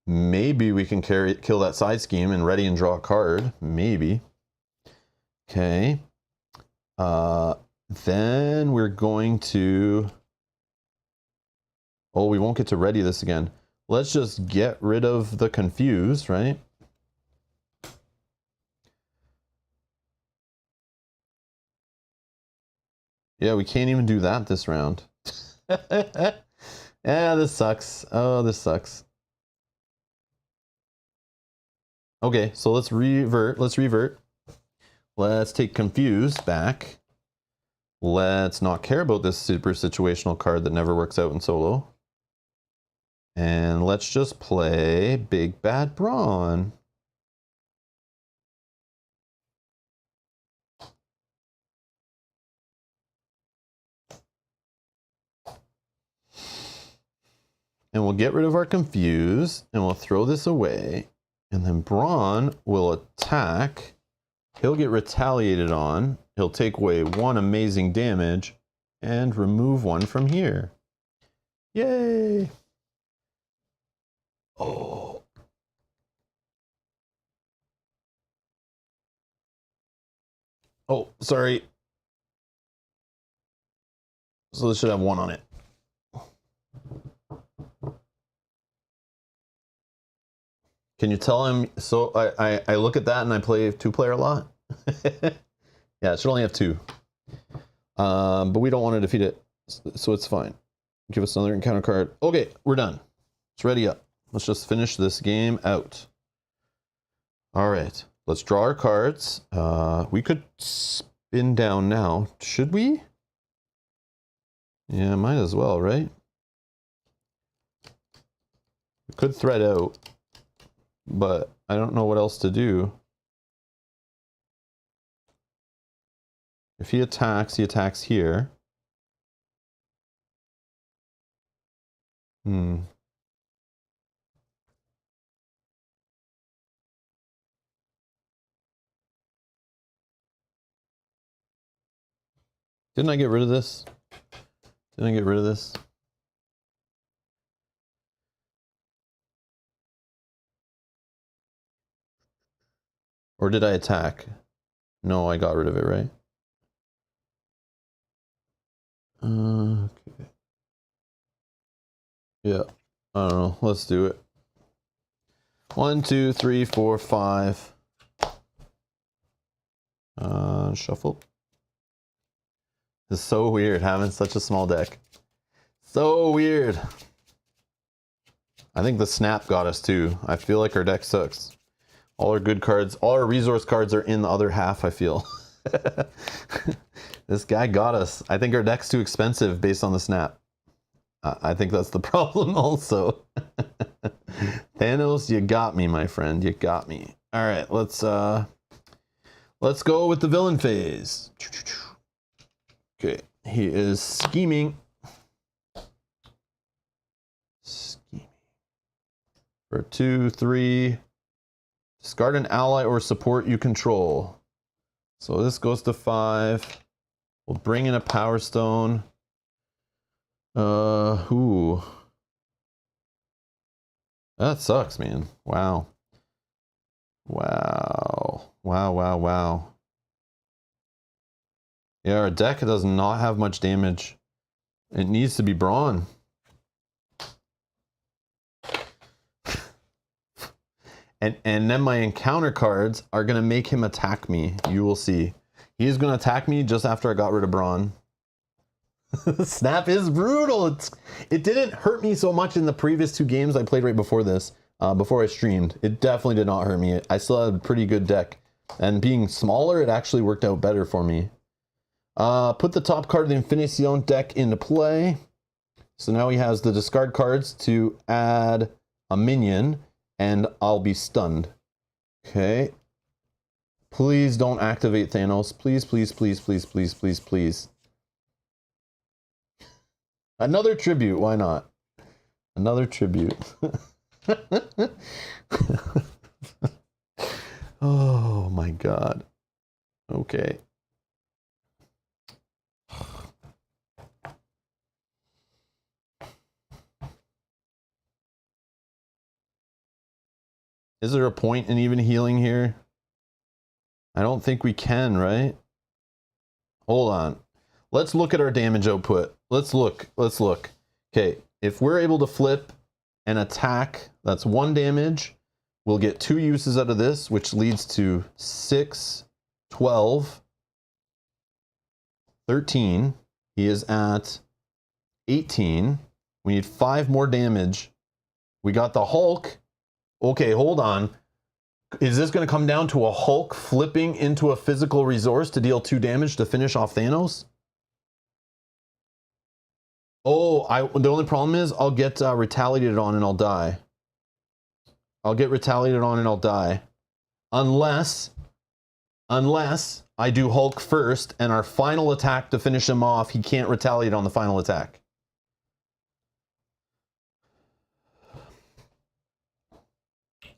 Maybe we can kill that side scheme and ready and draw a card. Maybe. Okay. Then we're going to... Oh, we won't get to ready this again. Let's just get rid of the Confuse, right? Yeah, we can't even do that this round. Yeah, this sucks. Oh, this sucks. Okay, so let's revert. Let's take Confuse back. Let's not care about this super situational card that never works out in solo. And let's just play Big Bad Brawn. And we'll get rid of our Confuse, and we'll throw this away. And then Brawn will attack. He'll get retaliated on. He'll take away 1 amazing damage and remove 1 from here. Yay! Oh. Oh, sorry. So this should have 1 on it. Can you tell him? So I look at that and I play 2-player a lot. Yeah, it should only have 2. But we don't want to defeat it, so it's fine. Give us another encounter card. Okay, we're done. It's ready up. Let's just finish this game out. All right, let's draw our cards. We could spin down now. Should we? Yeah, might as well, right? We could thread out, but I don't know what else to do. If he attacks here. Hmm. Didn't I get rid of this? Didn't I get rid of this? Or did I attack? No, I got rid of it, right? Okay. Yeah. I don't know. Let's do it. 1, 2, 3, 4, 5. Shuffle. It's so weird having such a small deck. So weird. I think the snap got us too. I feel like our deck sucks. All our good cards, all our resource cards are in the other half, I feel. This guy got us. I think our deck's too expensive based on the snap. I think that's the problem also. Thanos, you got me, my friend. You got me. All right, let's go with the villain phase. Okay, he is scheming. For 2, 3. Discard an ally or support you control. So this goes to 5. We'll bring in a Power Stone. Ooh. That sucks, man. Wow. Wow. Wow, wow, wow. Yeah, our deck does not have much damage. It needs to be Brawn. And then my encounter cards are going to make him attack me. You will see. He is going to attack me just after I got rid of Brawn. Snap is brutal. It didn't hurt me so much in the previous 2 games I played right before this, before I streamed. It definitely did not hurt me. I still had a pretty good deck. And being smaller, it actually worked out better for me. Put the top card of the Finalization deck into play. So now he has the discard cards to add a minion, and I'll be stunned. Okay. Please don't activate Thanos. Please, please, please, please, please, please, please. Another tribute, why not? Another tribute. Oh my god. Okay. Is there a point in even healing here? I don't think we can, right? Hold on. Let's look at our damage output. Let's look. Okay, if we're able to flip and attack, that's 1 damage. We'll get 2 uses out of this, which leads to 6, 12, 13. He is at 18. We need 5 more damage. We got the Hulk. Okay, hold on. Is this going to come down to a Hulk flipping into a physical resource to deal 2 damage to finish off Thanos? Oh, the only problem is I'll get retaliated on and I'll die. I'll get retaliated on and I'll die. Unless I do Hulk first and our final attack to finish him off, he can't retaliate on the final attack.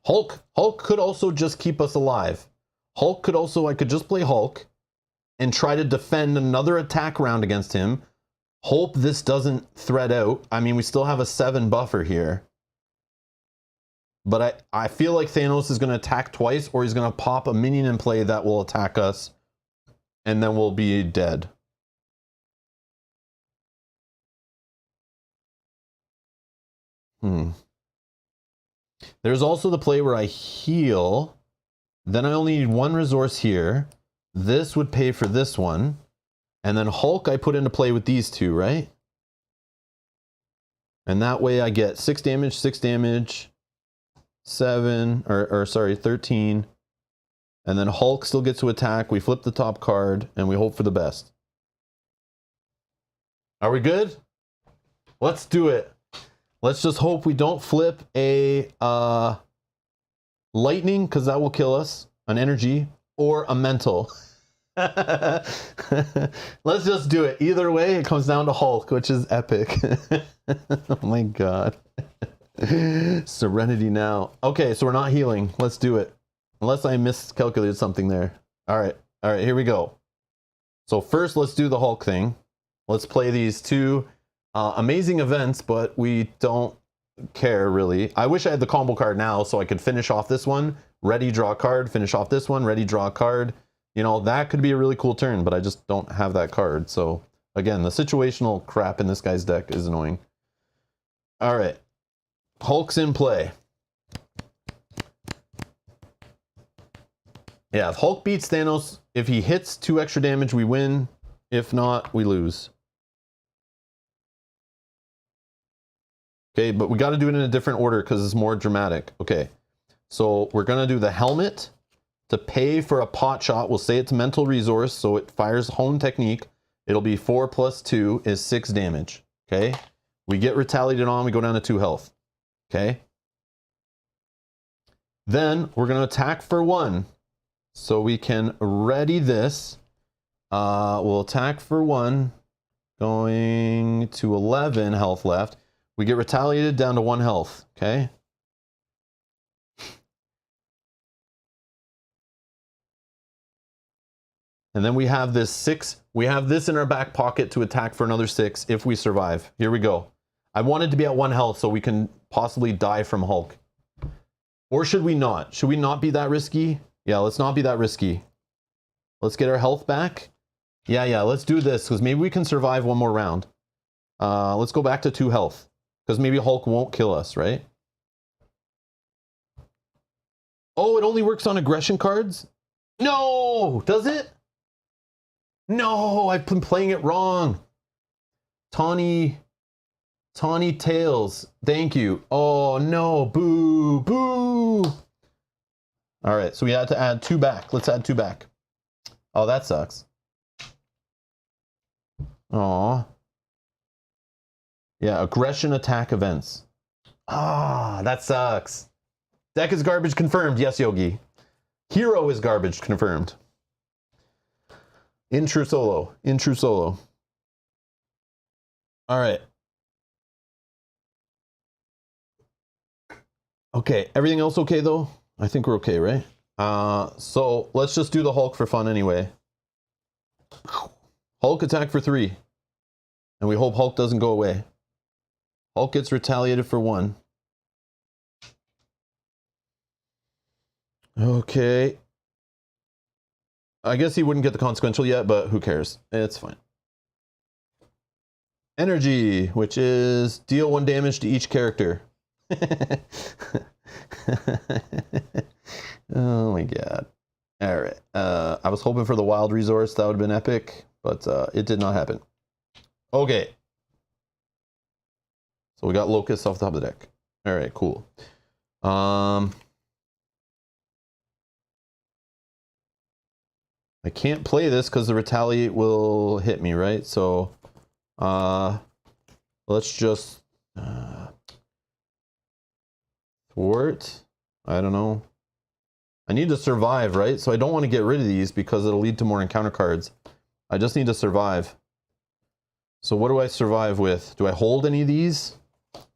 Hulk could also just keep us alive. I could just play Hulk and try to defend another attack round against him. Hope this doesn't thread out. I mean, we still have a 7 buffer here. But I feel like Thanos is going to attack twice, or he's going to pop a minion in play that will attack us, and then we'll be dead. There's also the play where I heal. Then I only need 1 resource here. This would pay for this one. And then Hulk I put into play with these 2, right? And that way I get 6 damage, 7, or sorry, 13. And then Hulk still gets to attack. We flip the top card and we hope for the best. Are we good? Let's do it. Let's just hope we don't flip a lightning, because that will kill us, an energy, or a mental. Let's just do it. Either way, it comes down to Hulk, which is epic. Oh my god. Serenity now. Okay, so we're not healing. Let's do it. Unless I miscalculated something there. All right, here we go. So first, let's do the Hulk thing. Let's play these two amazing events, but we don't care really. I wish I had the combo card now so I could finish off this one, ready, draw a card, finish off this one, ready, draw a card. You know, that could be a really cool turn, but I just don't have that card. So again, the situational crap in this guy's deck is annoying. All right, Hulk's in play. Yeah, if Hulk beats Thanos, if he hits 2 extra damage, we win. If not, we lose. Okay, but we got to do it in a different order because it's more dramatic. Okay, so we're going to do the helmet. To pay for a pot shot, we'll say it's mental resource, so it fires hone technique. It'll be 4 plus 2 is 6 damage. Okay, we get retaliated on, we go down to 2 health. Okay, then we're going to attack for 1. So we can ready this. We'll attack for 1, going to 11 health left. We get retaliated down to 1 health. Okay. And then we have this 6. We have this in our back pocket to attack for another 6 if we survive. Here we go. I wanted to be at 1 health so we can possibly die from Hulk. Or should we not? Should we not be that risky? Yeah, let's not be that risky. Let's get our health back. Yeah, let's do this because maybe we can survive 1 more round. Let's go back to 2 health because maybe Hulk won't kill us, right? Oh, it only works on aggression cards? No! Does it? No, I've been playing it wrong. Tawny Tails. Thank you. Oh no, boo, boo. All right, so we had to add 2 back. Let's add 2 back. Oh, that sucks. Aw. Yeah, aggression attack events. Ah, that sucks. Deck is garbage confirmed. Yes, Yogi. Hero is garbage confirmed. In true solo. In true solo. All right. Okay, everything else okay though? I think we're okay, right? So let's just do the Hulk for fun anyway. Hulk attack for 3. And we hope Hulk doesn't go away. Hulk gets retaliated for 1. Okay. I guess he wouldn't get the consequential yet, but who cares? It's fine. Energy, which is deal 1 damage to each character. Oh my god. All right. I was hoping for the wild resource. That would have been epic, but it did not happen. Okay. So we got Locust off the top of the deck. All right, cool. I can't play this because the retaliate will hit me, right? So let's just thwart. I don't know. I need to survive, right? So I don't want to get rid of these because it'll lead to more encounter cards. I just need to survive. So what do I survive with? Do I hold any of these?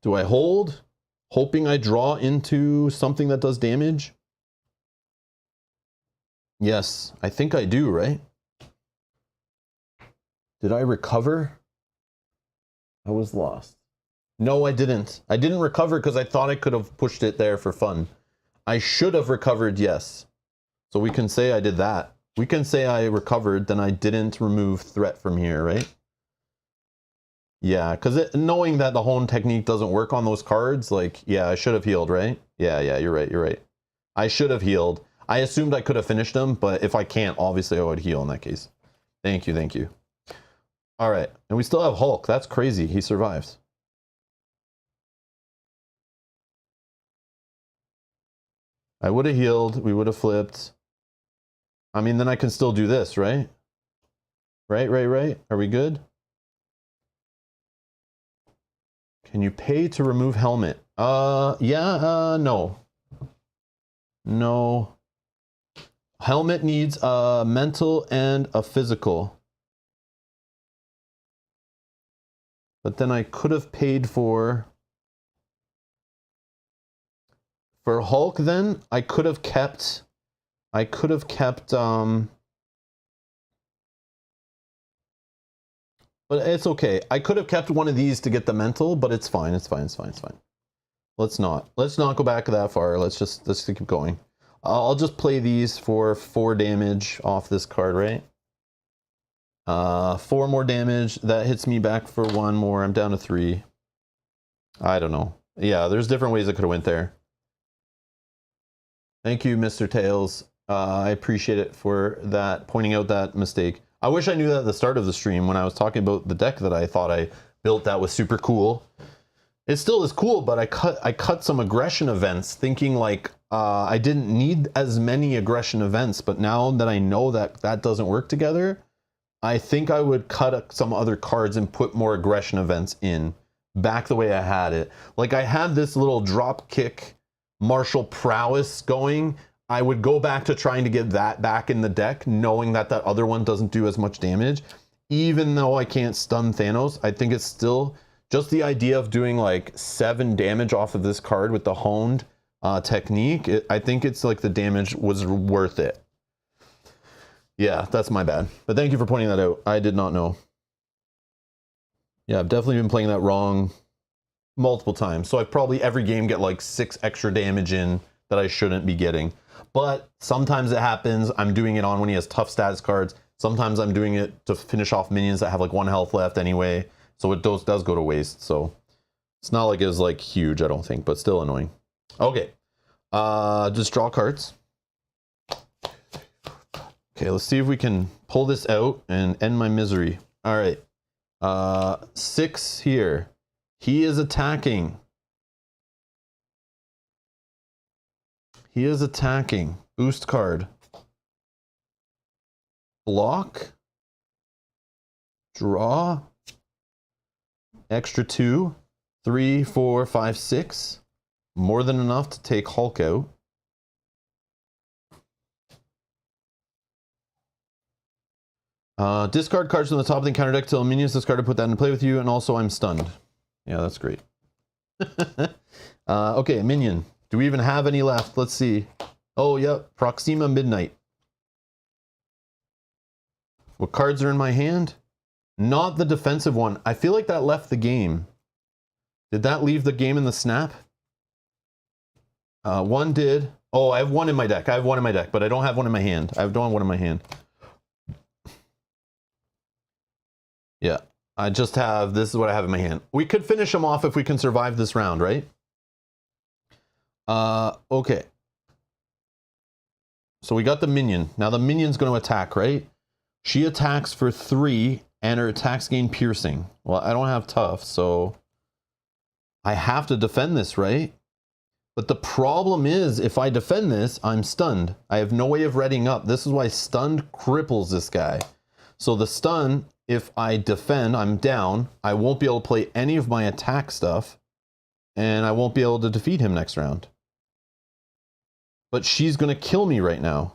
Do I hold? Hoping I draw into something that does damage? Yes, I think I do, right? Did I recover? I was lost. No, I didn't. I didn't recover because I thought I could have pushed it there for fun. I should have recovered, yes. So we can say I did that. We can say I recovered, then I didn't remove threat from here, right? Yeah, because knowing that the hone technique doesn't work on those cards, like, yeah, I should have healed, right? Yeah, you're right. I should have healed. I assumed I could have finished them, but if I can't, obviously I would heal in that case. Thank you. All right, and we still have Hulk. That's crazy. He survives. I would have healed. We would have flipped. I mean, then I can still do this, right? Right. Are we good? Can you pay to remove helmet? No. No. Helmet needs a mental and a physical. But then I could have paid for Hulk then. I could have kept but it's okay. I could have kept one of these to get the mental, but it's fine. It's fine. Let's not go back that far. Let's keep going. I'll just play these for 4 damage off this card, right? 4 more damage. That hits me back for 1 more. I'm down to 3. I don't know. Yeah, there's different ways I could have went there. Thank you, Mr. Tails. I appreciate it for that, pointing out that mistake. I wish I knew that at the start of the stream when I was talking about the deck that I thought I built that was super cool. It still is cool, but I cut some aggression events thinking like I didn't need as many aggression events, but now that I know that that doesn't work together, I think I would cut some other cards and put more aggression events in back the way I had it. Like I had this little drop kick martial prowess going. I would go back to trying to get that back in the deck, knowing that that other one doesn't do as much damage. Even though I can't stun Thanos, I think it's still just the idea of doing like 7 damage off of this card with the honed technique. I think it's like the damage was worth it. Yeah, that's my bad. But thank you for pointing that out. I did not know. Yeah, I've definitely been playing that wrong multiple times. So I probably every game get like 6 extra damage in that I shouldn't be getting. But sometimes it happens. I'm doing it on when he has tough status cards. Sometimes I'm doing it to finish off minions that have like 1 health left anyway. So it does go to waste. So it's not like it was like huge, I don't think, but still annoying. Okay. Just draw cards. Okay, let's see if we can pull this out and end my misery. All right. 6 here. He is attacking. He is attacking. Boost card. Block. Draw. Extra 2. 3, 4, 5, 6. More than enough to take Hulk out. Discard cards from the top of the encounter deck till minions discarded, put that into play with you, and also I'm stunned. Yeah, that's great. Okay, minion. Do we even have any left? Let's see. Oh, yep. Proxima Midnight. What cards are in my hand? Not the defensive one. I feel like that left the game. Did that leave the game in the snap? One did. Oh, I have 1 in my deck. I have 1 in my deck, but I don't have 1 in my hand. I don't have 1 in my hand. Yeah, I just have, this is what I have in my hand. We could finish them off if we can survive this round, right? Okay. So we got the minion. Now the minion's going to attack, right? She attacks for 3 and her attacks gain piercing. Well, I don't have tough, so I have to defend this, right? But the problem is, if I defend this, I'm stunned. I have no way of readying up. This is why stunned cripples this guy. So the stun, if I defend, I'm down. I won't be able to play any of my attack stuff, and I won't be able to defeat him next round. But she's going to kill me right now.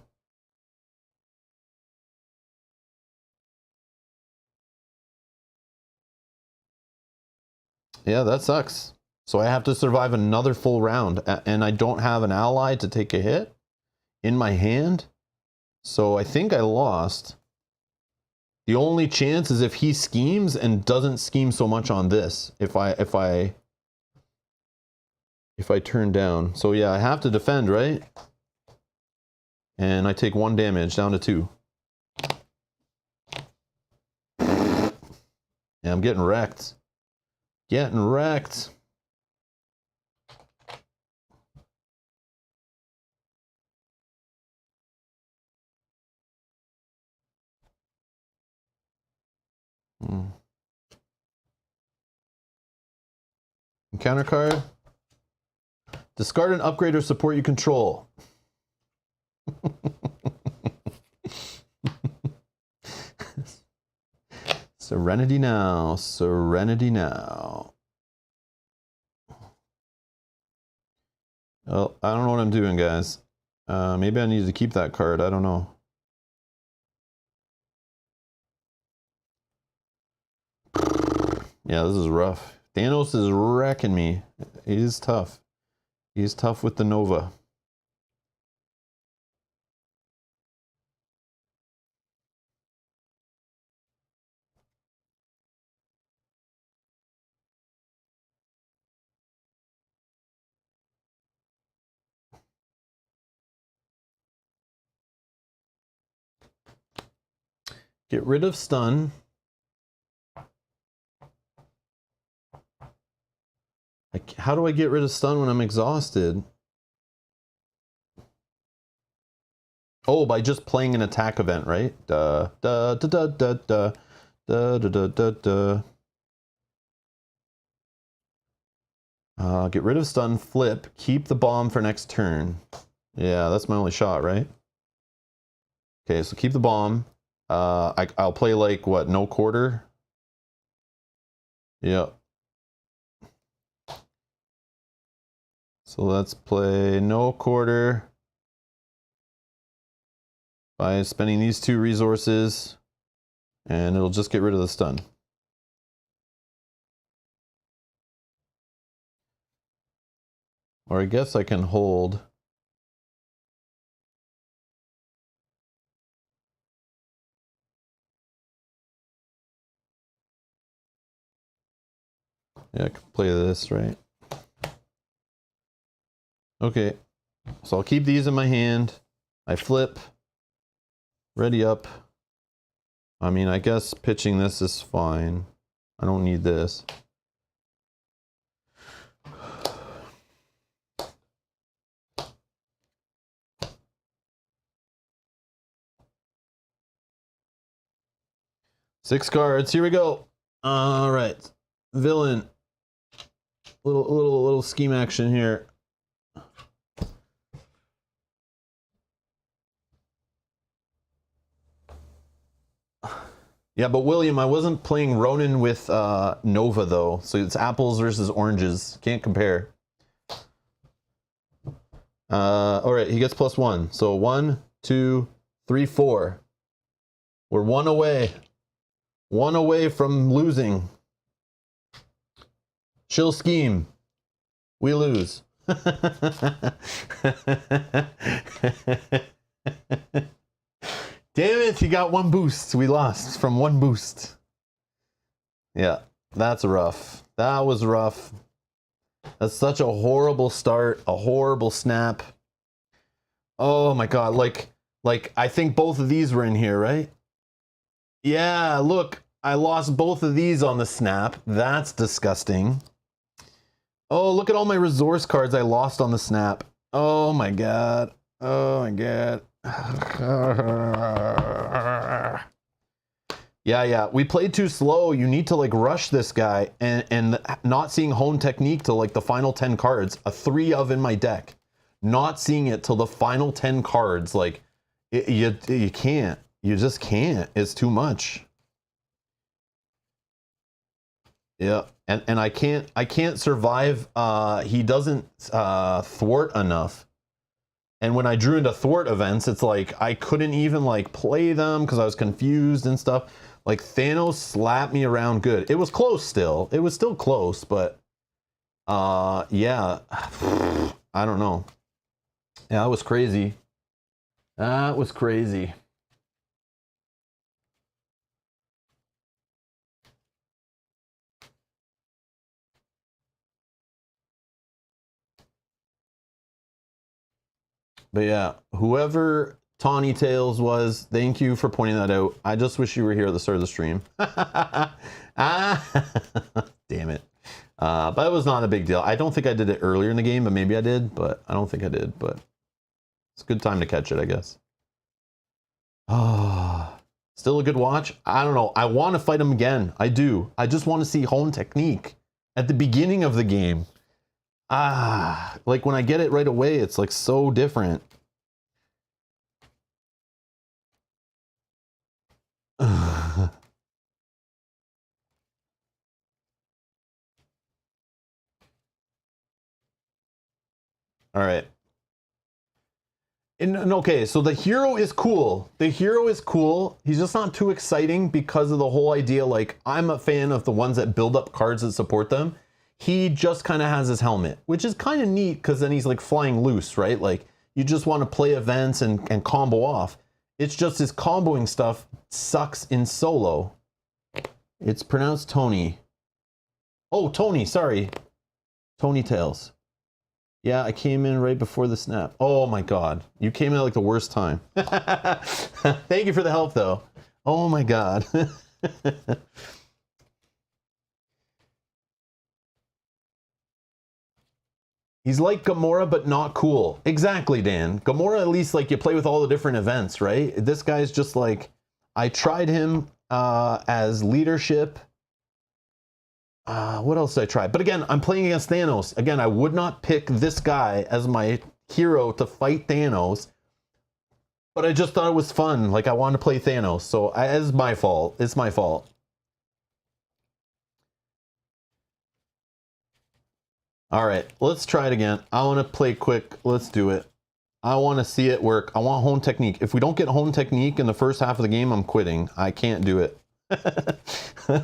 Yeah, that sucks. So I have to survive another full round, and I don't have an ally to take a hit in my hand. So I think I lost. The only chance is if he schemes and doesn't scheme so much on this. If I turn down. So yeah, I have to defend, right? And I take 1 damage down to 2. Yeah, I'm getting wrecked. Getting wrecked. Encounter card. Discard an upgrade or support you control. Serenity now. Serenity now. Oh, I don't know what I'm doing, guys. Maybe I need to keep that card. I don't know. Yeah, this is rough. Thanos is wrecking me. He's tough. He's tough with the Nova. Get rid of stun. Like, how do I get rid of stun when I'm exhausted? Oh, by just playing an attack event, right? Da da da da da da da da da da da. Get rid of stun, flip, keep the bomb for next turn. Yeah, that's my only shot, right? Okay, so keep the bomb. I'll play like what? No quarter. Yeah. So let's play no quarter by spending these 2 resources, and it'll just get rid of the stun. Or I guess I can hold. Yeah, I can play this, right? Okay, so I'll keep these in my hand. I flip. Ready up. I mean, I guess pitching this is fine. I don't need this. Six cards. Here we go. All right, villain. Little scheme action here. Yeah, but William, I wasn't playing Ronin with Nova though, so it's apples versus oranges. Can't compare. All right, he gets +1. So 1, 2, 3, 4. We're 1 away. 1 away from losing. Chill scheme. We lose. Damn it, he got 1 boost. We lost from 1 boost. Yeah, that's rough. That was rough. That's such a horrible start, a horrible snap. Oh my god, like I think both of these were in here, right? Yeah, look, I lost both of these on the snap. That's disgusting. Oh, look at all my resource cards I lost on the snap. Oh my god. Oh my god. Yeah, we played too slow. You need to like rush this guy, and not seeing hone technique till like the final 10 cards, a 3 of in my deck. Not seeing it till the final 10 cards, like you can't. You just can't. It's too much. Yeah. And I can't survive. He doesn't thwart enough. And when I drew into thwart events, it's like I couldn't even like play them because I was confused and stuff. Like Thanos slapped me around good. It was close still. It was still close, but yeah. I don't know. Yeah, that was crazy. That was crazy. But yeah, whoever Tawny Tails was, thank you for pointing that out. I just wish you were here at the start of the stream. Damn it. But it was not a big deal. I don't think I did it earlier in the game, but maybe I did, but I don't think I did. But it's a good time to catch it, I guess. Ah, still a good watch. I don't know. I want to fight him again. I do. I just want to see hone technique at the beginning of the game. Like when I get it right away, it's like so different. All right. And okay, so the hero is cool. The hero is cool. He's just not too exciting because of the whole idea. Like, I'm a fan of the ones that build up cards that support them. He just kind of has his helmet, which is kind of neat because then he's like flying loose, right? Like, you just want to play events and combo off. It's just his comboing stuff sucks in solo. It's pronounced Tony. Oh, Tony, sorry. Tony Tails. Yeah, I came in right before the snap. Oh my God. You came in at like the worst time. Thank you for the help though. Oh my God. He's like Gamora, but not cool. Exactly, Dan. Gamora, at least like you play with all the different events, right? This guy's just like, I tried him as leadership. What else did I try? But again, I'm playing against Thanos. Again, I would not pick this guy as my hero to fight Thanos. But I just thought it was fun. Like, I wanted to play Thanos. So it's my fault. It's my fault. All right, let's try it again. I want to play quick. Let's do it. I want to see it work. I want home technique. If we don't get home technique in the first half of the game, I'm quitting. I can't do it.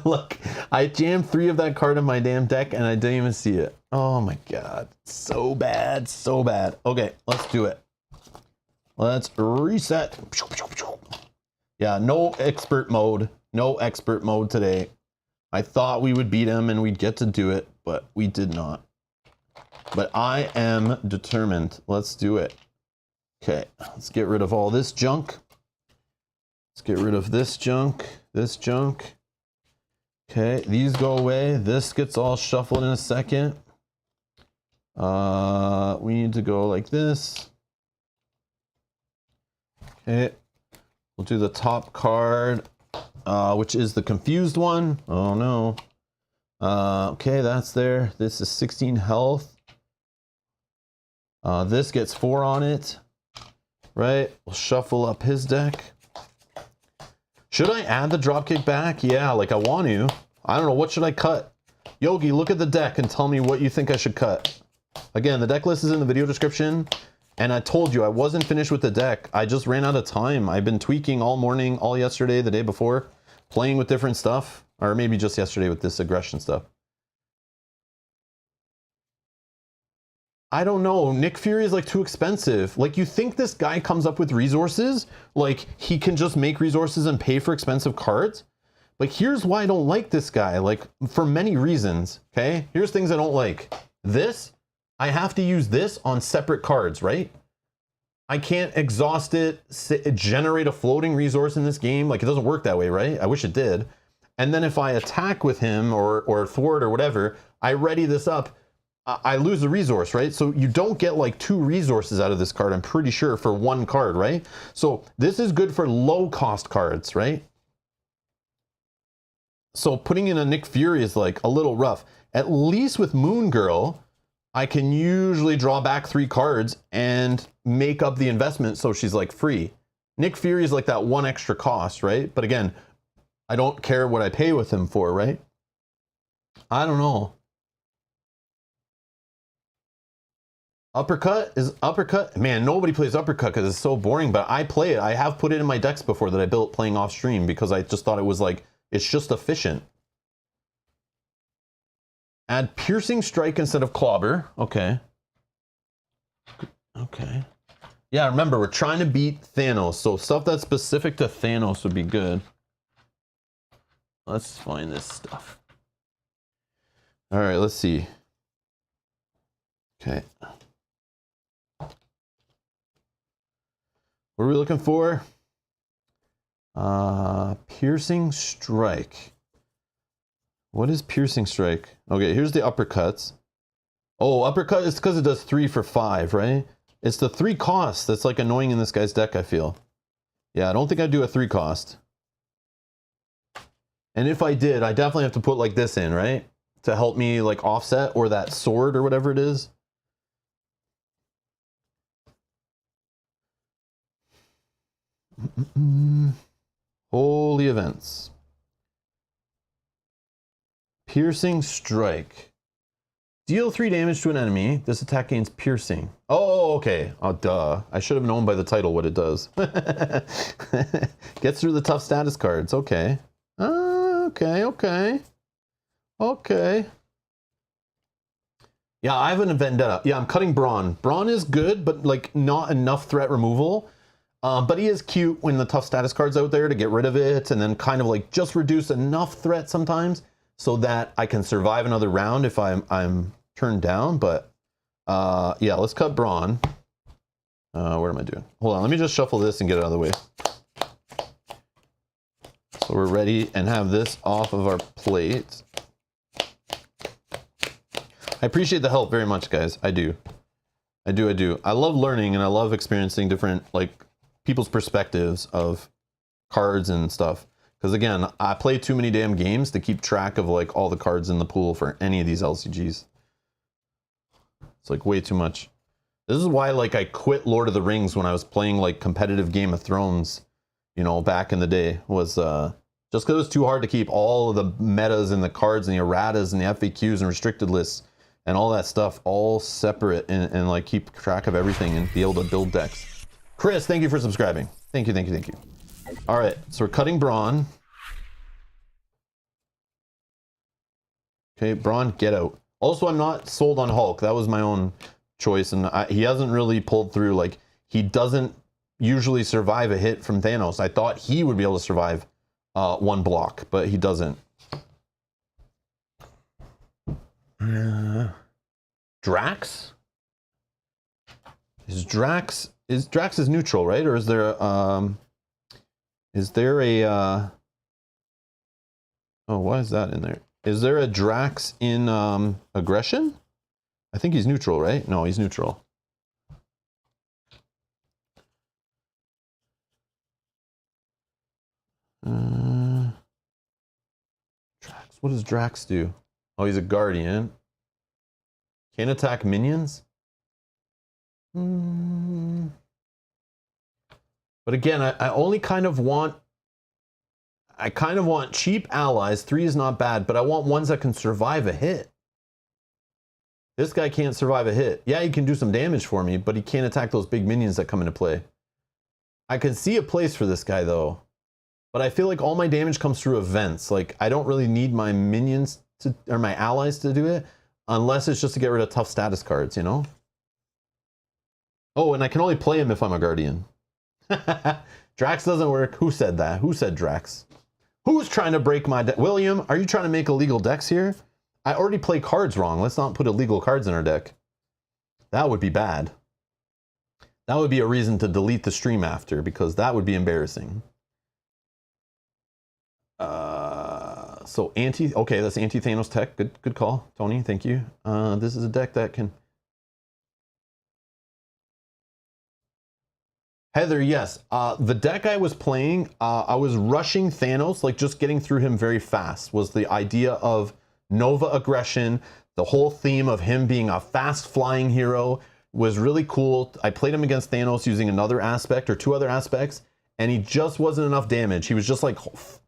Look, I jammed 3 of that card in my damn deck and I didn't even see it. Oh my God. So bad. So bad. Okay, let's do it. Let's reset. Yeah, no expert mode. No expert mode today. I thought we would beat him and we'd get to do it, but we did not. But I am determined. Let's do it. Okay, let's get rid of all this junk. Let's get rid of this junk, this junk. Okay, these go away. This gets all shuffled in a second. We need to go like this. Okay, we'll do the top card, which is the confused one. Oh no. Okay, that's there. This is 16 health. This gets 4 on it, right? We'll shuffle up his deck. Should I add the dropkick back? Yeah, like I want to. I don't know, what should I cut? Yogi, look at the deck and tell me what you think I should cut. Again, the deck list is in the video description, and I told you I wasn't finished with the deck. I just ran out of time. I've been tweaking all morning, all yesterday, the day before, playing with different stuff, or maybe just yesterday with this aggression stuff. I don't know. Nick Fury is like too expensive. Like, you think this guy comes up with resources? Like, he can just make resources and pay for expensive cards? Like, here's why I don't like this guy. Like, for many reasons, okay? Here's things I don't like. This, I have to use this on separate cards, right? I can't exhaust it, generate a floating resource in this game. Like, it doesn't work that way, right? I wish it did. And then if I attack with him or thwart or whatever, I ready this up. I lose the resource, right? So you don't get like 2 resources out of this card, I'm pretty sure, for 1 card, right? So this is good for low cost cards, right? So putting in a Nick Fury is like a little rough. At least with Moon Girl, I can usually draw back 3 cards and make up the investment so she's like free. Nick Fury is like that 1 extra cost, right? But again, I don't care what I pay with him for, right? I don't know. Uppercut is uppercut. Man, nobody plays uppercut because it's so boring, but I play it. I have put it in my decks before that I built playing off stream because I just thought it was like, it's just efficient. Add piercing strike instead of clobber. Okay. Okay. Yeah, remember, we're trying to beat Thanos, so stuff that's specific to Thanos would be good. Let's find this stuff. All right, let's see. Okay. What are we looking for? Piercing strike. What is piercing strike? Okay, here's the uppercuts. Oh, uppercut is because it does 3 for 5, right? It's the 3 cost that's like annoying in this guy's deck, I feel. Yeah, I don't think I'd do a 3 cost. And if I did, I definitely have to put like this in, right? To help me like offset, or that sword or whatever it is. Holy events. Piercing strike. Deal 3 damage to an enemy. This attack gains piercing. Oh, okay. Oh, duh. I should have known by the title what it does. Gets through the tough status cards. Okay. Okay. Yeah, I have an vendetta. Yeah, I'm cutting Brawn. Brawn is good, but like not enough threat removal. But he is cute when the tough status card's out there to get rid of it and then kind of like just reduce enough threat sometimes so that I can survive another round if I'm turned down. But yeah, let's cut Brawn. What am I doing? Hold on, let me just shuffle this and get it out of the way. So we're ready and have this off of our plate. I appreciate the help very much, guys. I do. I love learning and I love experiencing different like people's perspectives of cards and stuff. Because again, I play too many damn games to keep track of like all the cards in the pool for any of these LCGs. It's like way too much. This is why like I quit Lord of the Rings when I was playing like competitive Game of Thrones, you know, back in the day, was just because it was too hard to keep all of the metas and the cards and the erratas and the FAQs and restricted lists and all that stuff all separate and like keep track of everything and be able to build decks. Chris, thank you for subscribing. Thank you. All right, so we're cutting Brawn. Okay, Brawn, get out. Also, I'm not sold on Hulk. That was my own choice, and he hasn't really pulled through. Like, he doesn't usually survive a hit from Thanos. I thought he would be able to survive one block, but he doesn't. Drax? Is Drax is neutral, right? Or is there a oh, why is that in there? Is there a Drax in aggression? I think he's neutral, right? No, he's neutral. Drax, what does Drax do? Oh, he's a guardian. Can't attack minions? But again, I only kind of want... I kind of want cheap allies. 3 is not bad, but I want ones that can survive a hit. This guy can't survive a hit. Yeah, he can do some damage for me, but he can't attack those big minions that come into play. I could see a place for this guy, though. But I feel like all my damage comes through events. Like, I don't really need my minions to, or my allies to do it, unless it's just to get rid of tough status cards, you know? Oh, and I can only play him if I'm a guardian. Drax doesn't work. Who said that? Who said Drax? Who's trying to break my deck? William, are you trying to make illegal decks here? I already play cards wrong. Let's not put illegal cards in our deck. That would be bad. That would be a reason to delete the stream after, because that would be embarrassing. So okay, that's anti-Thanos tech. Good call, Tony. Thank you. This is a deck that can... Heather, yes. The deck I was playing, I was rushing Thanos, like just getting through him very fast, was the idea of Nova aggression. The whole theme of him being a fast flying hero was really cool. I played him against Thanos using another aspect or 2 other aspects, and he just wasn't enough damage. He was just like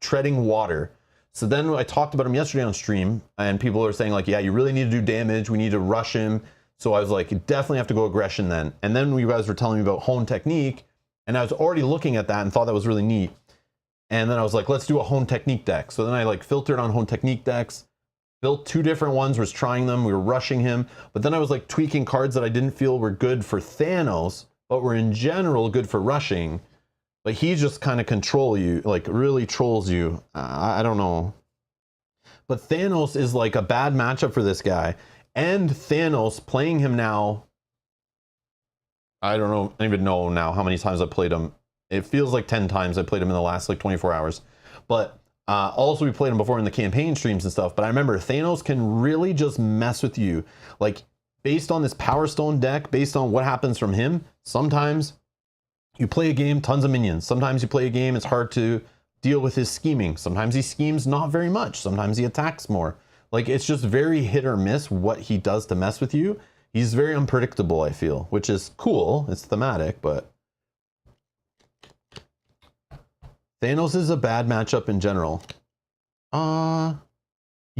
treading water. So then I talked about him yesterday on stream, and people are saying like, yeah, you really need to do damage. We need to rush him. So I was like, you definitely have to go aggression then. And then you guys were telling me about Hone Technique, and I was already looking at that and thought that was really neat. And then I was like, let's do a Hone Technique deck. So then I like filtered on Hone Technique decks, built 2 different ones, was trying them, we were rushing him. But then I was like tweaking cards that I didn't feel were good for Thanos, but were in general good for rushing. But he just kind of control you, like really trolls you. I don't know. But Thanos is like a bad matchup for this guy. And Thanos playing him now, I don't even know now how many times I played him. It feels like 10 times I played him in the last like 24 hours. But also we played him before in the campaign streams and stuff. But I remember Thanos can really just mess with you. Like based on this Power Stone deck, based on what happens from him, sometimes you play a game, tons of minions. Sometimes you play a game, it's hard to deal with his scheming. Sometimes he schemes not very much. Sometimes he attacks more. Like it's just very hit or miss what he does to mess with you. He's very unpredictable, I feel, which is cool. It's thematic, but Thanos is a bad matchup in general. Yeah,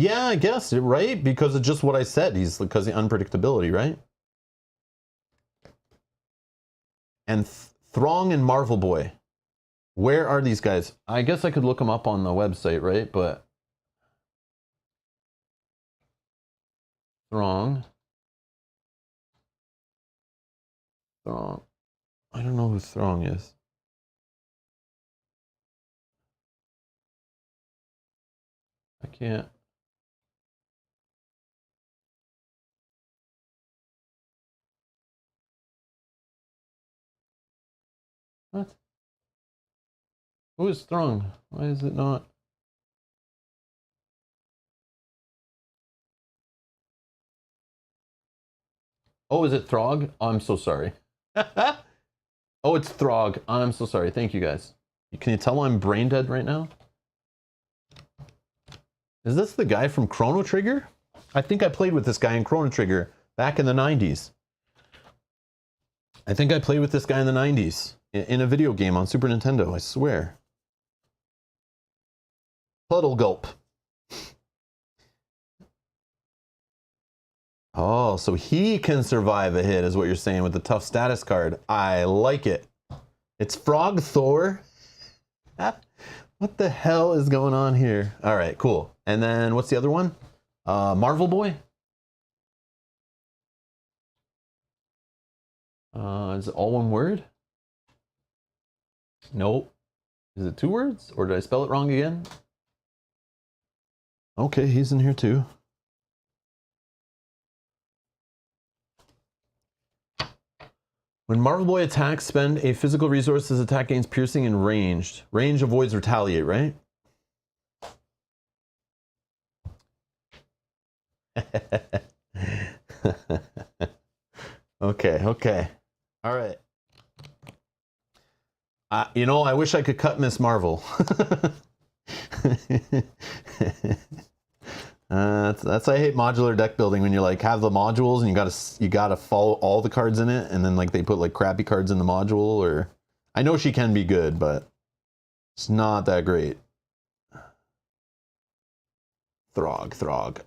Yeah, I guess, right? Because of just what I said. Because of the unpredictability, right? And Throng and Marvel Boy. Where are these guys? I guess I could look them up on the website, right? But Throng. Throng. I don't know who Throng is. I can't. What? Who is Throng? Why is it not? Oh, is it Throg? Oh, I'm so sorry. Oh, it's Throg. I'm so sorry. Thank you guys. Can you tell I'm brain dead right now? Is this the guy from Chrono Trigger? I think I played with this guy in Chrono Trigger back in the 90s. I think I played with this guy in the 90s in a video game on Super Nintendo, I swear. Puddle Gulp. Oh, so he can survive a hit is what you're saying with the tough status card. I like it. It's Frog Thor. What the hell is going on here? All right, cool. And then what's the other one? Marvel Boy. Is it all one word? Nope. Is it 2 words? Or did I spell it wrong again? Okay, he's in here too. When Marvel Boy attacks, spend a physical resource as attack gains piercing and ranged. Range avoids retaliate, right? Okay. All right. You know, I wish I could cut Miss Marvel. That's I hate modular deck building when you like have the modules and you gotta follow all the cards in it, and then like they put like crappy cards in the module. Or I know she can be good, but it's not that great. Throg.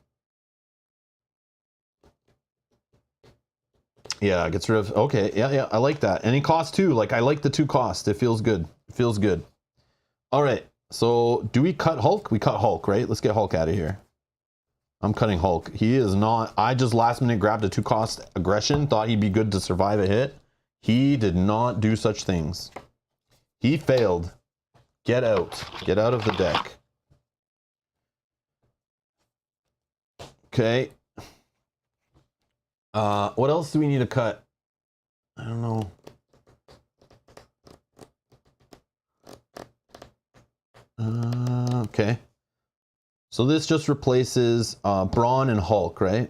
Yeah, gets rid of. Okay, yeah, I like that. And it costs 2. Like I like the 2 cost. It feels good. All right. So do we cut Hulk? We cut Hulk, right? Let's get Hulk out of here. I'm cutting Hulk. He is not. I just last minute grabbed a 2 cost aggression. Thought he'd be good to survive a hit. He did not do such things. He failed. Get out. Get out of the deck. Okay. What else do we need to cut? I don't know. Okay. So this just replaces Brawn and Hulk, right?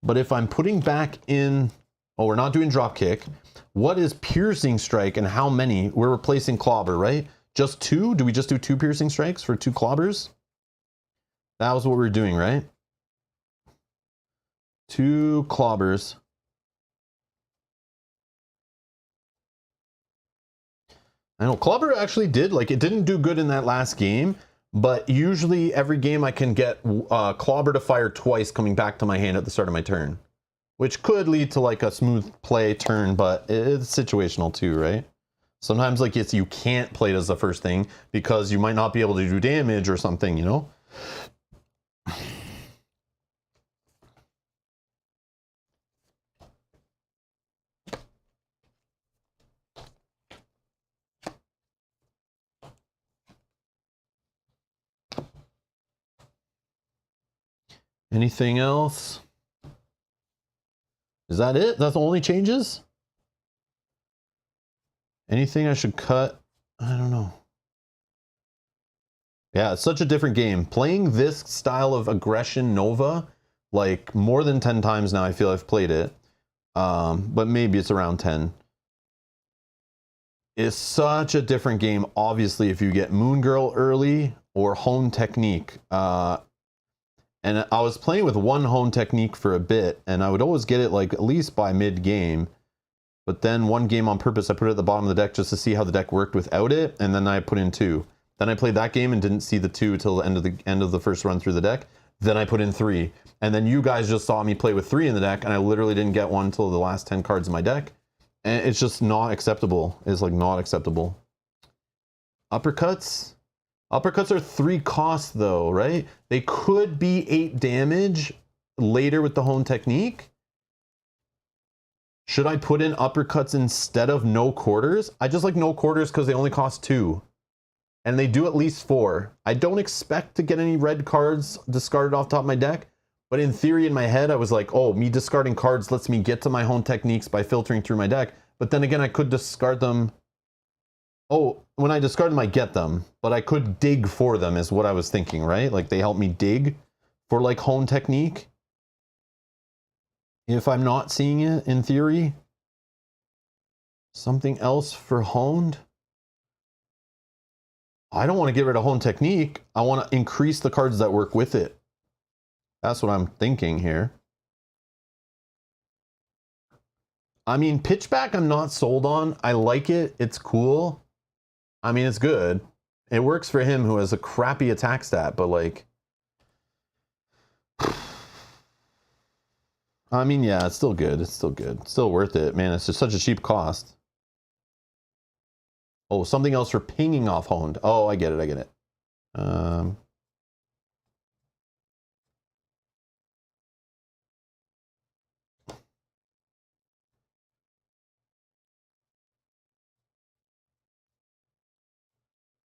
But if I'm putting back in... Oh, we're not doing Dropkick. What is Piercing Strike and how many? We're replacing Clobber, right? Just 2? Do we just do 2 Piercing Strikes for 2 Clobbers? That was what we were doing, right? 2 Clobbers. I know Clobber actually did, like, it didn't do good in that last game, but usually every game I can get Clobber to fire twice coming back to my hand at the start of my turn, which could lead to like a smooth play turn, but it's situational too, right? Sometimes like you can't play it as the first thing because you might not be able to do damage or something, you know? Anything else? Is that it? That's the only changes? Anything I should cut? I don't know. Yeah, it's such a different game. Playing this style of aggression Nova, like more than 10 times now I feel I've played it. But maybe it's around 10. It's such a different game, obviously, if you get Moon Girl early or Hone Technique. And I was playing with 1 Hone Technique for a bit, and I would always get it like at least by mid-game. But then 1 game on purpose, I put it at the bottom of the deck just to see how the deck worked without it, and then I put in 2. Then I played that game and didn't see the 2 till the end of the first run through the deck. Then I put in 3. And then you guys just saw me play with 3 in the deck, and I literally didn't get one until the last 10 cards in my deck. And it's just not acceptable. It's like not acceptable. Uppercuts? Uppercuts are 3 costs though, right? They could be 8 damage later with the hone technique. Should I put in uppercuts instead of no quarters? I just like no quarters because they only cost 2. And they do at least 4. I don't expect to get any red cards discarded off top of my deck. But in theory, in my head, I was like, oh, me discarding cards lets me get to my hone techniques by filtering through my deck. But then again, I could discard them. Oh, when I discard them, I get them. But I could dig for them is what I was thinking, right? Like they help me dig for like hone technique. If I'm not seeing it in theory. Something else for honed. I don't want to get rid of hone technique. I want to increase the cards that work with it. That's what I'm thinking here. I mean, pitchback I'm not sold on. I like it. It's cool. I mean, it's good. It works for him who has a crappy attack stat, but like... I mean, yeah, it's still good. It's still good. It's still worth it. Man, it's just such a cheap cost. Oh, something else for pinging off honed. Oh, I get it. I get it.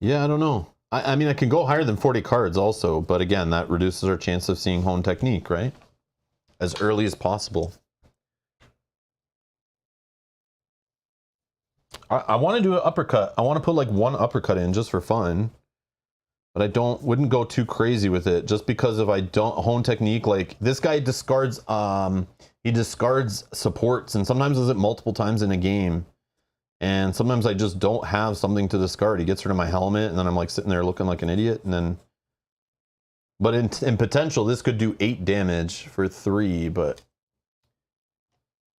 Yeah, I don't know. I mean, I can go higher than 40 cards also, but again, that reduces our chance of seeing hone technique, right? As early as possible. I want to do an uppercut. I want to put like 1 uppercut in just for fun. But I wouldn't go too crazy with it just because if I don't hone technique, like this guy discards, he discards supports and sometimes does it multiple times in a game. And sometimes I just don't have something to discard. He gets rid of my helmet and then I'm like sitting there looking like an idiot. And then, but in potential, this could do 8 damage for 3, but.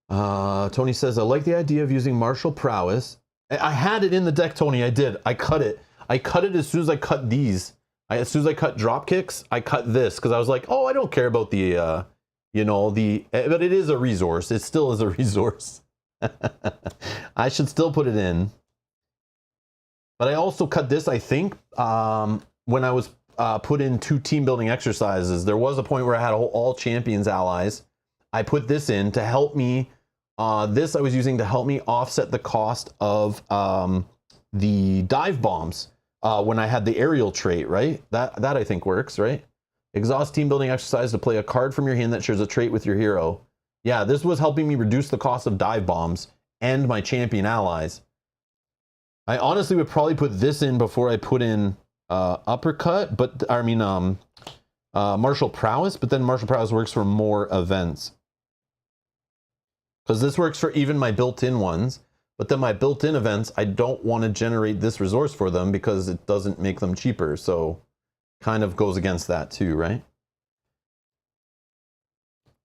Tony says, I like the idea of using martial prowess. I had it in the deck, Tony. I did. I cut it. I cut it as soon as I cut these. As soon as I cut drop kicks, I cut this because I was like, oh, I don't care about the, you know, but it is a resource. It still is a resource. I should still put it in. But I also cut this, I think, when I was put in 2 team building exercises. There was a point where I had all champions allies. I put this in to help me. This I was using to help me offset the cost of the dive bombs when I had the aerial trait, right? That I think works, right? Exhaust team building exercise to play a card from your hand that shares a trait with your hero. Yeah, this was helping me reduce the cost of dive bombs and my champion allies. I honestly would probably put this in before I put in uppercut, but I mean martial prowess, but then martial prowess works for more events. Because this works for even my built-in ones, but then my built-in events, I don't want to generate this resource for them because it doesn't make them cheaper. So kind of goes against that too, right?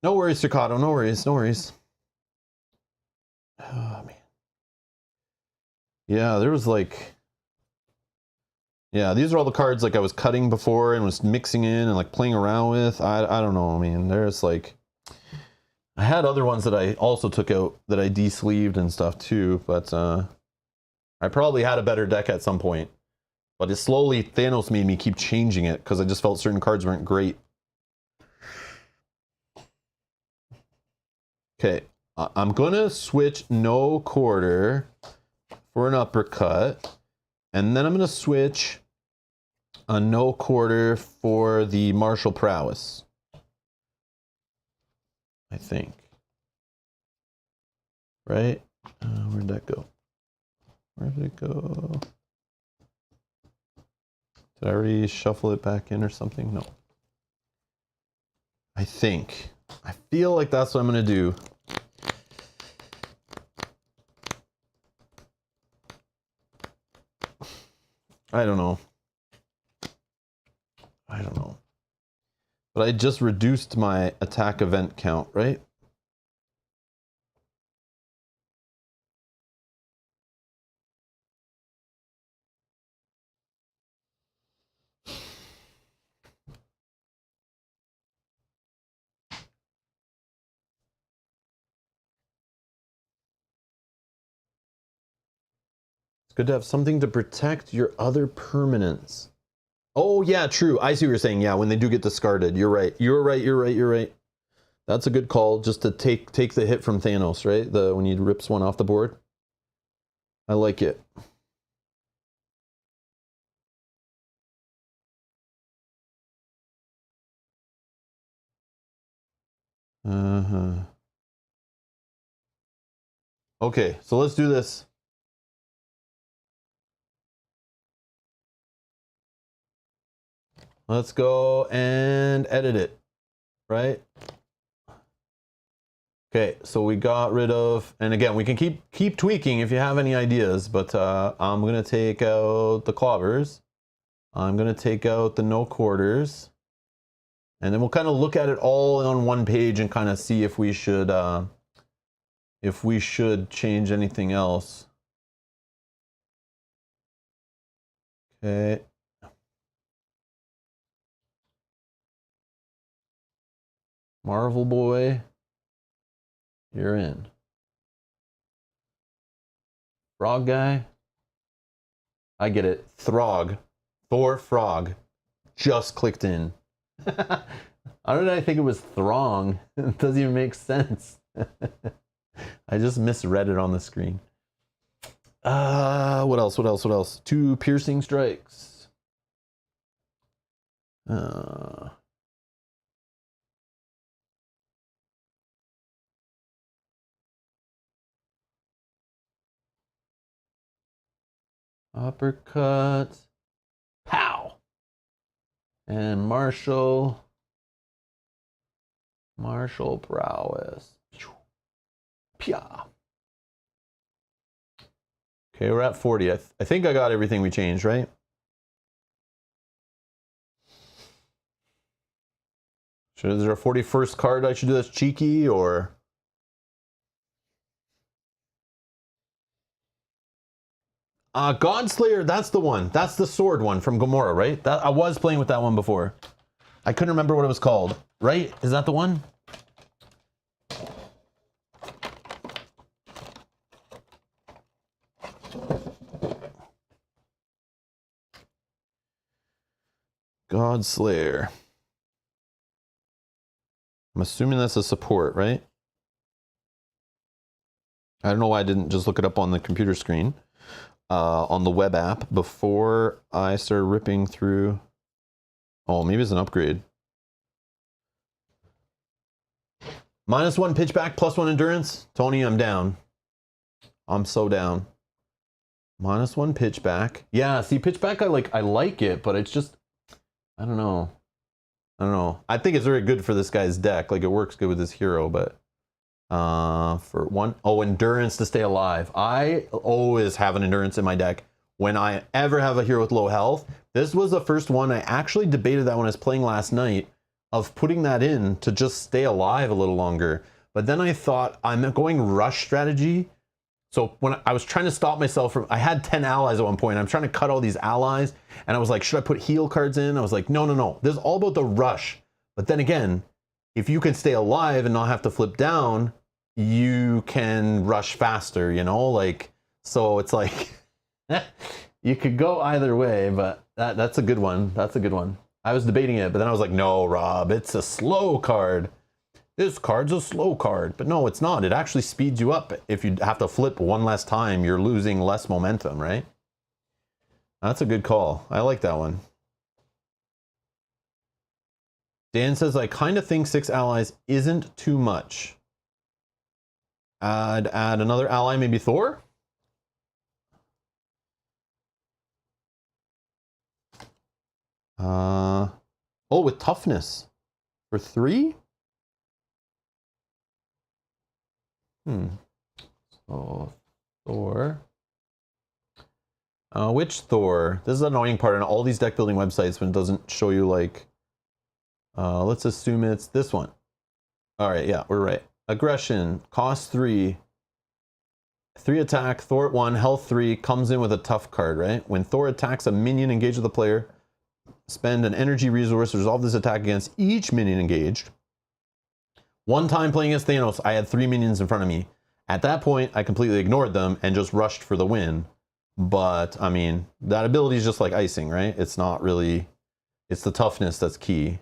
No worries, Staccato. No worries. No worries. Oh, man. Yeah, there was like... Yeah, these are all the cards like I was cutting before and was mixing in and like playing around with. I don't know, man. There's like... I had other ones that I also took out that I de-sleeved and stuff too, but I probably had a better deck at some point. But it slowly, Thanos made me keep changing it because I just felt certain cards weren't great. Okay, I'm gonna switch no quarter for an uppercut, and then I'm gonna switch a no quarter for the martial prowess. I think. Right? Where'd that go? Where did it go? Did I already shuffle it back in or something? No. I think. I feel like that's what I'm going to do. I don't know. I don't know. But I just reduced my attack event count, right? good to have something to protect your other permanents. Oh, yeah, true. I see what you're saying. Yeah, when they do get discarded. You're right. You're right. You're right. You're right. That's a good call, just to take the hit from Thanos, right? When he rips one off the board. I like it. Uh-huh. Okay, so let's do this. Let's go and edit it, right? Okay, so we got rid of, and again, we can keep tweaking if you have any ideas, but I'm gonna take out the clobbers. I'm gonna take out the no quarters, and then we'll kind of look at it all on one page and kind of see if we should change anything else. Okay. Marvel Boy, you're in. Frog guy, I get it. Throg, Thor Frog, just clicked in. How did I think it was Throng? It doesn't even make sense. I just misread it on the screen. What else? What else? What else? 2 piercing strikes. Uppercut. Pow. And Marshall prowess. Pia. Okay, we're at 40. I think I got everything we changed, right? Is there a 41st card I should do that's cheeky, or? Godslayer, that's the one. That's the sword one from Gamora, right? I was playing with that one before. I couldn't remember what it was called. Right? Is that the one? Godslayer. I'm assuming that's a support, right? I don't know why I didn't just look it up on the computer screen, on the web app, before I started ripping through. Oh, maybe it's an upgrade. -1 pitchback, +1 endurance. Tony, I'm down. I'm so down. -1 pitchback. Yeah, see, pitchback, I like it, but it's just, I don't know. I think it's very good for this guy's deck. Like, it works good with this hero, but for one, endurance to stay alive. I always have an endurance in my deck when I ever have a hero with low health. This was the first one. I actually debated that when I was playing last night, of putting that in to just stay alive a little longer. But then I thought, I'm going rush strategy. So when I was trying to stop myself from, I had 10 allies at one point. I'm trying to cut all these allies, and I was like, should I put heal cards in? I was like, no. This is all about the rush. But then again, if you can stay alive and not have to flip down, you can rush faster, you know? Like, so it's like, you could go either way, but that's a good one. That's a good one. I was debating it, but then I was like, no, Rob, it's a slow card. This card's a slow card. But no, it's not. It actually speeds you up. If you have to flip one less time, you're losing less momentum, right? That's a good call. I like that one. Dan says, I kind of think 6 allies isn't too much. Add another ally, maybe Thor? Oh, with toughness. For 3? So, Thor. Which Thor? This is an annoying part on all these deck building websites when it doesn't show you, like, let's assume it's this one. All right, yeah, we're right. Aggression, cost 3. 3 attack, Thor at 1, health 3, comes in with a tough card, right? When Thor attacks a minion engaged with the player, spend an energy resource to resolve this attack against each minion engaged. One time playing against Thanos, I had 3 minions in front of me. At that point, I completely ignored them and just rushed for the win. But I mean, that ability is just like icing, right? It's not really, it's the toughness that's key.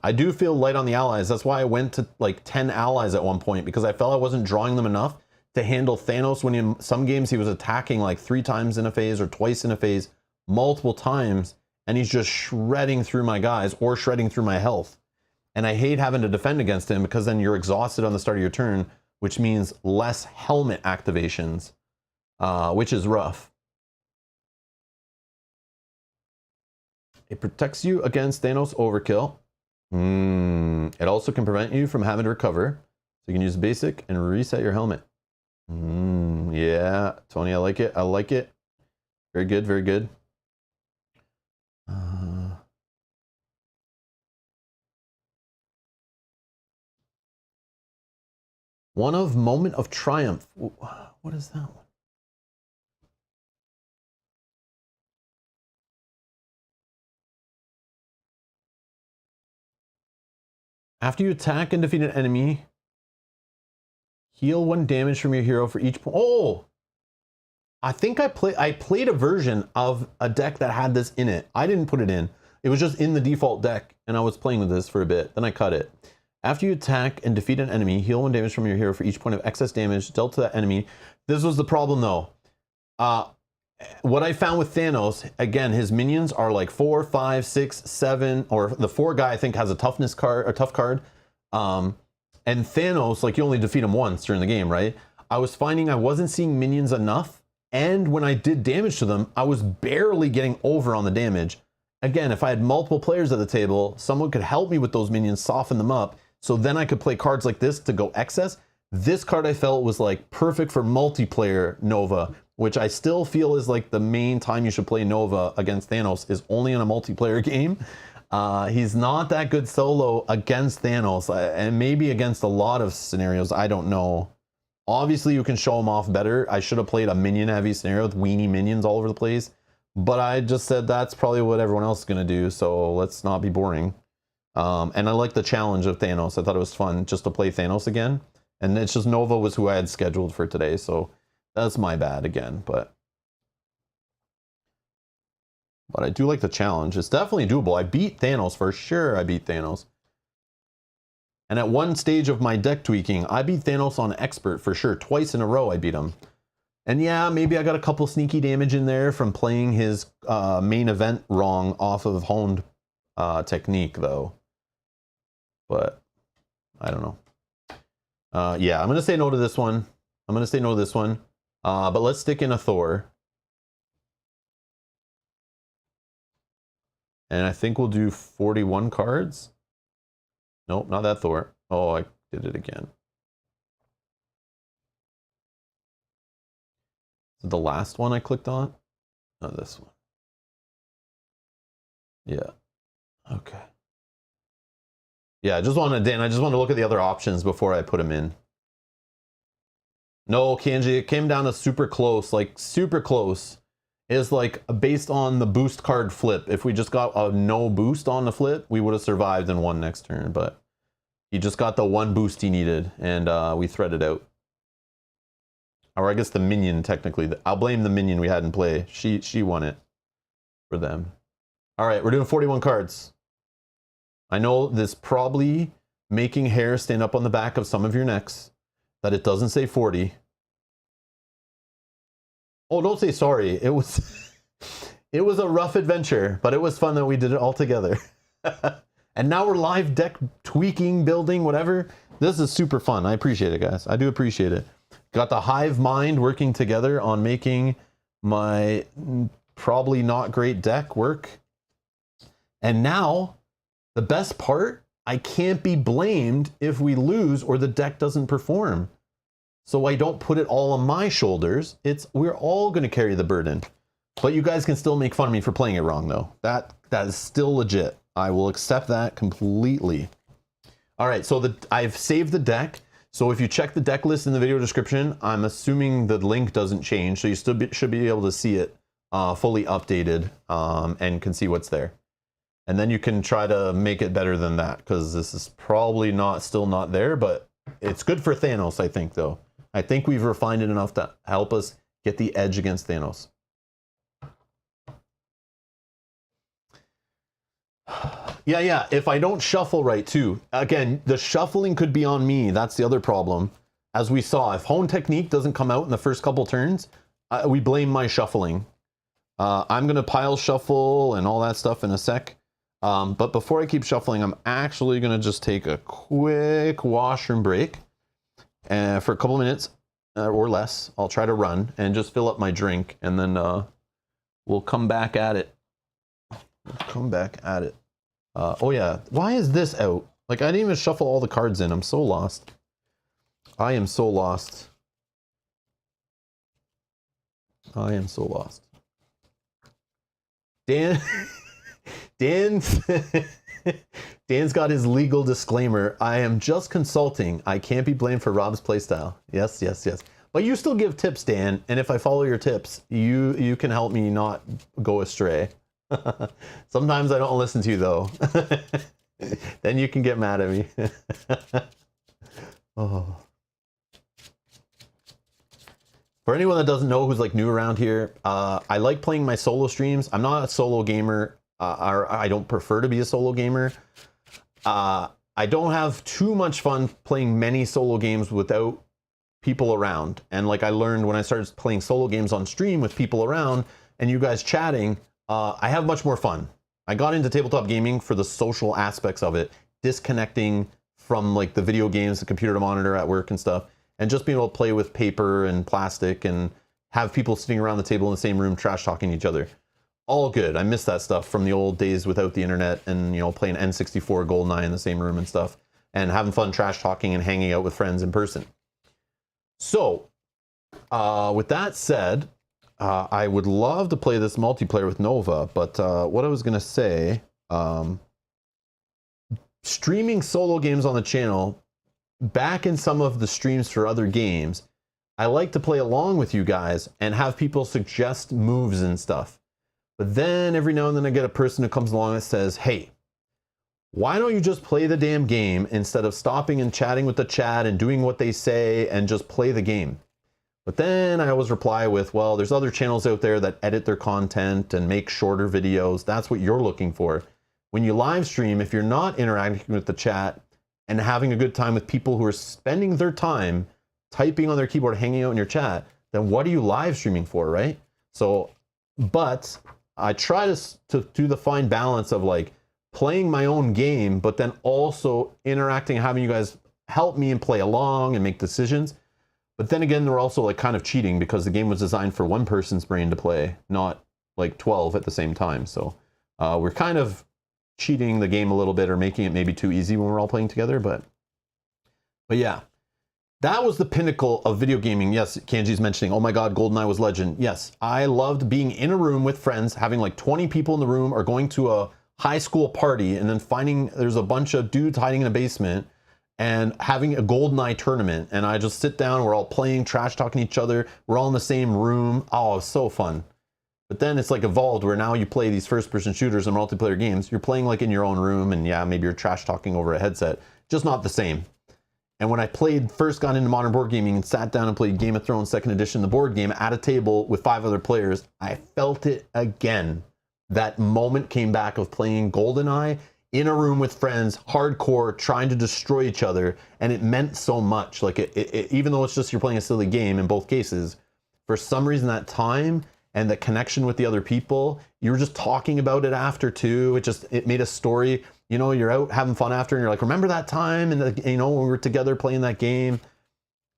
I do feel light on the allies. That's why I went to like 10 allies at one point, because I felt I wasn't drawing them enough to handle Thanos when in some games he was attacking like 3 times in a phase or twice in a phase, multiple times, and he's just shredding through my guys or shredding through my health. And I hate having to defend against him because then you're exhausted on the start of your turn, which means less helmet activations, which is rough. It protects you against Thanos overkill. It also can prevent you from having to recover. So you can use basic and reset your helmet. Yeah, Tony, I like it. I like it. Very good, very good. One of Moment of Triumph. What is that one? After you attack and defeat an enemy, heal 1 damage from your hero for each point. Oh! I think I played a version of a deck that had this in it. I didn't put it in. It was just in the default deck, and I was playing with this for a bit. Then I cut it. After you attack and defeat an enemy, heal 1 damage from your hero for each point of excess damage dealt to that enemy. This was the problem, though. What I found with Thanos, again, his minions are like 4, 5, 6, 7, or the 4 guy I think has a toughness card, a tough card. And Thanos, like you only defeat him once during the game, right? I was finding I wasn't seeing minions enough, and when I did damage to them, I was barely getting over on the damage. Again, if I had multiple players at the table, someone could help me with those minions, soften them up, so then I could play cards like this to go excess. This card I felt was like perfect for multiplayer Nova, which I still feel is like the main time you should play Nova against Thanos is only in a multiplayer game. He's not that good solo against Thanos, and maybe against a lot of scenarios, I don't know. Obviously, you can show him off better. I should have played a minion-heavy scenario with weenie minions all over the place, but I just said that's probably what everyone else is going to do, so let's not be boring. And I like the challenge of Thanos. I thought it was fun just to play Thanos again, and it's just Nova was who I had scheduled for today, so that's my bad again, but I do like the challenge. It's definitely doable. I beat Thanos for sure. I beat Thanos. And at one stage of my deck tweaking, I beat Thanos on Expert for sure. Twice in a row I beat him. And yeah, maybe I got a couple sneaky damage in there from playing his main event wrong off of honed technique though. But I don't know. Yeah, I'm going to say no to this one. I'm going to say no to this one. But let's stick in a Thor. And I think we'll do 41 cards. Nope, not that Thor. Oh, I did it again. Is it the last one I clicked on? No, this one. Yeah. Okay. Yeah, I just wanted to look at the other options before I put them in. No, Kanji, it came down to super close, like super close. Is like based on the boost card flip. If we just got a no boost on the flip, we would have survived and won next turn, but he just got the one boost he needed, and we threaded out. Or I guess the minion, technically. I'll blame the minion we had in play. She won it for them. All right, we're doing 41 cards. I know this probably making hair stand up on the back of some of your necks, that it doesn't say 40. Oh, don't say sorry. It was a rough adventure, but it was fun that we did it all together. And now we're live deck tweaking, building, whatever. This is super fun. I appreciate it, guys. I do appreciate it. Got the hive mind working together on making my probably not great deck work. And now, the best part, I can't be blamed if we lose or the deck doesn't perform. So I don't put it all on my shoulders. We're all going to carry the burden. But you guys can still make fun of me for playing it wrong, though. That is still legit. I will accept that completely. All right, so I've saved the deck. So if you check the deck list in the video description, I'm assuming the link doesn't change. So you still should be able to see it fully updated and can see what's there. And then you can try to make it better than that, because this is probably still not there, but it's good for Thanos, I think, though. I think we've refined it enough to help us get the edge against Thanos. Yeah, if I don't shuffle right too. Again, the shuffling could be on me. That's the other problem. As we saw, if Hone Technique doesn't come out in the first couple turns, we blame my shuffling. I'm going to pile shuffle and all that stuff in a sec. But before I keep shuffling, I'm actually going to just take a quick washroom break for a couple minutes or less. I'll try to run and just fill up my drink, and then we'll come back at it. Oh yeah, why is this out? Like, I didn't even shuffle all the cards in. I'm so lost. I am so lost. Dan's got his legal disclaimer. I am just consulting. I can't be blamed for Rob's playstyle. Yes. But you still give tips, Dan, and if I follow your tips, you can help me not go astray. Sometimes I don't listen to you though. Then you can get mad at me. Oh. For anyone that doesn't know, who's like new around here, I like playing my solo streams. I'm not a solo gamer, or I don't prefer to be a solo gamer. I don't have too much fun playing many solo games without people around. And like I learned when I started playing solo games on stream with people around and you guys chatting, I have much more fun. I got into tabletop gaming for the social aspects of it, disconnecting from like the video games, the computer to monitor at work and stuff, and just being able to play with paper and plastic and have people sitting around the table in the same room trash talking each other. All good. I miss that stuff from the old days without the internet and, you know, playing N64 GoldenEye in the same room and stuff and having fun trash talking and hanging out with friends in person. So, with that said, I would love to play this multiplayer with Nova, but what I was going to say, streaming solo games on the channel, back in some of the streams for other games, I like to play along with you guys and have people suggest moves and stuff. But then every now and then I get a person who comes along and says, hey, why don't you just play the damn game instead of stopping and chatting with the chat and doing what they say and just play the game? But then I always reply with, well, there's other channels out there that edit their content and make shorter videos. That's what you're looking for. When you live stream, if you're not interacting with the chat and having a good time with people who are spending their time typing on their keyboard, hanging out in your chat, then what are you live streaming for, right? So, but I try to do the fine balance of like playing my own game, but then also interacting, having you guys help me and play along and make decisions. But then again, they're also like kind of cheating because the game was designed for one person's brain to play, not like 12 at the same time. So we're kind of cheating the game a little bit or making it maybe too easy when we're all playing together. But yeah, that was the pinnacle of video gaming. Yes, Kanji's mentioning, oh my God, GoldenEye was legend. Yes, I loved being in a room with friends, having like 20 people in the room or going to a high school party and then finding there's a bunch of dudes hiding in a basement and having a GoldenEye tournament, and I just sit down, we're all playing, trash talking each other, we're all in the same room. Oh, it's so fun. But then it's like evolved where now you play these first-person shooters and multiplayer games, you're playing like in your own room, and yeah, maybe you're trash talking over a headset, just not the same. And when I first got into modern board gaming and sat down and played Game of Thrones 2nd edition, the board game, at a table with 5 other players, I felt it again. That moment came back of playing GoldenEye in a room with friends, hardcore, trying to destroy each other, and it meant so much. Like, even though it's just you're playing a silly game in both cases, for some reason that time and the connection with the other people, you were just talking about it after too. It made a story. You know, you're out having fun after, and you're like, remember that time, and you know, when we were together playing that game.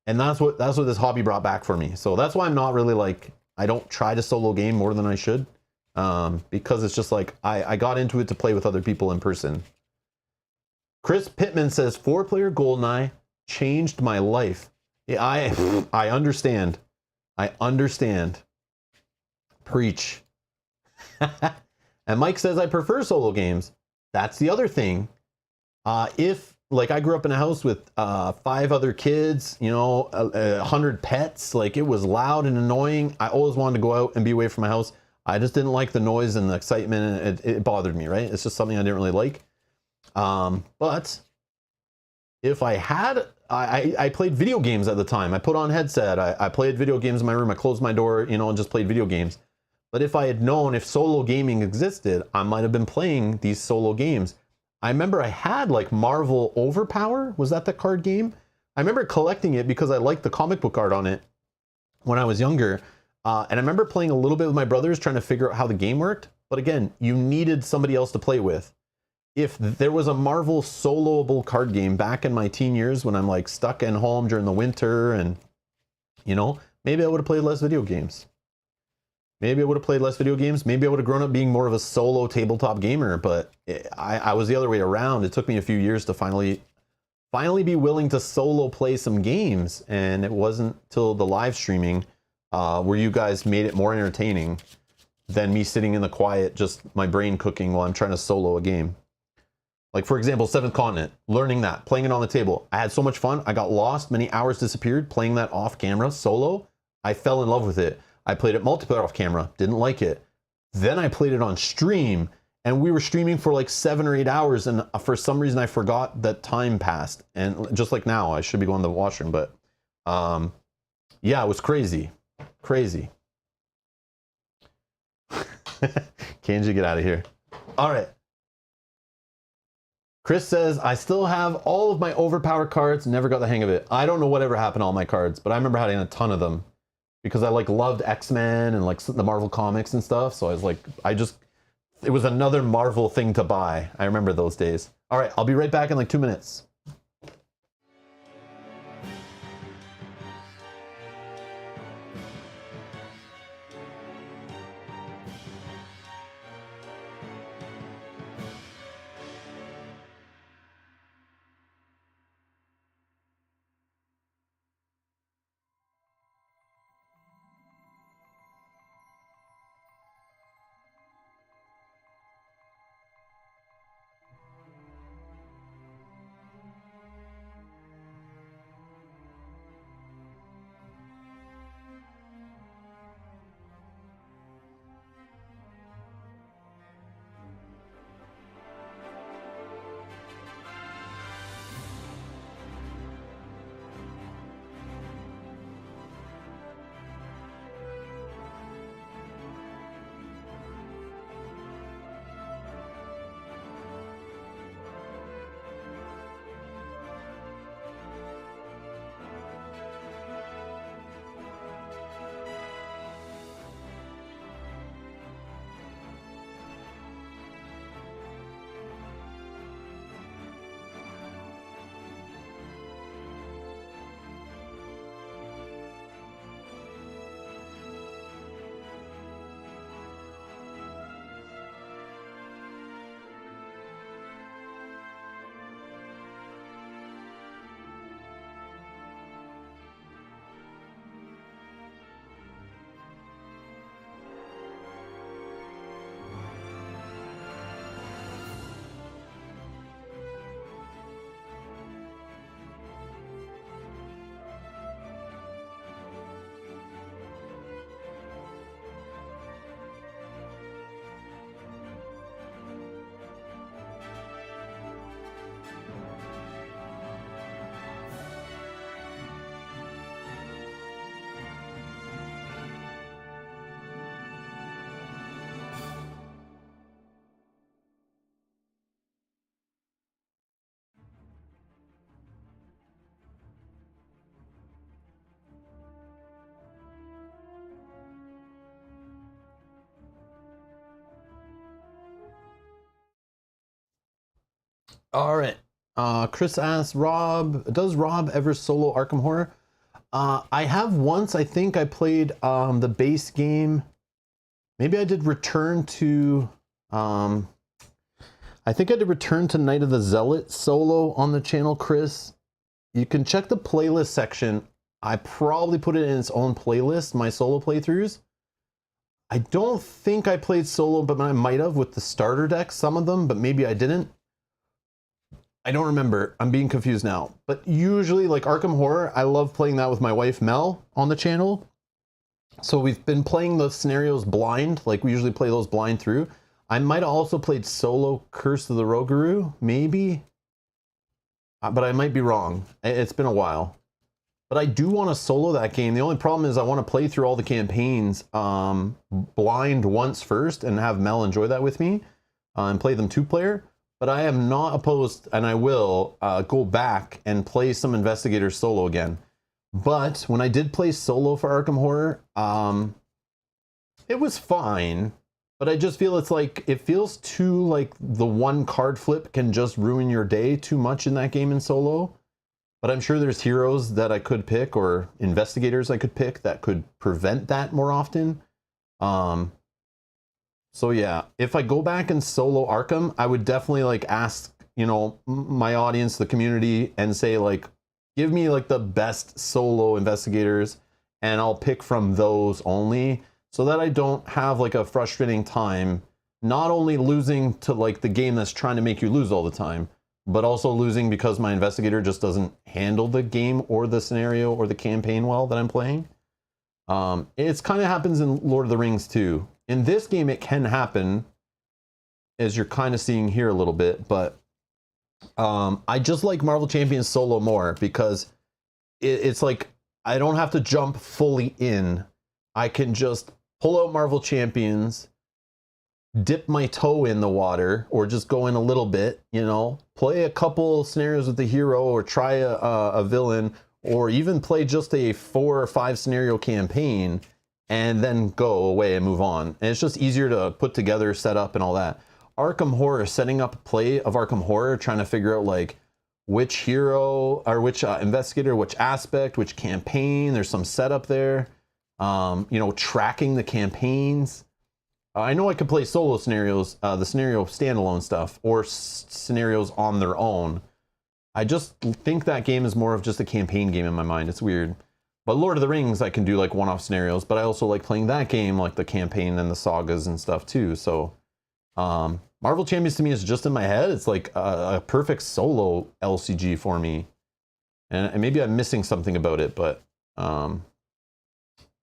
And that's what this hobby brought back for me. So that's why I'm not really like, I don't try to solo game more than I should. Because it's just like, I got into it to play with other people in person. Chris Pittman says, 4-player GoldenEye changed my life. Yeah, I understand. I understand. Preach. And Mike says, I prefer solo games. That's the other thing. If, like, I grew up in a house with 5 other kids, you know, 100 pets, like, it was loud and annoying. I always wanted to go out and be away from my house. I just didn't like the noise and the excitement, and it bothered me, right? It's just something I didn't really like. But if I had I played video games at the time. I put on headset. I played video games in my room. I closed my door, you know, and just played video games. But if I had known if solo gaming existed, I might have been playing these solo games. I remember I had like Marvel Overpower. Was that the card game? I remember collecting it because I liked the comic book art on it when I was younger. And I remember playing a little bit with my brothers trying to figure out how the game worked. But again, you needed somebody else to play with. If there was a Marvel soloable card game back in my teen years when I'm like stuck at home during the winter and, you know, maybe I would have played less video games. Maybe I would have played less video games. Maybe I would have grown up being more of a solo tabletop gamer, but I was the other way around. It took me a few years to finally be willing to solo play some games. And it wasn't till the live streaming where you guys made it more entertaining than me sitting in the quiet, just my brain cooking while I'm trying to solo a game. Like, for example, Seventh Continent, learning that, playing it on the table. I had so much fun. I got lost. Many hours disappeared playing that off camera solo. I fell in love with it. I played it multiplayer off camera, didn't like it. Then I played it on stream, and we were streaming for like 7 or 8 hours, and for some reason I forgot that time passed. And just like now, I should be going to the washroom, but yeah, it was crazy. Crazy. Kenji, get out of here. All right. Chris says, I still have all of my overpowered cards, never got the hang of it. I don't know whatever happened to all my cards, but I remember having a ton of them. Because I like loved X-Men and like the Marvel comics and stuff. So I was like, it was another Marvel thing to buy. I remember those days. All right, I'll be right back in like 2 minutes. All right. Chris asks, does Rob ever solo Arkham Horror? I have once. I think I played the base game. Maybe I did Return to... I think I did Return to Night of the Zealot solo on the channel, Chris. You can check the playlist section. I probably put it in its own playlist, my solo playthroughs. I don't think I played solo, but I might have with the starter deck, some of them, but maybe I didn't. I don't remember. I'm being confused now. But usually, like Arkham Horror, I love playing that with my wife, Mel, on the channel. So we've been playing the scenarios blind. Like we usually play those blind through. I might have also played solo Curse of the Rogueru, maybe. but I might be wrong. It's been a while. But I do want to solo that game. The only problem is I want to play through all the campaigns blind once first and have Mel enjoy that with me and play them 2-player. But I am not opposed, and I will go back and play some Investigator solo again. But when I did play solo for Arkham Horror, it was fine. But I just feel it feels too like the one card flip can just ruin your day too much in that game in solo. But I'm sure there's heroes that I could pick or investigators I could pick that could prevent that more often. So yeah, if I go back and solo Arkham, I would definitely like ask, you know, my audience, the community, and say like, give me like the best solo investigators and I'll pick from those only, so that I don't have like a frustrating time, not only losing to like the game that's trying to make you lose all the time, but also losing because my investigator just doesn't handle the game or the scenario or the campaign well that I'm playing. It's kind of happens in Lord of the Rings too. In this game, it can happen, as you're kind of seeing here a little bit, but I just like Marvel Champions solo more because it's like I don't have to jump fully in. I can just pull out Marvel Champions, dip my toe in the water, or just go in a little bit, you know, play a couple scenarios with the hero, or try a villain, or even play just a 4 or 5 scenario campaign, and then go away and move on. And it's just easier to put together, set up, and all that. Arkham Horror, setting up play of Arkham Horror, trying to figure out like which hero or which investigator, which aspect, which campaign. There's some setup there. You know, tracking the campaigns. I know I could play solo scenarios, the scenario standalone stuff, or scenarios on their own. I just think that game is more of just a campaign game in my mind. It's weird. But Lord of the Rings, I can do like one-off scenarios, but I also like playing that game, like the campaign and the sagas and stuff too. So Marvel Champions to me is just in my head. It's like a perfect solo LCG for me. And maybe I'm missing something about it, but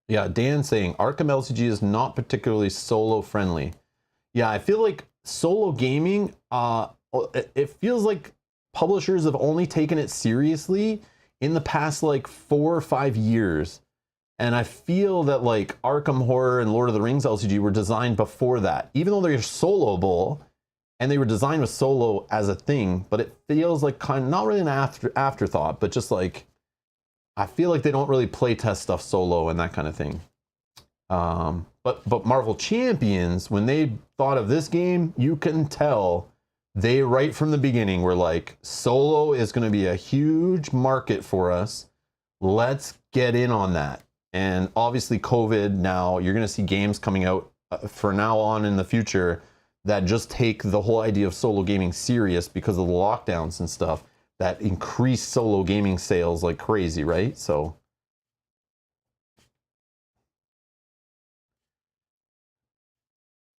yeah, Dan saying Arkham LCG is not particularly solo friendly. Yeah, I feel like solo gaming, it feels like publishers have only taken it seriously in the past like 4 or 5 years. And I feel that like Arkham Horror and Lord of the Rings LCG were designed before that, even though they're soloable and they were designed with solo as a thing, but it feels like kind of not really an afterthought, but just like, I feel like they don't really play test stuff solo and that kind of thing. But Marvel Champions, when they thought of this game, you can tell they right from the beginning were like, solo is going to be a huge market for us. Let's get in on that. And obviously COVID, now you're going to see games coming out for now on in the future that just take the whole idea of solo gaming serious because of the lockdowns and stuff that increase solo gaming sales like crazy, right? So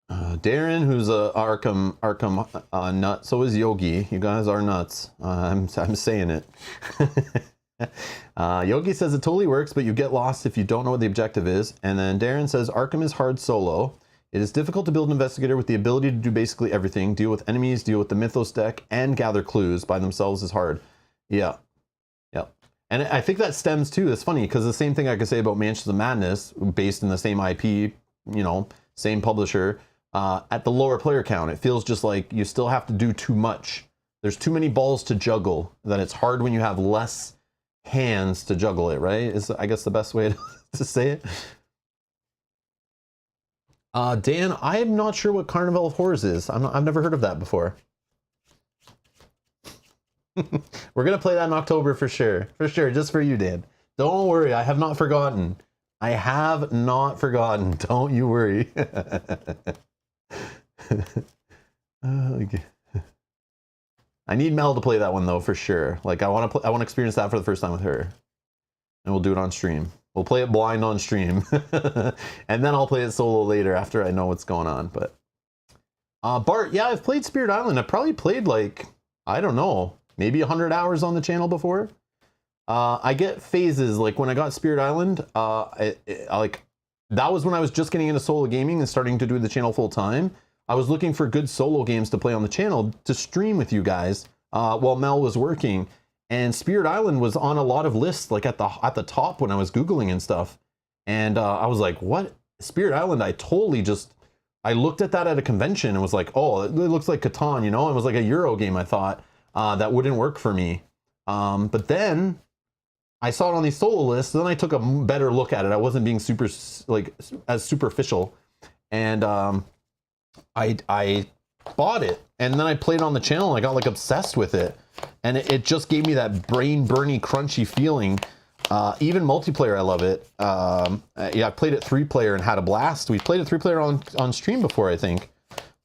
Darren, who's a Arkham nut, so is Yogi. You guys are nuts. I'm saying it. Yogi says it totally works, but you get lost if you don't know what the objective is. And then Darren says Arkham is hard solo. It is difficult to build an investigator with the ability to do basically everything. Deal with enemies, deal with the Mythos deck, and gather clues by themselves is hard. Yeah. Yep. And I think that stems too. It's funny because the same thing I could say about Mansions of Madness, based in the same IP, you know, same publisher, at the lower player count. It feels just like you still have to do too much. There's too many balls to juggle, that it's hard when you have less hands to juggle it, right? Is, I guess, the best way to say it. Dan, I'm not sure what Carnival of Horrors is. I've never heard of that before. We're going to play that in October for sure. For sure, just for you, Dan. Don't worry, I have not forgotten. I have not forgotten. Don't you worry. Okay. I need Mel to play that one though, for sure. Like I want to experience that for the first time with her, and we'll do it on stream. We'll play it blind on stream, and then I'll play it solo later after I know what's going on. But Bart, yeah, I've played Spirit Island. I've probably played like, I don't know, maybe 100 hours on the channel before. I get phases. Like when I got Spirit Island, like that was when I was just getting into solo gaming and starting to do the channel full time. I was looking for good solo games to play on the channel to stream with you guys while Mel was working. and Spirit Island was on a lot of lists, like at the top when I was Googling and stuff. And I was like, what? Spirit Island? I looked at that at a convention and was like, oh, it looks like Catan, you know? It was like a Euro game, I thought. That wouldn't work for me. But then I saw it on these solo lists, then I took a better look at it. I wasn't being super, like, as superficial. And I bought it, and then I played it on the channel, and I got, like, obsessed with it. And it just gave me that brain burny, crunchy feeling. Even multiplayer, I love it. Yeah, I played it 3-player and had a blast. We played it 3-player on stream before, I think.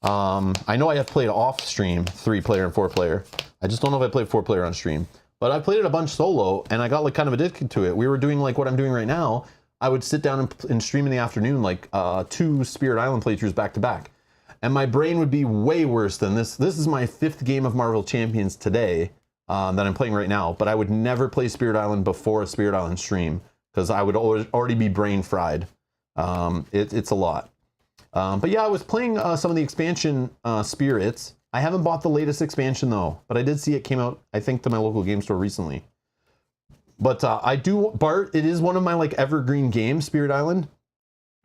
I know I have played off stream 3-player and 4-player. I just don't know if I played 4-player on stream. But I played it a bunch solo, and I got like kind of addicted to it. We were doing like what I'm doing right now. I would sit down and stream in the afternoon, like 2 Spirit Island playthroughs back to back. And my brain would be way worse than this. This is my 5th game of Marvel Champions today. That I'm playing right now, but I would never play Spirit Island before a Spirit Island stream because I would already be brain fried. It's a lot. But yeah, I was playing some of the expansion spirits. I haven't bought the latest expansion though, but I did see it came out, I think, to my local game store recently. But I do, Bart, it is one of my like evergreen games, Spirit Island.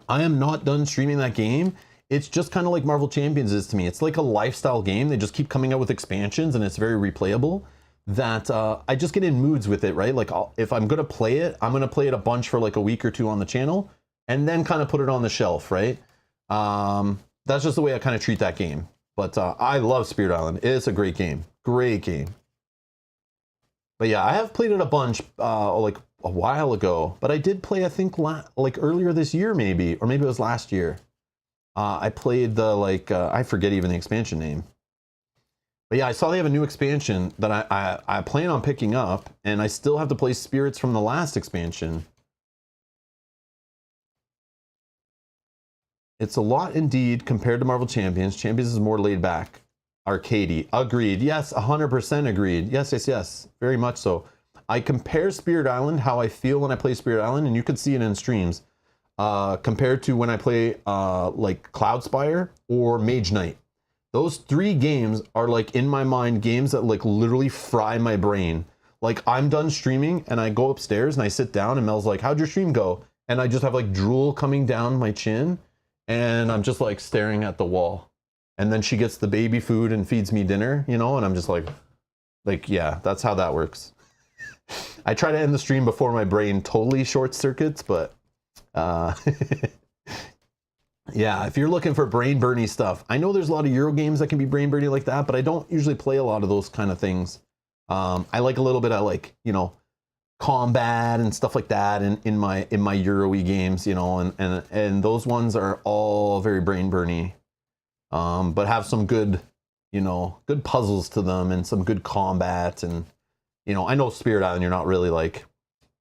I am not done streaming that game. It's just kind of like Marvel Champions is to me. It's like a lifestyle game. They just keep coming out with expansions and it's very replayable. That I just get in moods with it, right? Like if I'm gonna play it, I'm gonna play it a bunch for like a week or 2 on the channel and then kind of put it on the shelf, right? That's just the way I kind of treat that game. But I love Spirit Island. It's a great game. Great game. But yeah, I have played it a bunch like a while ago, but I did play, I think, like earlier this year maybe, or maybe it was last year. I played the like, I forget even the expansion name. But yeah, I saw they have a new expansion that I plan on picking up, and I still have to play spirits from the last expansion. It's a lot indeed compared to Marvel Champions. Champions is more laid back. Arcadey. Agreed. Yes, 100% agreed. Yes, yes, yes. Very much so. I compare Spirit Island, how I feel when I play Spirit Island, and you can see it in streams, compared to when I play like Cloudspire or Mage Knight. Those 3 games are like in my mind games that like literally fry my brain. Like I'm done streaming and I go upstairs and I sit down and Mel's like, how'd your stream go? And I just have like drool coming down my chin and I'm just like staring at the wall. And then she gets the baby food and feeds me dinner, you know, and I'm just like, yeah, that's how that works. I try to end the stream before my brain totally short circuits, but yeah, if you're looking for brain burny stuff, I know there's a lot of Euro games that can be brain burny like that, but I don't usually play a lot of those kind of things. I like a little bit of like, you know, combat and stuff like that in my Euro-y games, you know, and those ones are all very brain burny, but have some good, you know, good puzzles to them and some good combat. And, you know, I know Spirit Island, you're not really like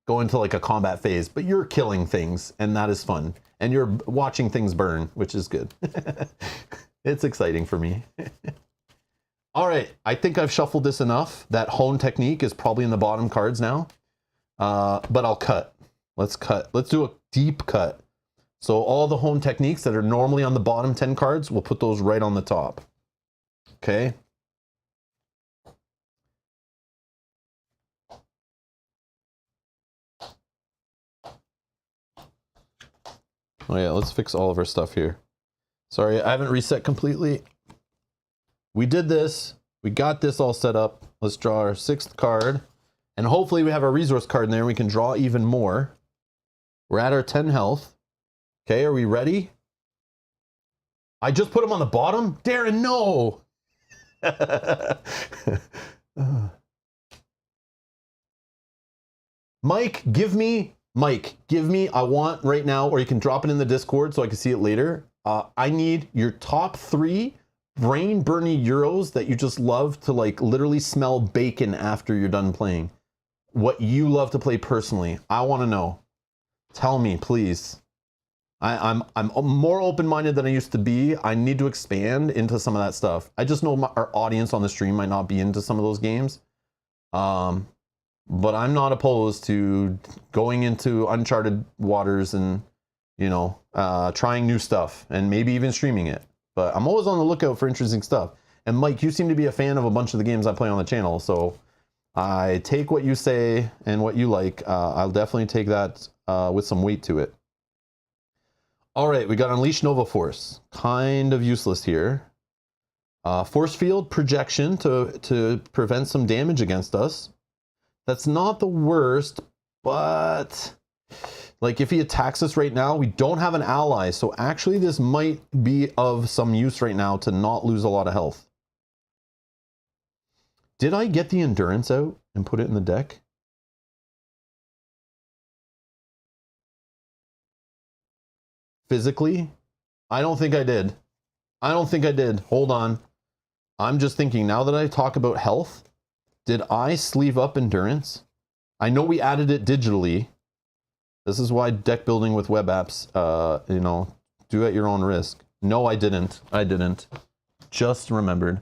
going to like a combat phase, but you're killing things and that is fun. And you're watching things burn, which is good. It's exciting for me. All right, I think I've shuffled this enough. That hone technique is probably in the bottom cards now. But I'll cut. Let's cut. Let's do a deep cut. So all the hone techniques that are normally on the bottom 10 cards, we'll put those right on the top. Okay. Oh yeah, let's fix all of our stuff here. Sorry, I haven't reset completely. We did this. We got this all set up. Let's draw our 6th card. And hopefully we have our resource card in there and we can draw even more. We're at our 10 health. Okay, are we ready? I just put him on the bottom? Darren, no! Mike, give me, I want right now, or you can drop it in the Discord so I can see it later. I need your top 3 brain burny Euros that you just love to like literally smell bacon after you're done playing. What you love to play personally. I want to know. Tell me, please. I'm more open-minded than I used to be. I need to expand into some of that stuff. I just know our audience on the stream might not be into some of those games. But I'm not opposed to going into uncharted waters and, you know, trying new stuff and maybe even streaming it. But I'm always on the lookout for interesting stuff. And Mike, you seem to be a fan of a bunch of the games I play on the channel, so I take what you say and what you like. I'll definitely take that with some weight to it. All right, we got Unleash Nova Force. Kind of useless here. Force Field Projection to prevent some damage against us. That's not the worst, but like if he attacks us right now, we don't have an ally. So actually this might be of some use right now to not lose a lot of health. Did I get the endurance out and put it in the deck? Physically? I don't think I did. I don't think I did. Hold on. I'm just thinking, now that I talk about health, did I sleeve up endurance? I know we added it digitally. This is why deck building with web apps, you know, do at your own risk. No, I didn't. I didn't. Just remembered.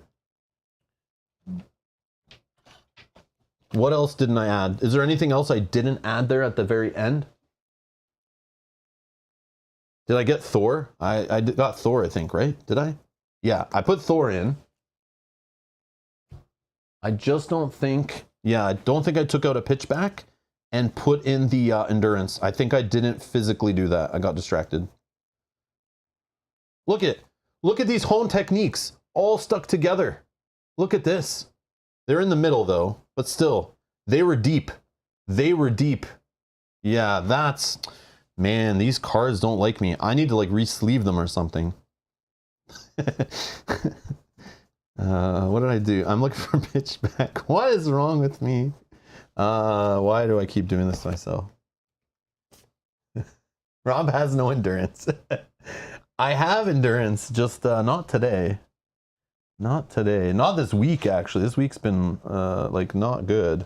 What else didn't I add? Is there anything else I didn't add there at the very end? Did I get Thor? I got Thor, I think, right? Did I? Yeah, I put Thor in. I just don't think, yeah, I don't think I took out a pitchback and put in the endurance. I think I didn't physically do that. I got distracted. Look at these hone techniques all stuck together. Look at this. They're in the middle though, but still, they were deep. They were deep. Yeah, that's, man, these cards don't like me. I need to like re-sleeve them or something. What did I do? I'm looking for pitchback. What is wrong with me? Why do I keep doing this to myself? Rob has no endurance. I have endurance, just not today. Not today. Not this week, actually. This week's been like not good.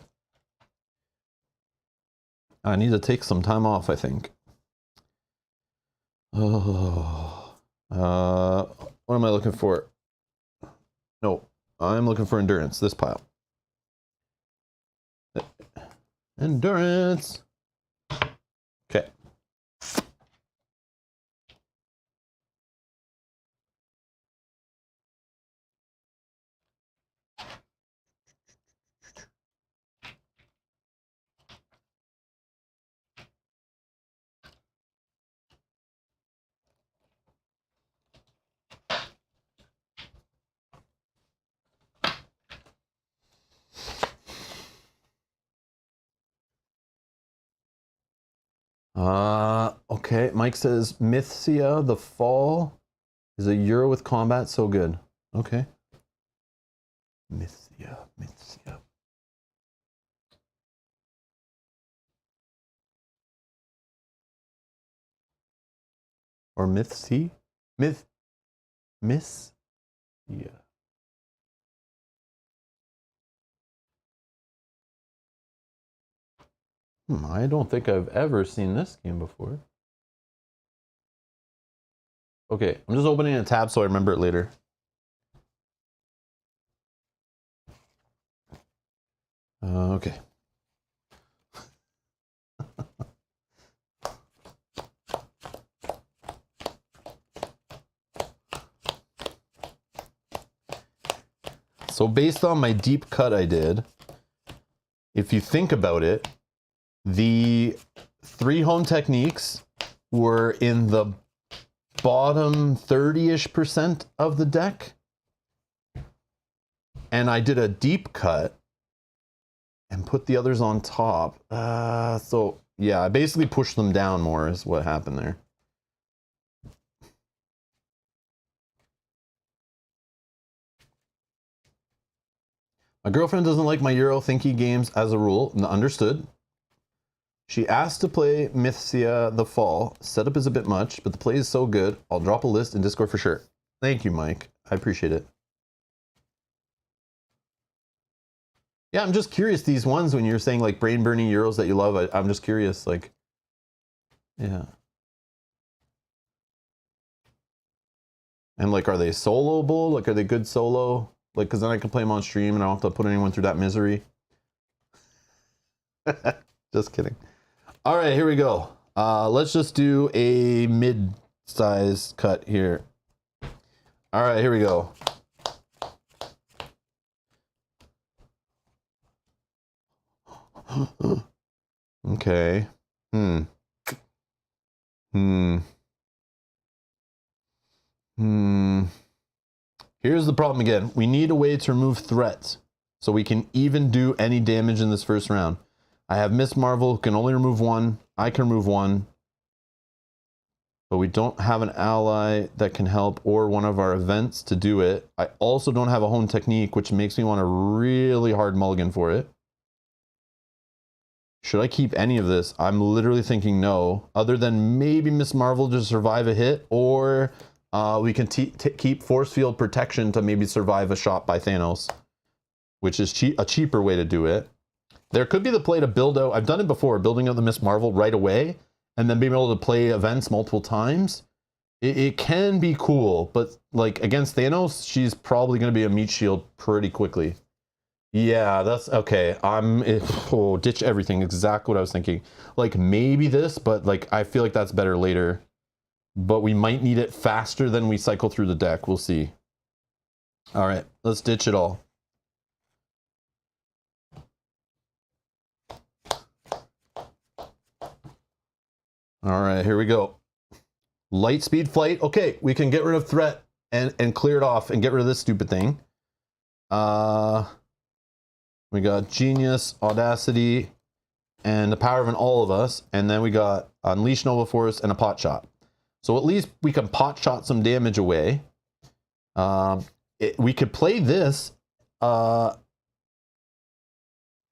I need to take some time off, I think. Oh, what am I looking for? No, I'm looking for endurance. This pile. Endurance. Okay. Okay, Mike says Mythsia the Fall is a Euro with combat so good. Okay. Mythsia. Or Mythsea? Miss? Yeah. I don't think I've ever seen this game before. Okay, I'm just opening a tab so I remember it later. Okay. So based on my deep cut I did, if you think about it, the 3 home techniques were in the bottom 30-ish% of the deck. And I did a deep cut and put the others on top. So yeah, I basically pushed them down more is what happened there. My girlfriend doesn't like my Euro thinky games as a rule. Understood. She asked to play Mythsia the Fall. Setup is a bit much, but the play is so good. I'll drop a list in Discord for sure. Thank you, Mike. I appreciate it. Yeah, I'm just curious, these ones, when you're saying like brain-burning Euros that you love, I'm just curious, like, yeah. And like, are they soloable? Like, are they good solo? Like, because then I can play them on stream and I don't have to put anyone through that misery. Just kidding. All right, here we go. Let's just do a mid-size cut here. All right, here we go. Okay. Hmm. Hmm. Hmm. Here's the problem again. We need a way to remove threats so we can even do any damage in this first round. I have Miss Marvel who can only remove one. I can remove one. But we don't have an ally that can help or one of our events to do it. I also don't have a home technique, which makes me want a really hard mulligan for it. Should I keep any of this? I'm literally thinking no, other than maybe Miss Marvel to survive a hit, or we can keep force field protection to maybe survive a shot by Thanos, which is a cheaper way to do it. There could be the play to build out. I've done it before, building out the Miss Marvel right away, and then being able to play events multiple times. It can be cool, but like against Thanos, she's probably going to be a meat shield pretty quickly. Yeah, that's okay. Ditch everything. Exactly what I was thinking. Like maybe this, but like I feel like that's better later. But we might need it faster than we cycle through the deck. We'll see. All right, let's ditch it all. All right, here we go. Light speed flight. Okay, we can get rid of threat and clear it off and get rid of this stupid thing. We got genius, audacity, and the power of an all of us, and then we got unleash Nova Force and a pot shot. So at least we can pot shot some damage away. We could play this. Well,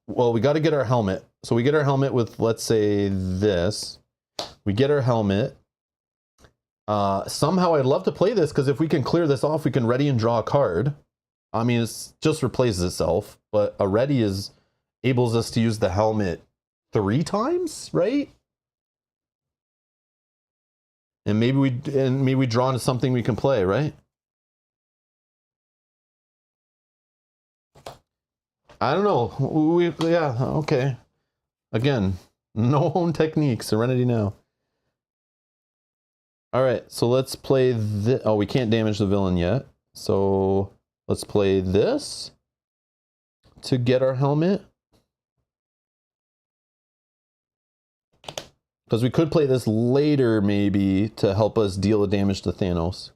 we got to get our helmet. So we get our helmet with, let's say, this. We get our helmet. Somehow I'd love to play this because if we can clear this off, we can ready and draw a card. I mean, it just replaces itself, but a ready enables us to use the helmet 3 times, right? And maybe we draw into something we can play, right? I don't know. Yeah, okay. Again, no own technique. Serenity now. All right, so let's play this. Oh, we can't damage the villain yet. So let's play this to get our helmet. Because we could play this later, maybe, to help us deal the damage to Thanos.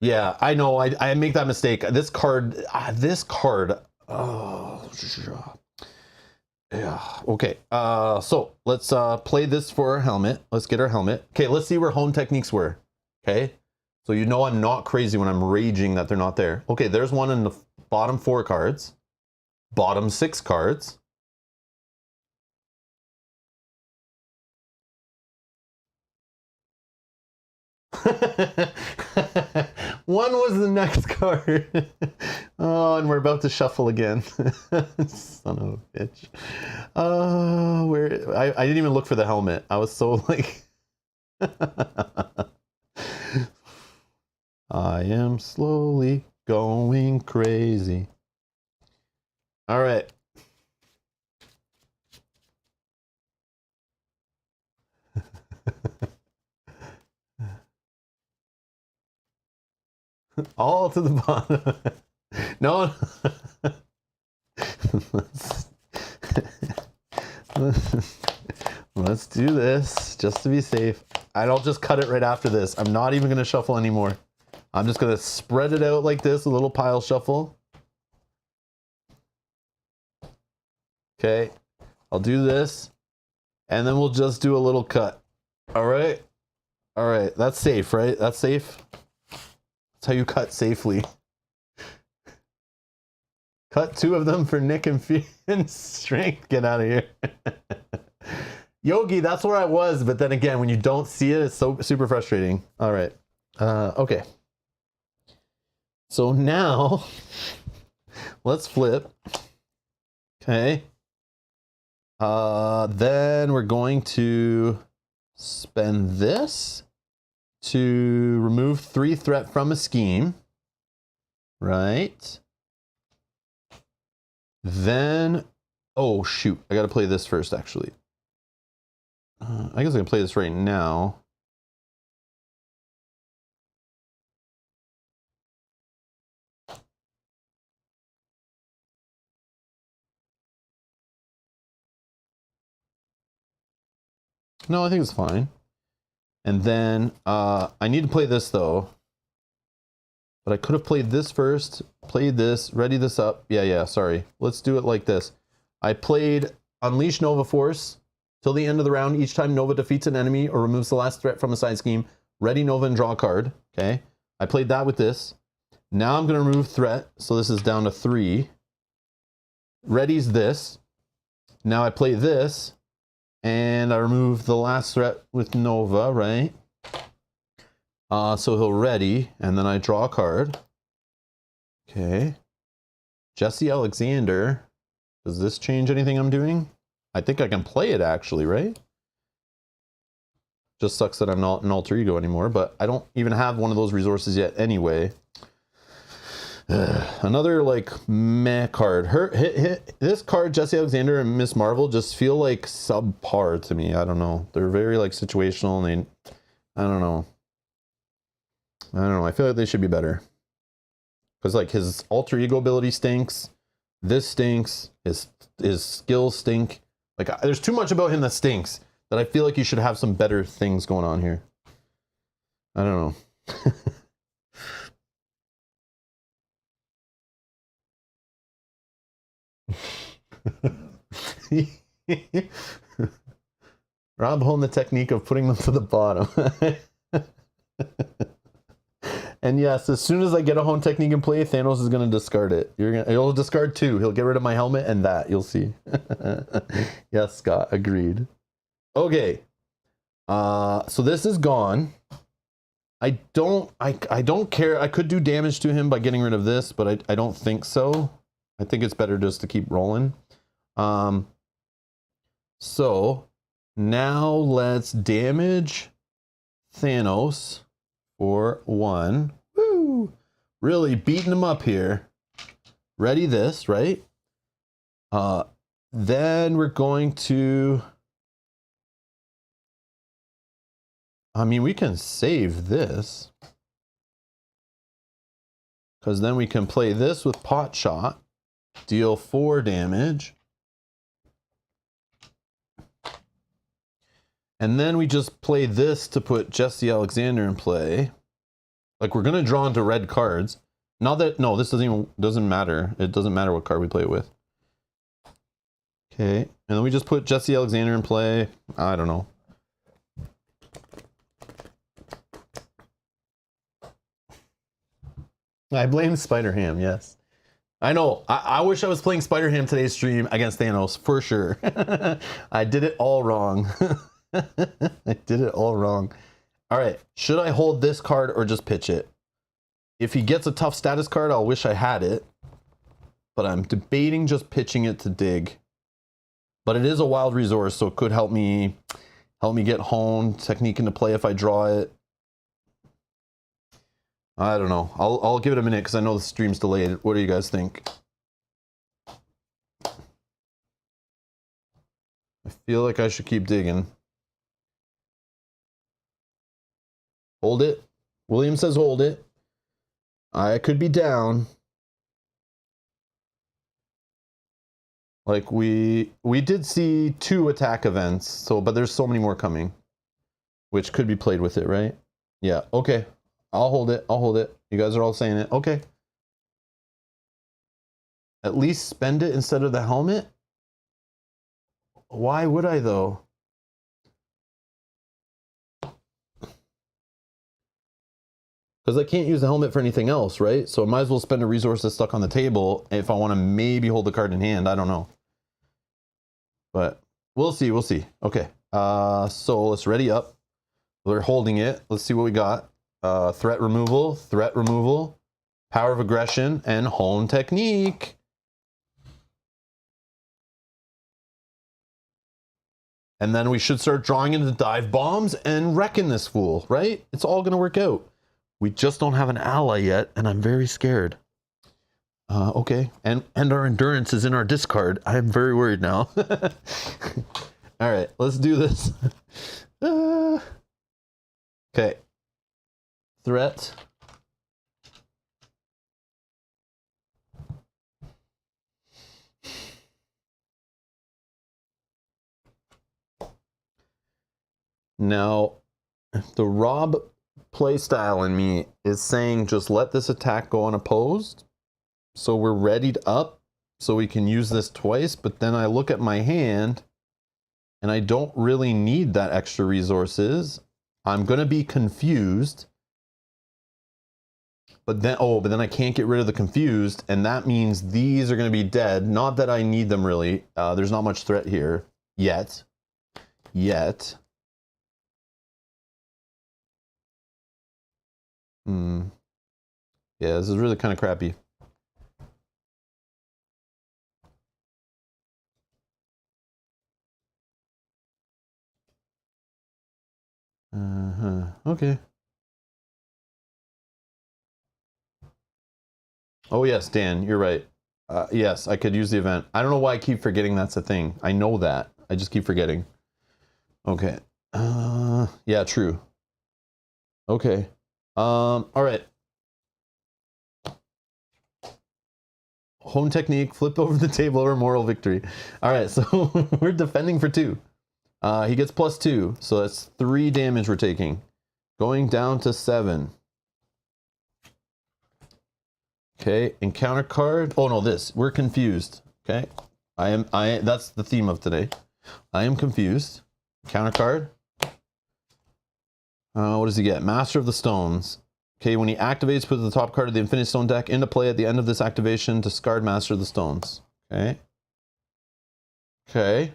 Yeah, I know. I make that mistake. This card. Oh, yeah. Okay. So let's play this for our helmet. Let's get our helmet. Okay. Let's see where home techniques were. Okay. So you know I'm not crazy when I'm raging that they're not there. Okay. There's one in the bottom 4 cards. Bottom 6 cards. One was the next card. Oh, and we're about to shuffle again. Son of a bitch. I didn't even look for the helmet. I was so like I am slowly going crazy. All right. All to the bottom. No. Let's do this just to be safe. And I'll just cut it right after this. I'm not even going to shuffle anymore. I'm just going to spread it out like this, a little pile shuffle. Okay. I'll do this. And then we'll just do a little cut. All right. All right. That's safe, right? That's safe. That's how you cut safely. Cut 2 of them for Nick and Strength. Get out of here. Yogi, that's where I was, but then again, when you don't see it, it's so super frustrating. All right. Okay. So now, let's flip. Okay. Then we're going to spend this to remove 3 threat from a scheme. Right. Then, oh shoot, I got to play this first, actually. I guess I can play this right now. No, I think it's fine. And then I need to play this though. But I could have played this first, played this, ready this up. Yeah, sorry. Let's do it like this. I played Unleash Nova Force till the end of the round. Each time Nova defeats an enemy or removes the last threat from a side scheme, ready Nova and draw a card. Okay. I played that with this. Now I'm going to remove threat. So this is down to 3. Ready's this. Now I play this. And I remove the last threat with Nova, right? So he'll ready, and then I draw a card. Okay. Jesse Alexander. Does this change anything I'm doing? I think I can play it actually, right? Just sucks that I'm not an alter ego anymore, but I don't even have one of those resources yet anyway. Another like meh card. This card, Jesse Alexander and Miss Marvel, just feel like subpar to me. I don't know. They're very like situational, and I don't know. I feel like they should be better. Because like his alter ego ability stinks. This stinks. His skills stink. Like there's too much about him that stinks that I feel like you should have some better things going on here. I don't know. Rob honed the technique of putting them to the bottom. And yes, as soon as I get a hone technique in play, Thanos is going to discard it. He'll discard 2. He'll get rid of my helmet and that. You'll see. Yes, Scott, agreed. Okay. So this is gone. I don't care. I could do damage to him by getting rid of this, but I don't think so. I think it's better just to keep rolling. So now let's damage Thanos for 1. Woo! Really beating him up here. Ready this, right? Then we're going to... I mean, we can save this. Because then we can play this with Pot Shot. Deal 4 damage. And then we just play this to put Jesse Alexander in play. Like we're gonna draw into red cards. Not that this doesn't matter. It doesn't matter what card we play it with. Okay, and then we just put Jesse Alexander in play. I don't know. I blame Spider-Ham, yes. I know. I wish I was playing Spider-Ham today's stream against Thanos, for sure. I did it all wrong. I did it all wrong. All right. Should I hold this card or just pitch it? If he gets a tough status card, I'll wish I had it. But I'm debating just pitching it to dig. But it is a wild resource, so it could help me get hone technique into play if I draw it. I don't know. I'll give it a minute because I know the stream's delayed. What do you guys think? I feel like I should keep digging. Hold it. William says hold it. I could be down. Like we did see 2 attack events, so but there's so many more coming, which could be played with it, right? Yeah. Okay. I'll hold it. I'll hold it. You guys are all saying it. Okay. At least spend it instead of the helmet. Why would I though? Because I can't use the helmet for anything else, right? So I might as well spend a resource that's stuck on the table if I want to maybe hold the card in hand. I don't know. But we'll see. We'll see. Okay. So let's ready up. We're holding it. Let's see what we got. Threat removal, power of aggression, and hone technique. And then we should start drawing into dive bombs and wrecking this fool, right? It's all going to work out. We just don't have an ally yet, and I'm very scared. Okay, and our endurance is in our discard. I'm very worried now. All right, let's do this. Okay. Threat. Now, the Rob playstyle in me is saying just let this attack go unopposed. So we're readied up so we can use this twice. But then I look at my hand and I don't really need that extra resources. I'm going to be confused. But then I can't get rid of the confused, and that means these are going to be dead. Not that I need them really. There's not much threat here yet. Yeah, this is really kind of crappy. Okay. Oh yes, Dan, you're right. Yes, I could use the event. I don't know why I keep forgetting that's a thing. I know that. I just keep forgetting. Okay. Yeah, true. Okay. All right. Home technique, flip over the table or moral victory. All right, so we're defending for 2. He gets +2, so that's 3 damage we're taking. Going down to 7. Okay, encounter card. Oh no, this. We're confused. Okay. That's the theme of today. I am confused. Counter card. What does he get? Master of the Stones. Okay, when he activates, put the top card of the Infinity Stone deck into play at the end of this activation. Discard Master of the Stones. Okay. Okay.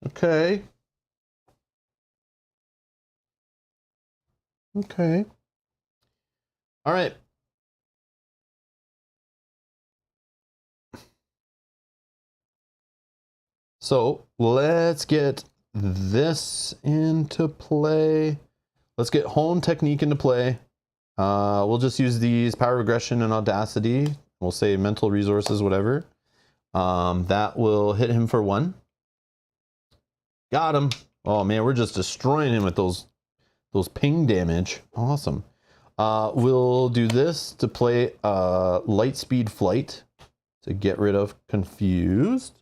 Okay. Okay. All right. So let's get this into play. Let's get home technique into play. We'll just use these power regression and audacity. We'll say mental resources, whatever. That will hit him for 1. Got him. Oh man, we're just destroying him with those ping damage. Awesome. We'll do this to play light speed flight to get rid of confused.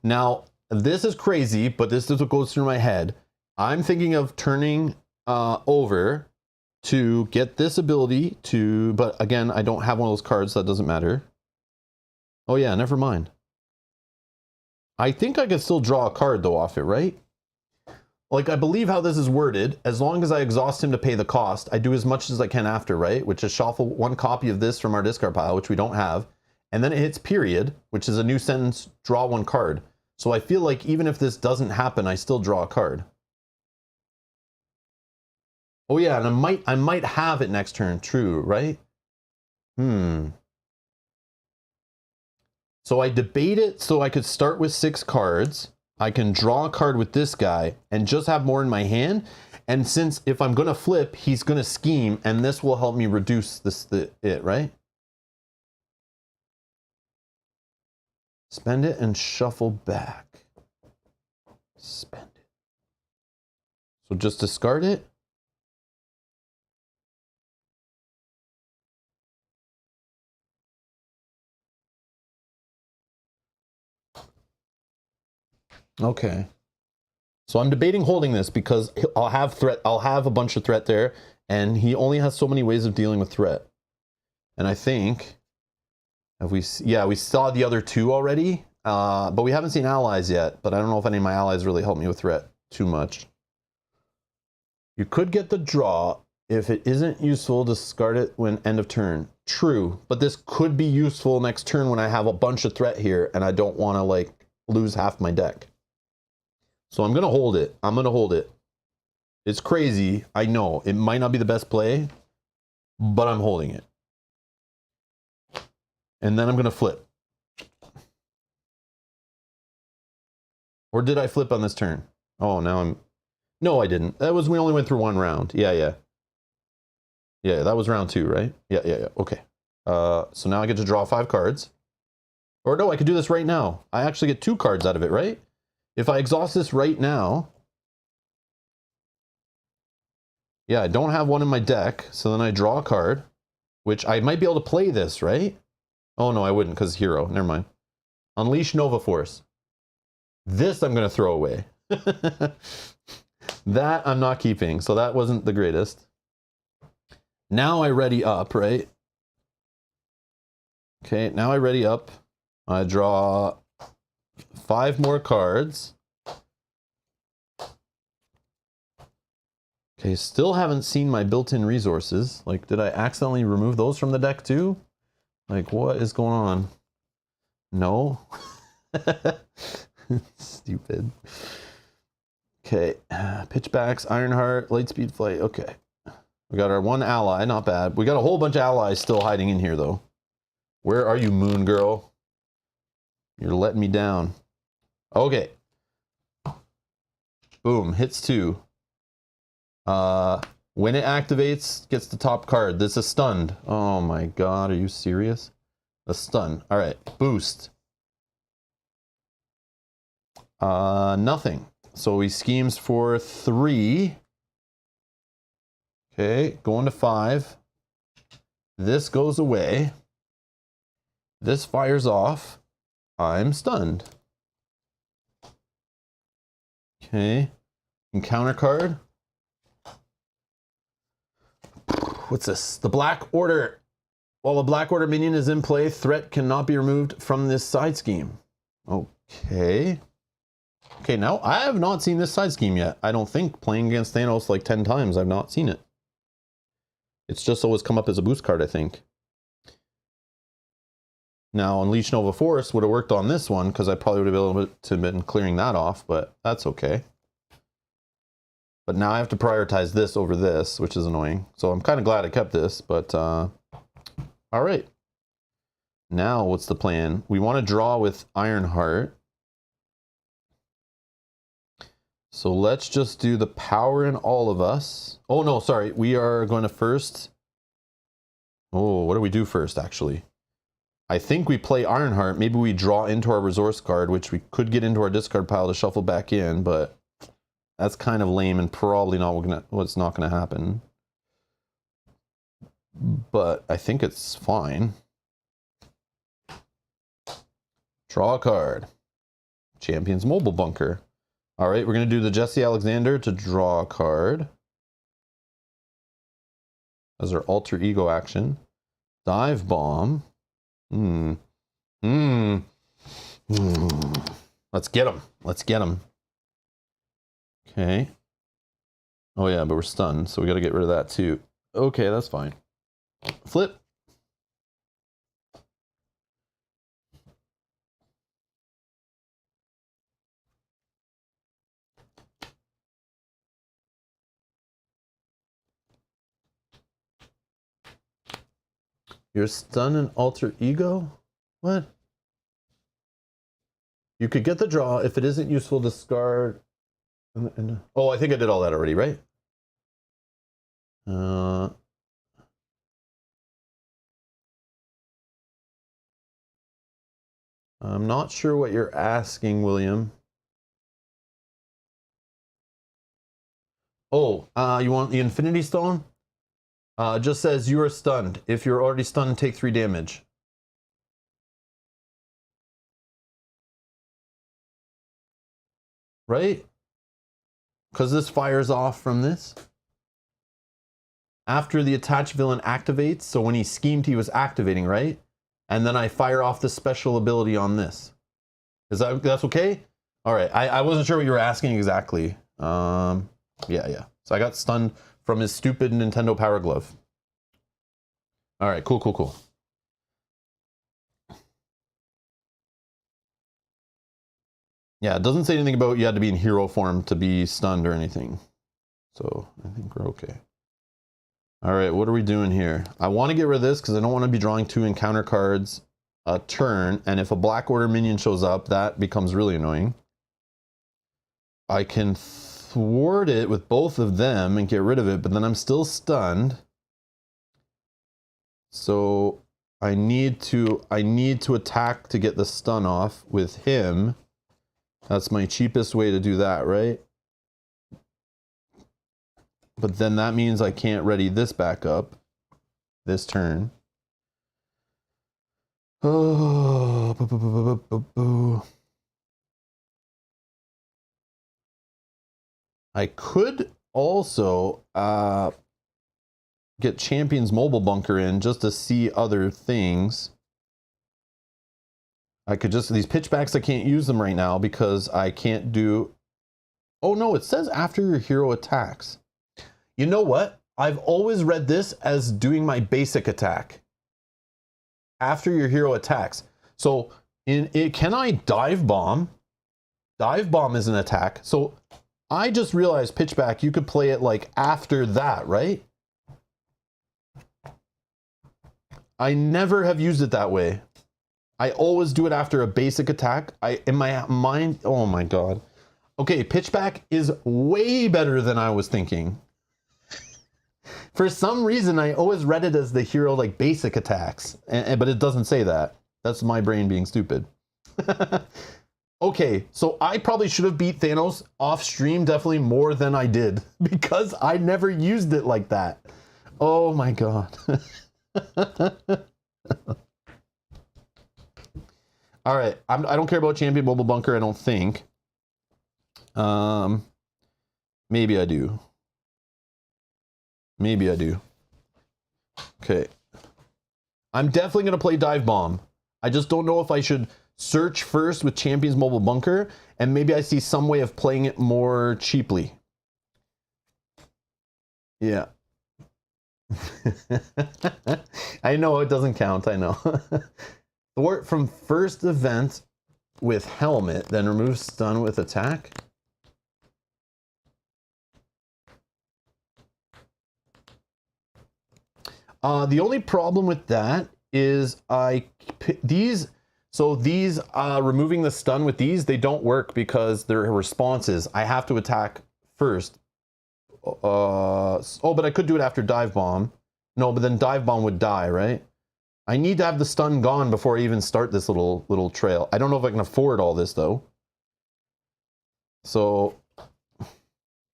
Now, this is crazy, but this is what goes through my head. I'm thinking of turning over to get this ability to, but again, I don't have one of those cards, so that doesn't matter. Oh yeah, never mind. I think I could still draw a card though off it, right? Like, I believe how this is worded. As long as I exhaust him to pay the cost, I do as much as I can after, right? Which is shuffle 1 copy of this from our discard pile, which we don't have. And then it hits period, which is a new sentence, draw 1 card. So I feel like even if this doesn't happen, I still draw a card. Oh yeah, and I might have it next turn, true, right? So I debate it so I could start with 6 cards. I can draw a card with this guy and just have more in my hand. And since if I'm going to flip, he's going to scheme, and this will help me reduce it, right? Spend it and shuffle back. Spend it. So just discard it. Okay. So I'm debating holding this because I'll have threat. I'll have a bunch of threat there, and he only has so many ways of dealing with threat. And I think, we saw the other 2 already, but we haven't seen allies yet. But I don't know if any of my allies really help me with threat too much. You could get the draw. If it isn't useful, discard it when end of turn. True, but this could be useful next turn when I have a bunch of threat here, and I don't want to like lose half my deck. So I'm going to hold it. I'm going to hold it. It's crazy. I know. It might not be the best play, but I'm holding it. And then I'm going to flip. Or did I flip on this turn? Oh, now I'm... No, I didn't. We only went through 1 round. Yeah, that was round 2, right? Yeah. Okay. So now I get to draw 5 cards. Or no, I could do this right now. I actually get 2 cards out of it, right? If I exhaust this right now, yeah, I don't have one in my deck, so then I draw a card, which I might be able to play this, right? Oh no, I wouldn't because hero. Never mind. Unleash Nova Force. This I'm going to throw away. That I'm not keeping, so that wasn't the greatest. Now I ready up, right? Okay, now I ready up. I draw 5 more cards. Okay, still haven't seen my built-in resources. Like, did I accidentally remove those from the deck too? Like, what is going on? No. Stupid. Okay, pitchbacks, Ironheart, Lightspeed Flight. Okay, we got our one ally, not bad. We got a whole bunch of allies still hiding in here though. Where are you, Moon Girl? You're letting me down. Okay. Boom, hits 2. When it activates, gets the top card. This is stunned. Oh my god, are you serious? A stun. All right, boost. Nothing. So he schemes for 3. Okay, going to 5. This goes away. This fires off. I'm stunned. Okay. Encounter card. What's this? The Black Order. While a Black Order minion is in play, threat cannot be removed from this side scheme. Okay. Okay, now I have not seen this side scheme yet. I don't think, playing against Thanos like 10 times, I've not seen it. It's just always come up as a boost card, I think. Now, Unleash Nova Force would have worked on this one, because I probably would have been able to been clearing that off, but that's okay. But now I have to prioritize this over this, which is annoying. So I'm kind of glad I kept this, but all right. Now, what's the plan? We want to draw with Ironheart. So let's just do the power in all of us. Oh, no, sorry. We are going to first... Oh, what do we do first, actually? I think we play Ironheart. Maybe we draw into our resource card, which we could get into our discard pile to shuffle back in, but that's kind of lame and probably not what's not going to happen. But I think it's fine. Draw a card. Champion's Mobile Bunker. All right, we're going to do the Jesse Alexander to draw a card as our alter ego action. Dive Bomb. Let's get him. Let's get him. Okay. Oh yeah, but we're stunned, so we got to get rid of that too. Okay, that's fine. Flip. You're stunned and alter ego? What? You could get the draw. If it isn't useful, discard. Oh, I think I did all that already, right? I'm not sure what you're asking, William. Oh, you want the Infinity Stone? Just says you are stunned. If you're already stunned, take 3 damage. Right? Because this fires off from this. After the attached villain activates, so when he schemed, he was activating, right? And then I fire off the special ability on this. That's okay? All right, I wasn't sure what you were asking exactly. Yeah. So I got stunned from his stupid Nintendo Power Glove. All right, cool. Yeah, it doesn't say anything about you had to be in hero form to be stunned or anything. So I think we're okay. All right, what are we doing here? I want to get rid of this because I don't want to be drawing 2 encounter cards a turn. And if a Black Order minion shows up, that becomes really annoying. I can thwart it with both of them and get rid of it, but then I'm still stunned. So I need to attack to get the stun off with him. That's my cheapest way to do that, right? But then that means I can't ready this back up this turn. Oh. I could also get Champion's Mobile Bunker in just to see other things. I could just, these pitchbacks, I can't use them right now because I can't do, oh no, it says after your hero attacks. You know what? I've always read this as doing my basic attack. After your hero attacks. So in it, can I dive bomb? Dive bomb is an attack. So I just realized pitchback, you could play it like after that, right? I never have used it that way. I always do it after a basic attack. In my mind, oh my God. Okay, pitchback is way better than I was thinking. For some reason, I always read it as the hero like basic attacks, but it doesn't say that. That's my brain being stupid. Okay, so I probably should have beat Thanos off stream definitely more than I did because I never used it like that. Oh my God. All right, I don't care about Champion Mobile Bunker, I don't think. Maybe I do. Maybe I do. Okay. I'm definitely going to play Dive Bomb. I just don't know if I should search first with Champion's Mobile Bunker, and maybe I see some way of playing it more cheaply. Yeah. I know it doesn't count, I know. Thwart from first event with helmet, then remove stun with attack. The only problem with that is these removing the stun with these, they don't work because they're responses. I have to attack first. Oh, but I could do it after Dive Bomb. No, but then Dive Bomb would die, right? I need to have the stun gone before I even start this little trail. I don't know if I can afford all this though. So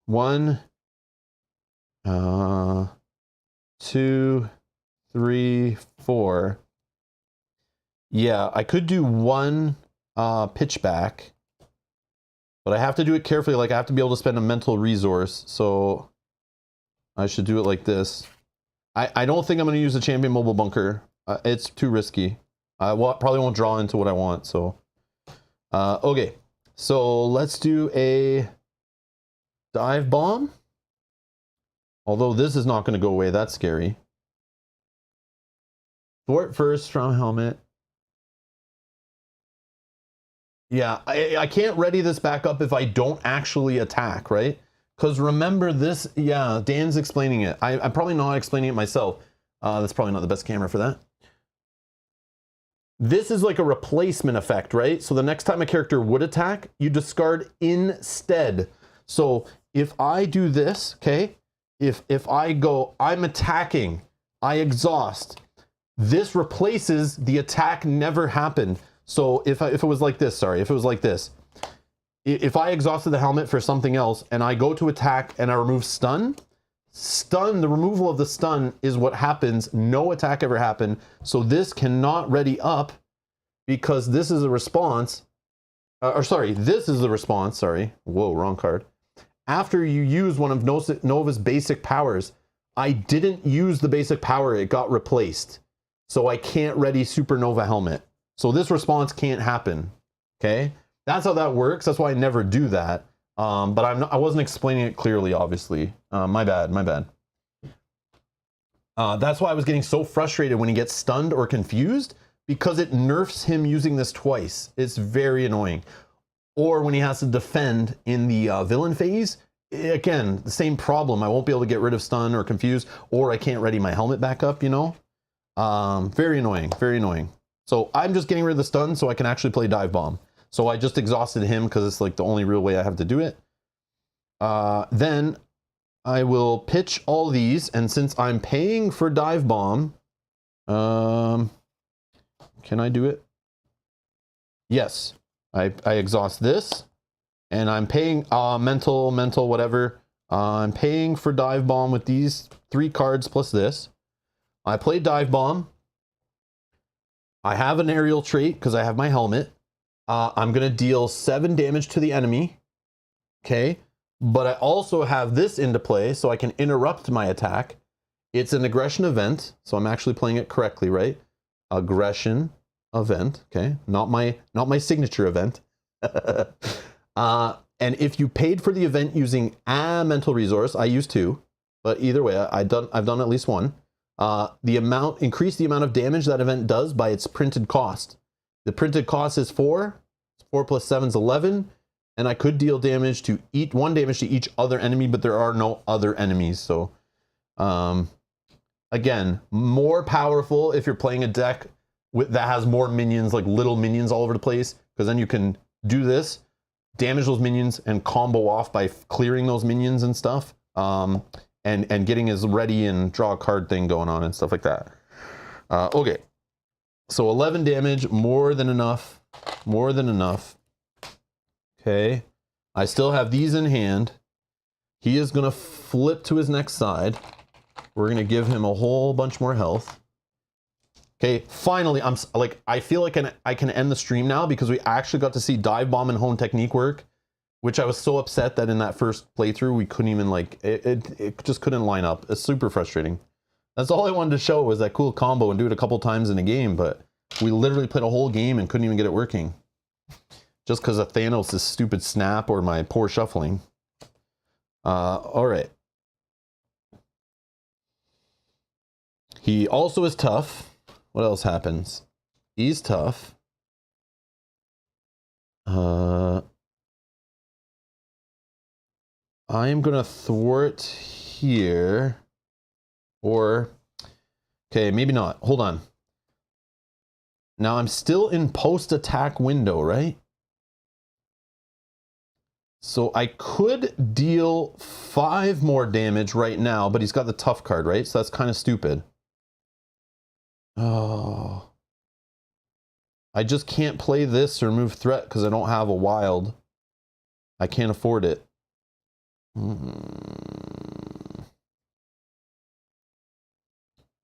1, 2, 3, 4. Yeah, I could do 1 pitchback, but I have to do it carefully. Like I have to be able to spend a mental resource. So I should do it like this. I don't think I'm going to use the Champion Mobile Bunker. It's too risky. I probably won't draw into what I want. So, okay. So let's do a Dive Bomb. Although this is not going to go away. That's scary. Thwart first from helmet. Yeah, I can't ready this back up if I don't actually attack, right? Because remember this, yeah, Dan's explaining it. I'm probably not explaining it myself. That's probably not the best camera for that. This is like a replacement effect, right? So the next time a character would attack, you discard instead. So if I do this, okay, if I go, I'm attacking, I exhaust, this replaces the attack never happened. So if it was like this, sorry, if it was like this, if I exhausted the helmet for something else and I go to attack and I remove stun, the removal of the stun is what happens. No attack ever happened. So this cannot ready up because this is a response, this is the response, sorry. Whoa, wrong card. After you use one of Nova's basic powers, I didn't use the basic power, it got replaced. So I can't ready Supernova Helmet. So this response can't happen, okay? That's how that works. That's why I never do that. But I wasn't explaining it clearly, obviously. My bad. That's why I was getting so frustrated when he gets stunned or confused because it nerfs him using this twice. It's very annoying. Or when he has to defend in the villain phase, again, the same problem. I won't be able to get rid of stun or confuse, or I can't ready my helmet back up, you know? Very annoying, very annoying. So I'm just getting rid of the stun so I can actually play Dive Bomb. So I just exhausted him because it's like the only real way I have to do it. Then I will pitch all these, and since I'm paying for Dive Bomb, can I do it? Yes, I exhaust this, and I'm paying mental, whatever. I'm paying for Dive Bomb with these 3 cards plus this. I play Dive Bomb. I have an aerial trait because I have my helmet. I'm going to deal 7 damage to the enemy. Okay. But I also have this into play so I can interrupt my attack. It's an aggression event. So I'm actually playing it correctly, right? Aggression event. Okay. Not my signature event. And if you paid for the event using a mental resource, I use 2, but either way, I've done at least 1. Increase the amount of damage that event does by its printed cost. The printed cost is 4. 4 plus 7 is 11, and I could deal damage to 1 damage to each other enemy, but there are no other enemies. So, again, more powerful if you're playing a deck that has more minions, like little minions all over the place, because then you can do this, damage those minions, and combo off by clearing those minions and stuff, and getting his ready and draw a card thing going on and stuff like that. Okay, so 11 damage, more than enough. More than enough. Okay, I still have these in hand. He is going to flip to his next side. We're going to give him a whole bunch more health. Okay, finally, I feel like I can end the stream now because we actually got to see dive bomb and hone technique work, which I was so upset that in that first playthrough we couldn't even it just couldn't line up. It's super frustrating. That's all I wanted to show was that cool combo and do it a couple times in a game, but we literally played a whole game and couldn't even get it working. Just because of Thanos' stupid snap or my poor shuffling. All right. He also is tough. What else happens? He's tough. I am going to thwart here. Or, okay, maybe not. Hold on. Now I'm still in post-attack window, right? So I could deal 5 more damage right now, but he's got the tough card, right? So that's kind of stupid. Oh. I just can't play this or remove threat because I don't have a wild. I can't afford it.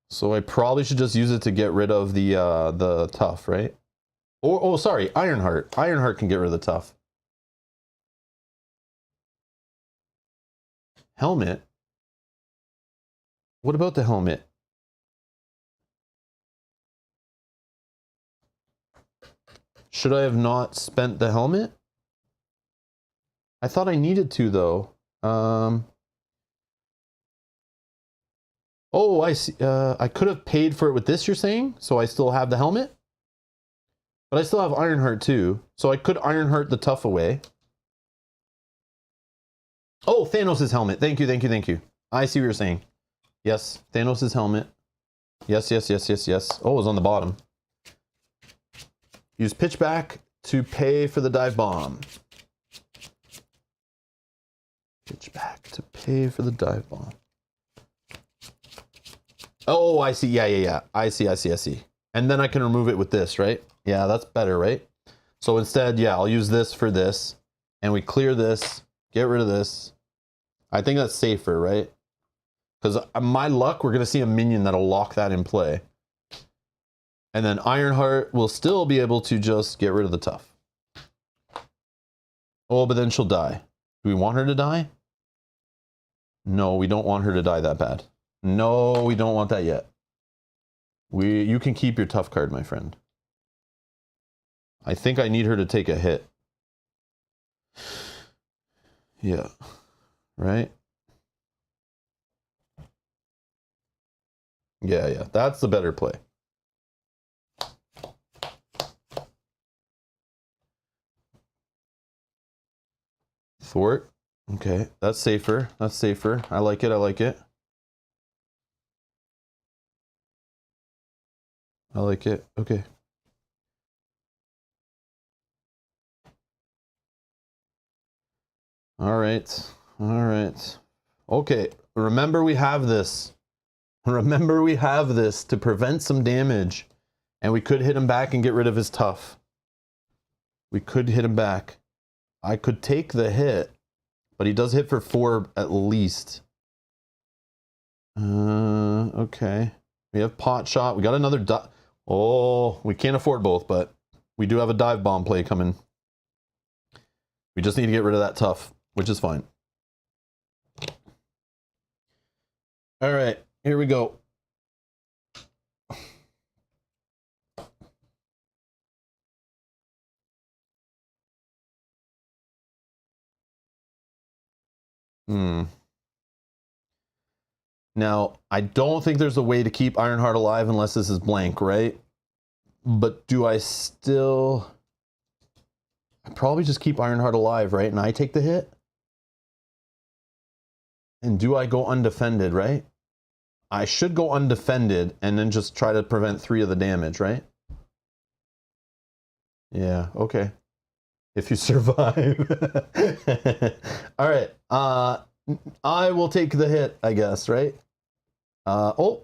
So I probably should just use it to get rid of the tough, right? Or, oh, sorry, Ironheart. Ironheart can get rid of the tough. Helmet? What about the helmet? Should I have not spent the helmet? I thought I needed to, though. Oh, I see. I could have paid for it with this, you're saying? So I still have the helmet? But I still have Ironheart, too. So I could Ironheart the tough away. Oh, Thanos' helmet. Thank you, thank you, thank you. I see what you're saying. Yes, Thanos' helmet. Yes, yes, yes, yes, yes. Oh, it was on the bottom. Use pitchback to pay for the dive bomb. Pitchback to pay for the dive bomb. Oh, I see. Yeah, yeah, yeah. I see, I see, I see. And then I can remove it with this, right? Yeah, that's better, right? So instead, yeah, I'll use this for this. And we clear this. Get rid of this. I think that's safer, right? Because my luck, we're going to see a minion that'll lock that in play. And then Ironheart will still be able to just get rid of the tough. Oh, but then she'll die. Do we want her to die? No, we don't want her to die that bad. No, we don't want that yet. You can keep your tough card, my friend. I think I need her to take a hit. Yeah. Right? Yeah, yeah. That's the better play. Thwart. Okay, that's safer. That's safer. I like it. I like it. I like it. Okay. All right. All right. Okay. Remember we have this. Remember we have this to prevent some damage. And we could hit him back and get rid of his tough. We could hit him back. I could take the hit. But he does hit for 4 at least. Okay. We have pot shot. We got another Oh, we can't afford both, but we do have a dive bomb play coming. We just need to get rid of that tough, which is fine. All right, here we go. Now, I don't think there's a way to keep Ironheart alive unless this is blank, right? But do I still... I probably just keep Ironheart alive, right? And I take the hit? And do I go undefended, right? I should go undefended and then just try to prevent 3 of the damage, right? Yeah, okay. If you survive. All right. I will take the hit, I guess, right? Oh.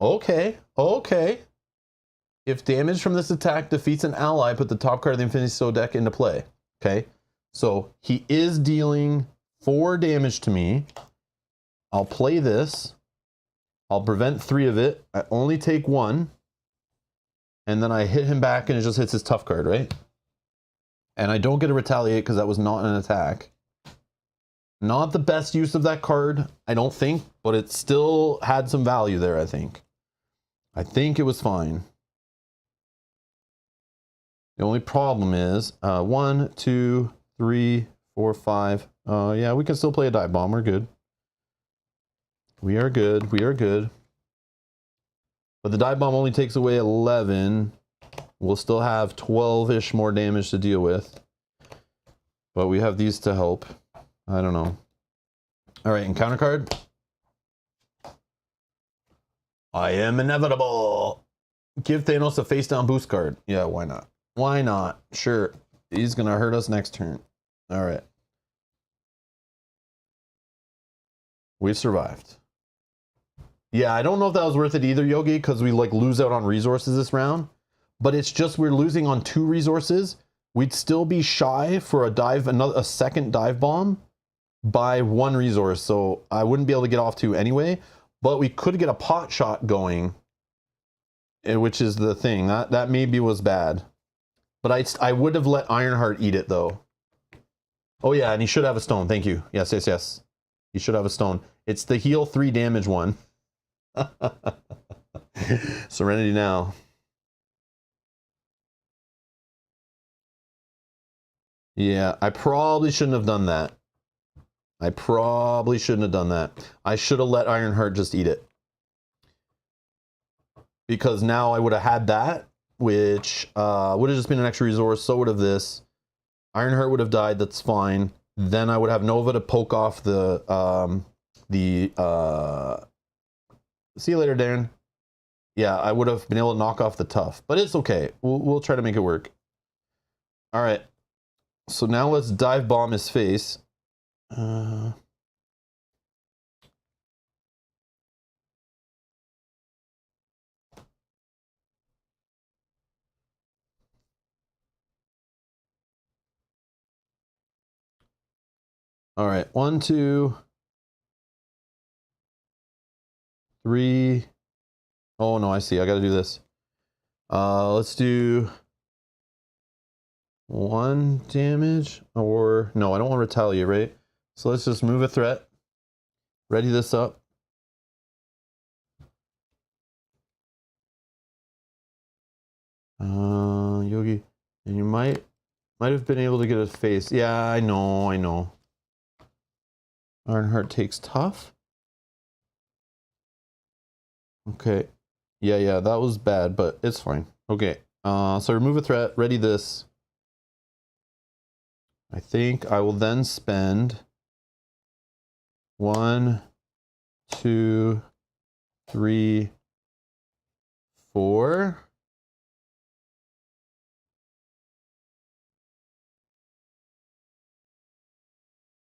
Okay. Okay. If damage from this attack defeats an ally, put the top card of the Infinity Stone deck into play. Okay. So he is dealing 4 damage to me. I'll play this. I'll prevent 3 of it. I only take 1. And then I hit him back and it just hits his tough card, right? And I don't get to retaliate because that was not an attack. Not the best use of that card, I don't think, but it still had some value there, I think. I think it was fine. The only problem is 1, 2, 3, 4, 5. Yeah, we can still play a dive bomb. We're good. We are good. We are good. But the dive bomb only takes away 11. We'll still have 12-ish more damage to deal with. But we have these to help. I don't know. All right, encounter card. I am inevitable. Give Thanos a face-down boost card. Yeah, why not? Why not? Sure. He's going to hurt us next turn. All right. We survived. Yeah, I don't know if that was worth it either, Yogi, because we like lose out on resources this round. But it's just we're losing on 2 resources. We'd still be shy for a second dive bomb by 1 resource. So I wouldn't be able to get off 2 anyway. But we could get a pot shot going, which is the thing. That maybe was bad. But I would have let Ironheart eat it, though. Oh, yeah, and he should have a stone. Thank you. Yes, yes, yes. He should have a stone. It's the heal 3 damage one. Serenity now. Yeah, I probably shouldn't have done that. I probably shouldn't have done that. I should have let Ironheart just eat it. Because now I would have had that, which would have just been an extra resource. So would have this. Ironheart would have died. That's fine. Then I would have Nova to poke off the see you later, Darren. Yeah, I would have been able to knock off the tough, but it's okay. We'll try to make it work. All right. So now let's dive bomb his face. All right, 1, 2, 3. Oh no, I see. I got to do this. Let's do 1 damage, or no, I don't want to retaliate, right? So let's just move a threat. Ready this up. Yogi, and you might have been able to get a face. Yeah, I know. Ironheart takes tough. Okay. Yeah, that was bad, but it's fine. Okay. So remove a threat, ready this. I think I will then spend 1, 2, 3, 4.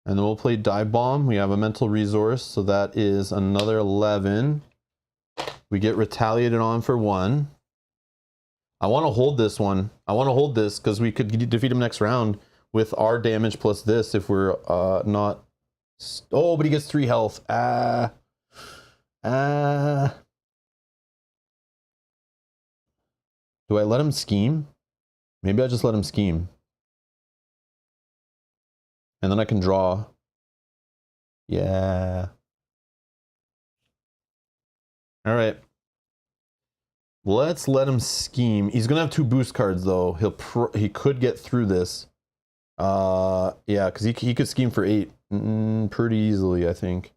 And then we'll play dive bomb. We have a mental resource, so that is another 11. We get retaliated on for 1. I want to hold this one. I want to hold this because we could defeat him next round with our damage plus this if we're not. Oh, but he gets 3 health. Do I let him scheme? Maybe I just let him scheme. And then I can draw. Yeah. All right. Let's let him scheme. He's gonna have 2 boost cards though. He could get through this. Yeah, because he could scheme for 8 pretty easily, I think.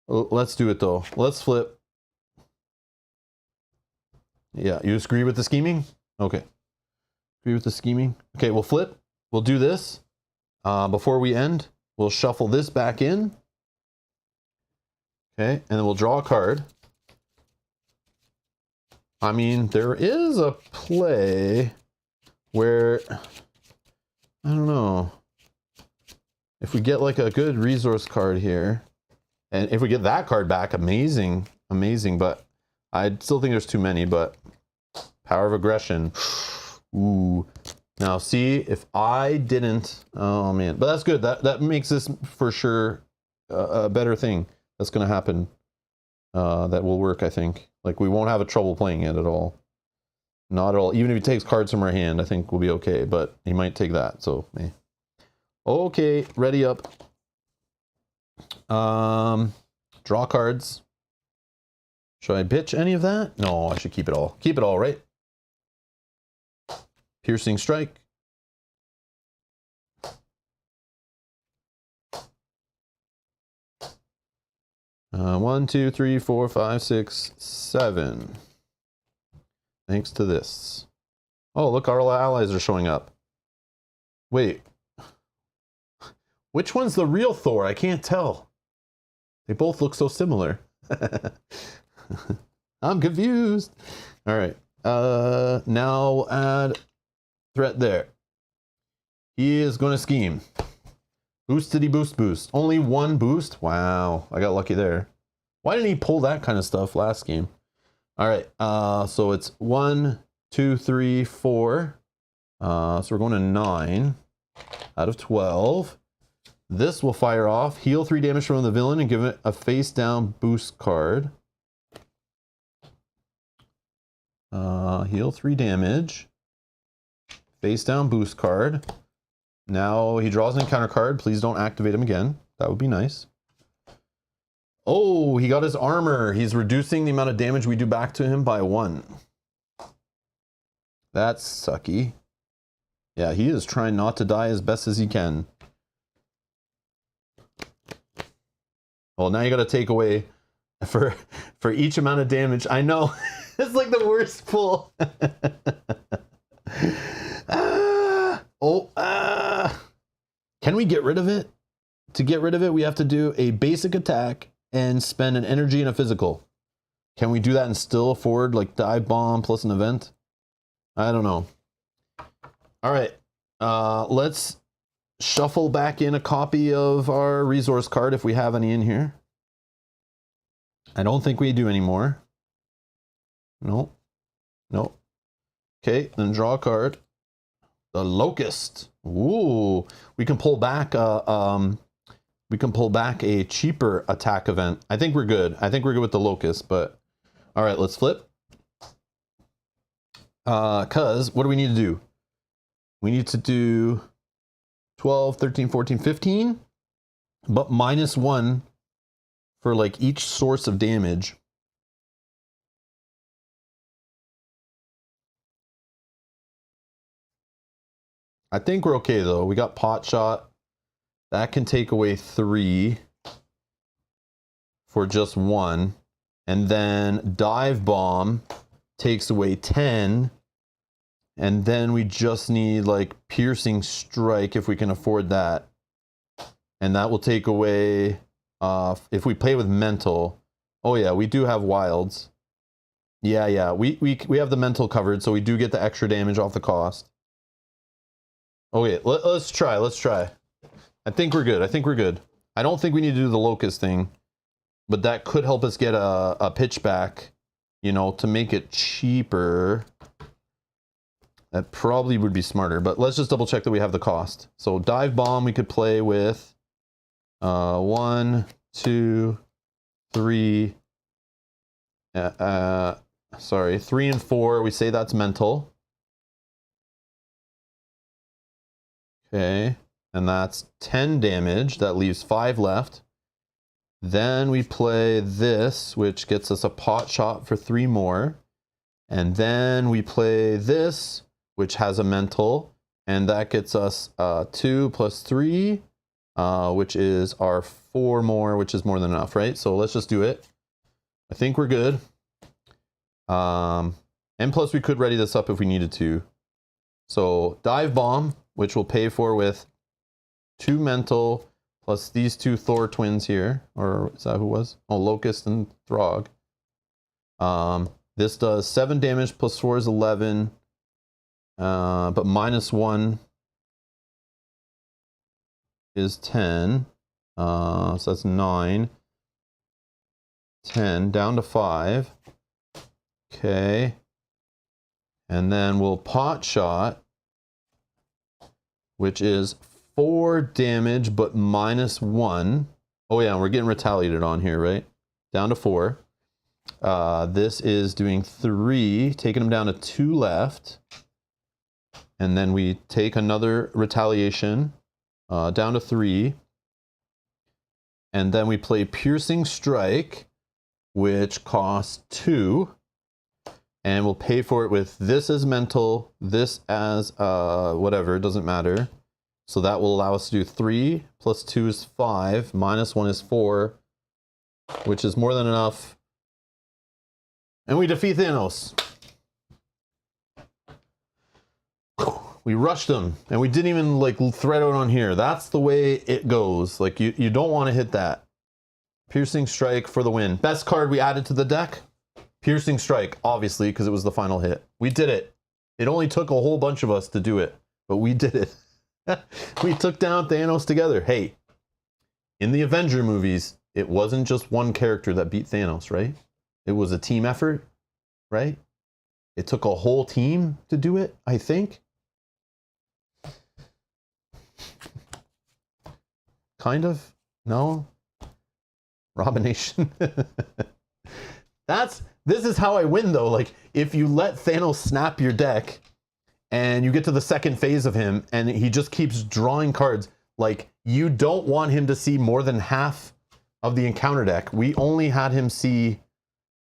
Let's do it though. Let's flip. Yeah, you agree with the scheming? Okay. Agree with the scheming? Okay, we'll flip. We'll do this. Before we end, we'll shuffle this back in. Okay, and then we'll draw a card. I mean, there is a play where, I don't know, if we get like a good resource card here, and if we get that card back, amazing, amazing, but I still think there's too many, but power of aggression. Ooh. Now see, if I didn't, oh man, but that's good. That makes this for sure a better thing that's going to happen. That will work, I think. Like, we won't have a trouble playing it at all. Not at all. Even if he takes cards from our hand, I think we'll be okay, but he might take that, so, eh. Okay, ready up. Draw cards. Should I bitch any of that? No, I should keep it all. Keep it all, right? Piercing strike. One, two, three, four, five, six, 7. Thanks to this. Oh, look, our allies are showing up. Wait. Which one's the real Thor? I can't tell. They both look so similar. I'm confused. All right. Now we'll add threat there. He is going to scheme. Boostity boost. Only 1 boost? Wow. I got lucky there. Why didn't he pull that kind of stuff last game? All right. So it's 1, 2, 3, 4. So we're going to 9 out of 12. This will fire off. Heal 3 damage from the villain and give it a face down boost card. Heal 3 damage. Face down boost card. Now he draws an encounter card. Please don't activate him again. That would be nice. Oh, he got his armor. He's reducing the amount of damage we do back to him by 1. That's sucky. Yeah, he is trying not to die as best as he can. Well, now you got to take away for each amount of damage. I know. It's like the worst pull. Can we get rid of it? To get rid of it, we have to do a basic attack and spend an energy and a physical. Can we do that and still afford like dive bomb plus an event? I don't know. All right, let's shuffle back in a copy of our resource card if we have any in here. I don't think we do anymore. No. Okay, then draw a card. The Locust. Ooh, we can pull back a cheaper attack event. I think we're good. I think we're good with the Locust, but all right, let's flip. Cuz what do we need to do? We need to do 12, 13, 14, 15, but -1 for like each source of damage. I think we're okay though. We got pot shot. That can take away 3 for just 1. And then dive bomb takes away 10. And then we just need like piercing strike if we can afford that. And that will take away, if we play with mental. Oh yeah, we do have wilds. Yeah, we have the mental covered, so we do get the extra damage off the cost. Okay, let's try. I think we're good. I don't think we need to do the Locust thing, but that could help us get a pitch back, you know, to make it cheaper. That probably would be smarter, but let's just double check that we have the cost. So dive bomb we could play with 1, 2, 3. sorry, 3 and 4, we say that's mental. Okay, and that's 10 damage. That leaves 5 left. Then we play this, which gets us a pot shot for 3 more. And then we play this, which has a mental, and that gets us 2 plus 3, which is our 4 more, which is more than enough, right? So let's just do it. I think we're good. And plus we could ready this up if we needed to. So dive bomb, which we'll pay for with 2 mental plus these 2 Thor twins here, or is that who it was? Oh, Locust and Throg. This does 7 damage plus 4 is 11, but minus 1 is 10, so that's 9, 10, down to 5. Okay, and then we'll pot shot, which is 4 damage, but minus 1. Oh yeah, we're getting retaliated on here, right? Down to 4. This is doing 3, taking them down to 2 left. And then we take another retaliation, down to 3. And then we play Piercing Strike, which costs 2. And we'll pay for it with this as mental, this as whatever, it doesn't matter. So that will allow us to do 3 plus 2 is 5, minus 1 is 4, which is more than enough. And we defeat Thanos. We rushed him, and we didn't even like thread out on here. That's the way it goes. Like you don't want to hit that. Piercing Strike for the win. Best card we added to the deck. Piercing Strike, obviously, because it was the final hit. We did it. It only took a whole bunch of us to do it, but we did it. We took down Thanos together. Hey, in the Avenger movies, it wasn't just one character that beat Thanos, right? It was a team effort, right? It took a whole team to do it, I think. Kind of? No? Robination? This is how I win though. Like, if you let Thanos snap your deck and you get to the second phase of him and he just keeps drawing cards, like, you don't want him to see more than half of the encounter deck. We only had him see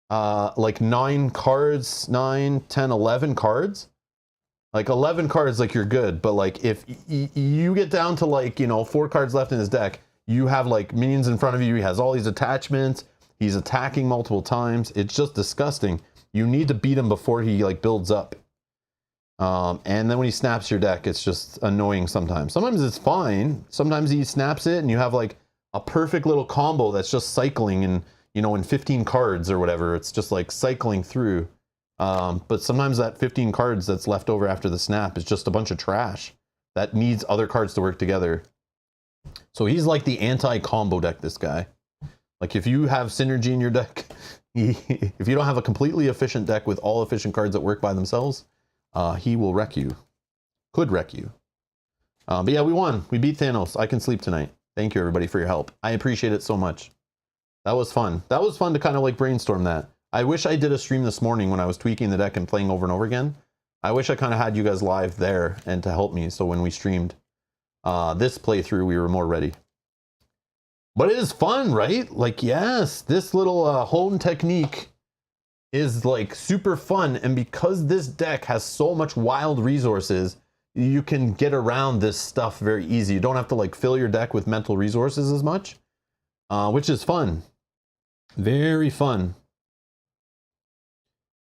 like 9 cards, 9, 10, 11 cards. Like 11 cards, like you're good. But like if you get down to like, 4 cards left in his deck, you have like minions in front of you. He has all these attachments. He's attacking multiple times. It's just disgusting. You need to beat him before he like builds up. And then when he snaps your deck, it's just annoying sometimes. Sometimes it's fine. Sometimes he snaps it and you have like a perfect little combo that's just cycling and, in 15 cards or whatever. It's just like cycling through. But sometimes that 15 cards that's left over after the snap is just a bunch of trash that needs other cards to work together. So he's like the anti-combo deck, this guy. Like if you have synergy in your deck, if you don't have a completely efficient deck with all efficient cards that work by themselves, he will wreck you. Could wreck you. But yeah, we won. We beat Thanos. I can sleep tonight. Thank you, everybody, for your help. I appreciate it so much. That was fun. That was fun to kind of like brainstorm that. I wish I did a stream this morning when I was tweaking the deck and playing over and over again. I wish I kind of had you guys live there and to help me. So when we streamed this playthrough, we were more ready. But it is fun, right? Like, yes, this little home technique is like super fun. And because this deck has so much wild resources, you can get around this stuff very easy. You don't have to like fill your deck with mental resources as much, which is fun. Very fun.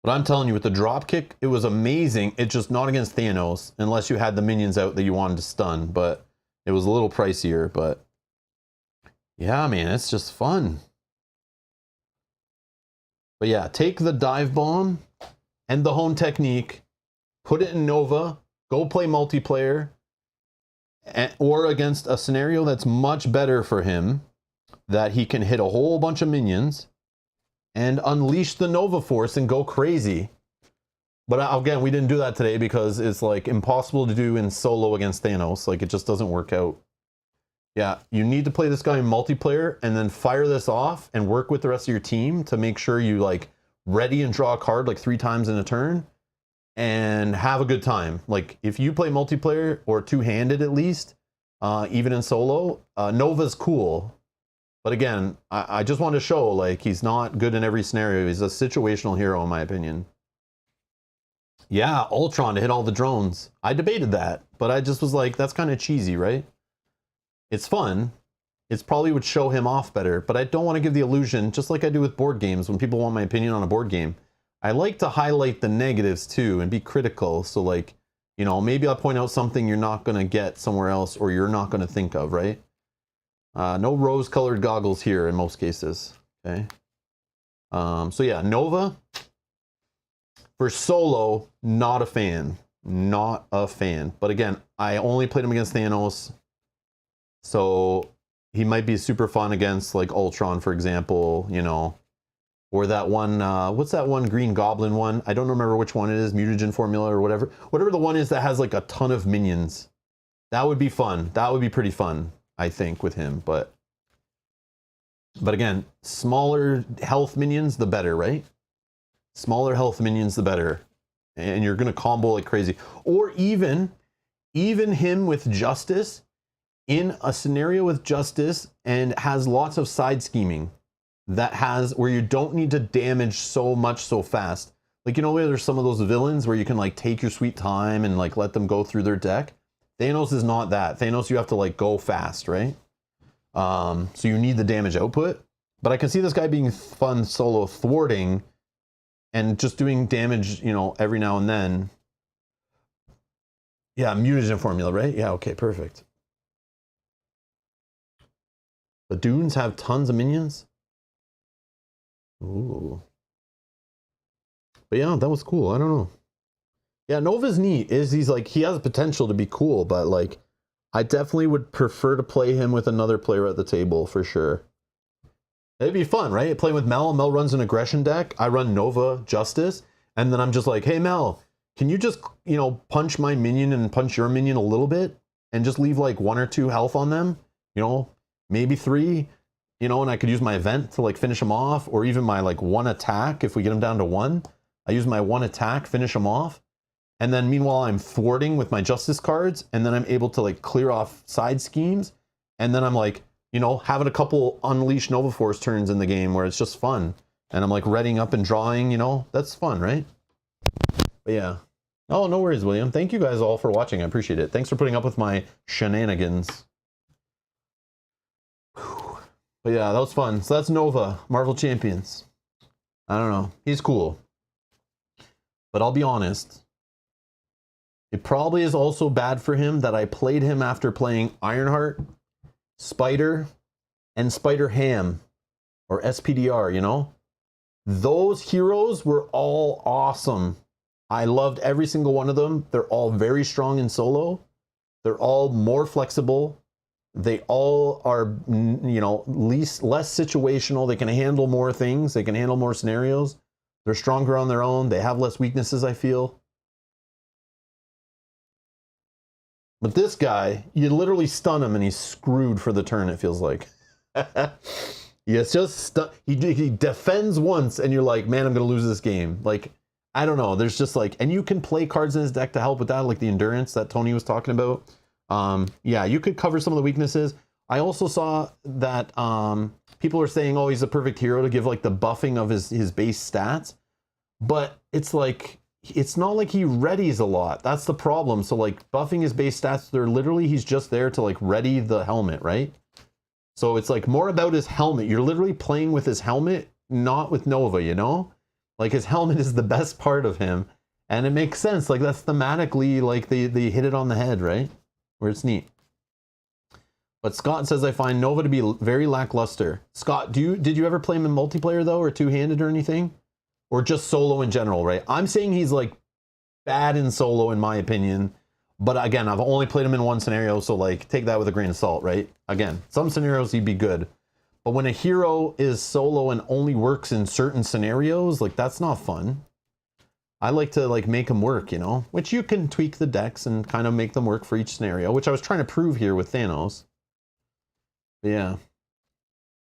But I'm telling you, with the drop kick, it was amazing. It's just not against Thanos, unless you had the minions out that you wanted to stun. But it was a little pricier, but yeah, man, it's just fun. But yeah, take the dive bomb and the home technique, put it in Nova, go play multiplayer, or against a scenario that's much better for him, that he can hit a whole bunch of minions and unleash the Nova Force and go crazy. But again, we didn't do that today because it's like impossible to do in solo against Thanos. Like it just doesn't work out. Yeah, you need to play this guy in multiplayer and then fire this off and work with the rest of your team to make sure you like ready and draw a card like 3 times in a turn and have a good time. Like if you play multiplayer or two-handed at least, even in solo, Nova's cool. But again, I just want to show like he's not good in every scenario. He's a situational hero in my opinion. Yeah, Ultron to hit all the drones. I debated that, but I just was like, that's kind of cheesy, right? It's fun. It's probably would show him off better, but I don't want to give the illusion, just like I do with board games when people want my opinion on a board game. I like to highlight the negatives too and be critical. So like, you know, maybe I'll point out something you're not going to get somewhere else or you're not going to think of, right? No rose-colored goggles here in most cases, okay? So yeah, Nova. For solo, not a fan. Not a fan. But again, I only played him against Thanos. So he might be super fun against like Ultron, for example, you know. Or that one, what's that one Green Goblin one? I don't remember which one it is, mutagen formula or whatever. Whatever the one is that has like a ton of minions. That would be fun. That would be pretty fun, I think, with him. But again, smaller health minions, the better, right? Smaller health minions, the better. And you're going to combo like crazy. Or even him with Justice in a scenario with Justice and has lots of side scheming. That has where you don't need to damage so much so fast. Like, you know, there's some of those villains where you can like take your sweet time and like let them go through their deck. Thanos is not that. Thanos, you have to like go fast, right? So you need the damage output. But I can see this guy being fun solo thwarting and just doing damage, you know, every now and then. Yeah, mutagen formula, right? Yeah, okay, perfect. The Dunes have tons of minions. Ooh. But yeah, that was cool. I don't know. Yeah, Nova's neat. He's like, he has potential to be cool, but like, I definitely would prefer to play him with another player at the table for sure. It'd be fun, right? Playing with Mel. Mel runs an aggression deck. I run Nova Justice. And then I'm just like, hey, Mel, can you just, you know, punch my minion and punch your minion a little bit and just leave like 1 or 2 health on them? You know, maybe 3. You know, and I could use my event to like finish him off, or even my like 1 attack. If we get him down to 1, I use my 1 attack, finish him off. And then meanwhile, I'm thwarting with my Justice cards, and then I'm able to like clear off side schemes. And then I'm like, you know, having a couple Unleash Nova Force turns in the game where it's just fun. And I'm like readying up and drawing, you know, that's fun, right? But yeah. Oh, no worries, William. Thank you guys all for watching. I appreciate it. Thanks for putting up with my shenanigans. But yeah, that was fun. So that's Nova, Marvel Champions. I don't know. He's cool. But I'll be honest. It probably is also bad for him that I played him after playing Ironheart, Spider, and Spider-Ham. Or SPDR, you know? Those heroes were all awesome. I loved every single one of them. They're all very strong in solo. They're all more flexible. They all are, you know, less situational. They can handle more things. They can handle more scenarios. They're stronger on their own. They have less weaknesses, I feel. But this guy, you literally stun him and he's screwed for the turn, it feels like. It's just, he defends once and you're like, man, I'm going to lose this game. Like, I don't know. There's just like, and you can play cards in his deck to help with that, like the endurance that Tony was talking about. Yeah, you could cover some of the weaknesses. I also saw that people are saying, oh, he's a perfect hero to give like the buffing of his base stats. But it's like, it's not like he readies a lot. That's the problem. So like buffing his base stats, they're literally, he's just there to like ready the helmet, right? So it's like more about his helmet. You're literally playing with his helmet, not with Nova, you know? Like his helmet is the best part of him. And it makes sense. Like that's thematically, like they hit it on the head, right? Where it's neat. But Scott says, I find Nova to be very lackluster. Scott, did you ever play him in multiplayer though, or two-handed or anything? Or just solo in general, right? I'm saying he's like bad in solo in my opinion. But again, I've only played him in one scenario, so like take that with a grain of salt, right? Again, some scenarios he'd be good. But when a hero is solo and only works in certain scenarios, like that's not fun. I like to like make them work, you know, which you can tweak the decks and kind of make them work for each scenario, which I was trying to prove here with Thanos. But yeah.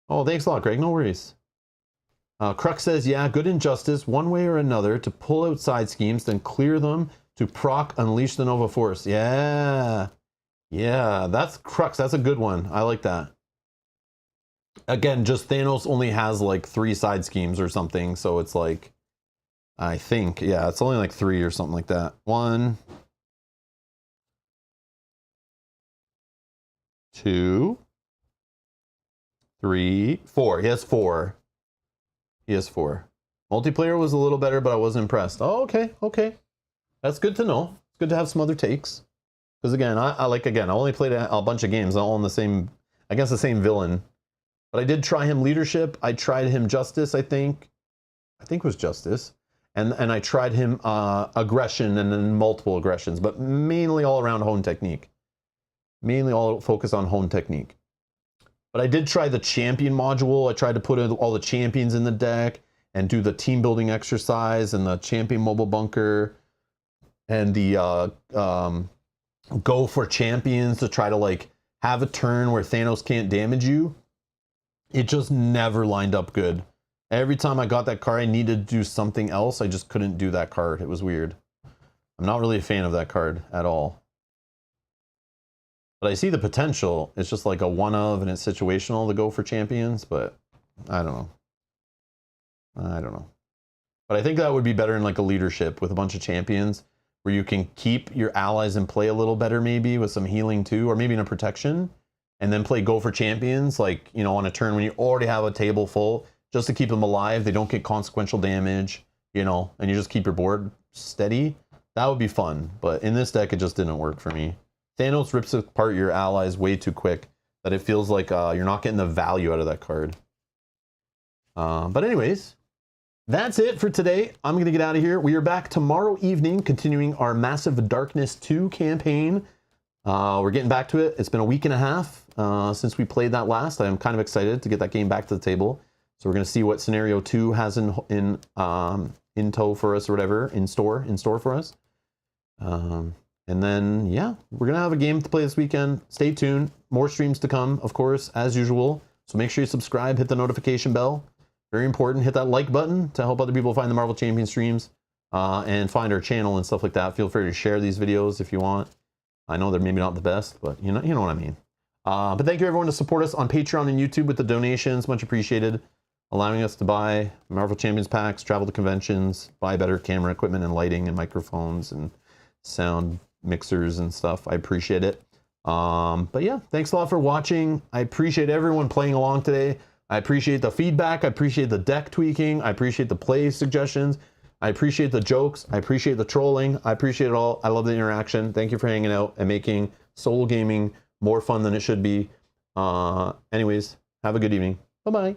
Oh, thanks a lot, Greg. No worries. Crux says, yeah, good injustice, one way or another, to pull out side schemes, then clear them to proc unleash the Nova Force. Yeah. Yeah, that's Crux. That's a good one. I like that. Again, just Thanos only has like 3 side schemes or something, so it's like, I think, yeah, it's only like 3 or something like that. 1, 2, 3, 4. He has 4. He has 4. Multiplayer was a little better, but I wasn't impressed. Oh, okay, okay. That's good to know. It's good to have some other takes. Because again, I only played a bunch of games, all in the same, against the same villain. But I did try him leadership. I tried him justice, I think. I think it was justice. And I tried him aggression and then multiple aggressions, but mainly all around hone technique. Mainly all focus on hone technique. But I did try the champion module. I tried to put in all the champions in the deck and do the team building exercise and the champion mobile bunker and the go for champions to try to like have a turn where Thanos can't damage you. It just never lined up good. Every time I got that card, I needed to do something else. I just couldn't do that card. It was weird. I'm not really a fan of that card at all. But I see the potential. It's just like a one of and it's situational to go for champions, but I don't know. I don't know. But I think that would be better in like a leadership with a bunch of champions where you can keep your allies in play a little better maybe with some healing too, or maybe in a protection, and then play go for champions like, you know, on a turn when you already have a table full just to keep them alive. They don't get consequential damage, you know, and you just keep your board steady. That would be fun. But in this deck, it just didn't work for me. Thanos rips apart your allies way too quick that it feels like you're not getting the value out of that card. But anyways, that's it for today. I'm going to get out of here. We are back tomorrow evening, continuing our Massive Darkness 2 campaign. We're getting back to it. It's been a week and a half since we played that last. I'm kind of excited to get that game back to the table. So we're going to see what Scenario 2 has in tow for us or whatever, in store for us. And then, yeah, we're going to have a game to play this weekend. Stay tuned. More streams to come, of course, as usual. So make sure you subscribe, hit the notification bell. Very important. Hit that like button to help other people find the Marvel Champion streams and find our channel and stuff like that. Feel free to share these videos if you want. I know they're maybe not the best, but you know what I mean. But thank you everyone to support us on Patreon and YouTube with the donations. Much appreciated. Allowing us to buy Marvel Champions packs, travel to conventions, buy better camera equipment and lighting and microphones and sound mixers and stuff. I appreciate it. But yeah, thanks a lot for watching. I appreciate everyone playing along today. I appreciate the feedback. I appreciate the deck tweaking. I appreciate the play suggestions. I appreciate the jokes. I appreciate the trolling. I appreciate it all. I love the interaction. Thank you for hanging out and making solo gaming more fun than it should be. Anyways, have a good evening. Bye-bye.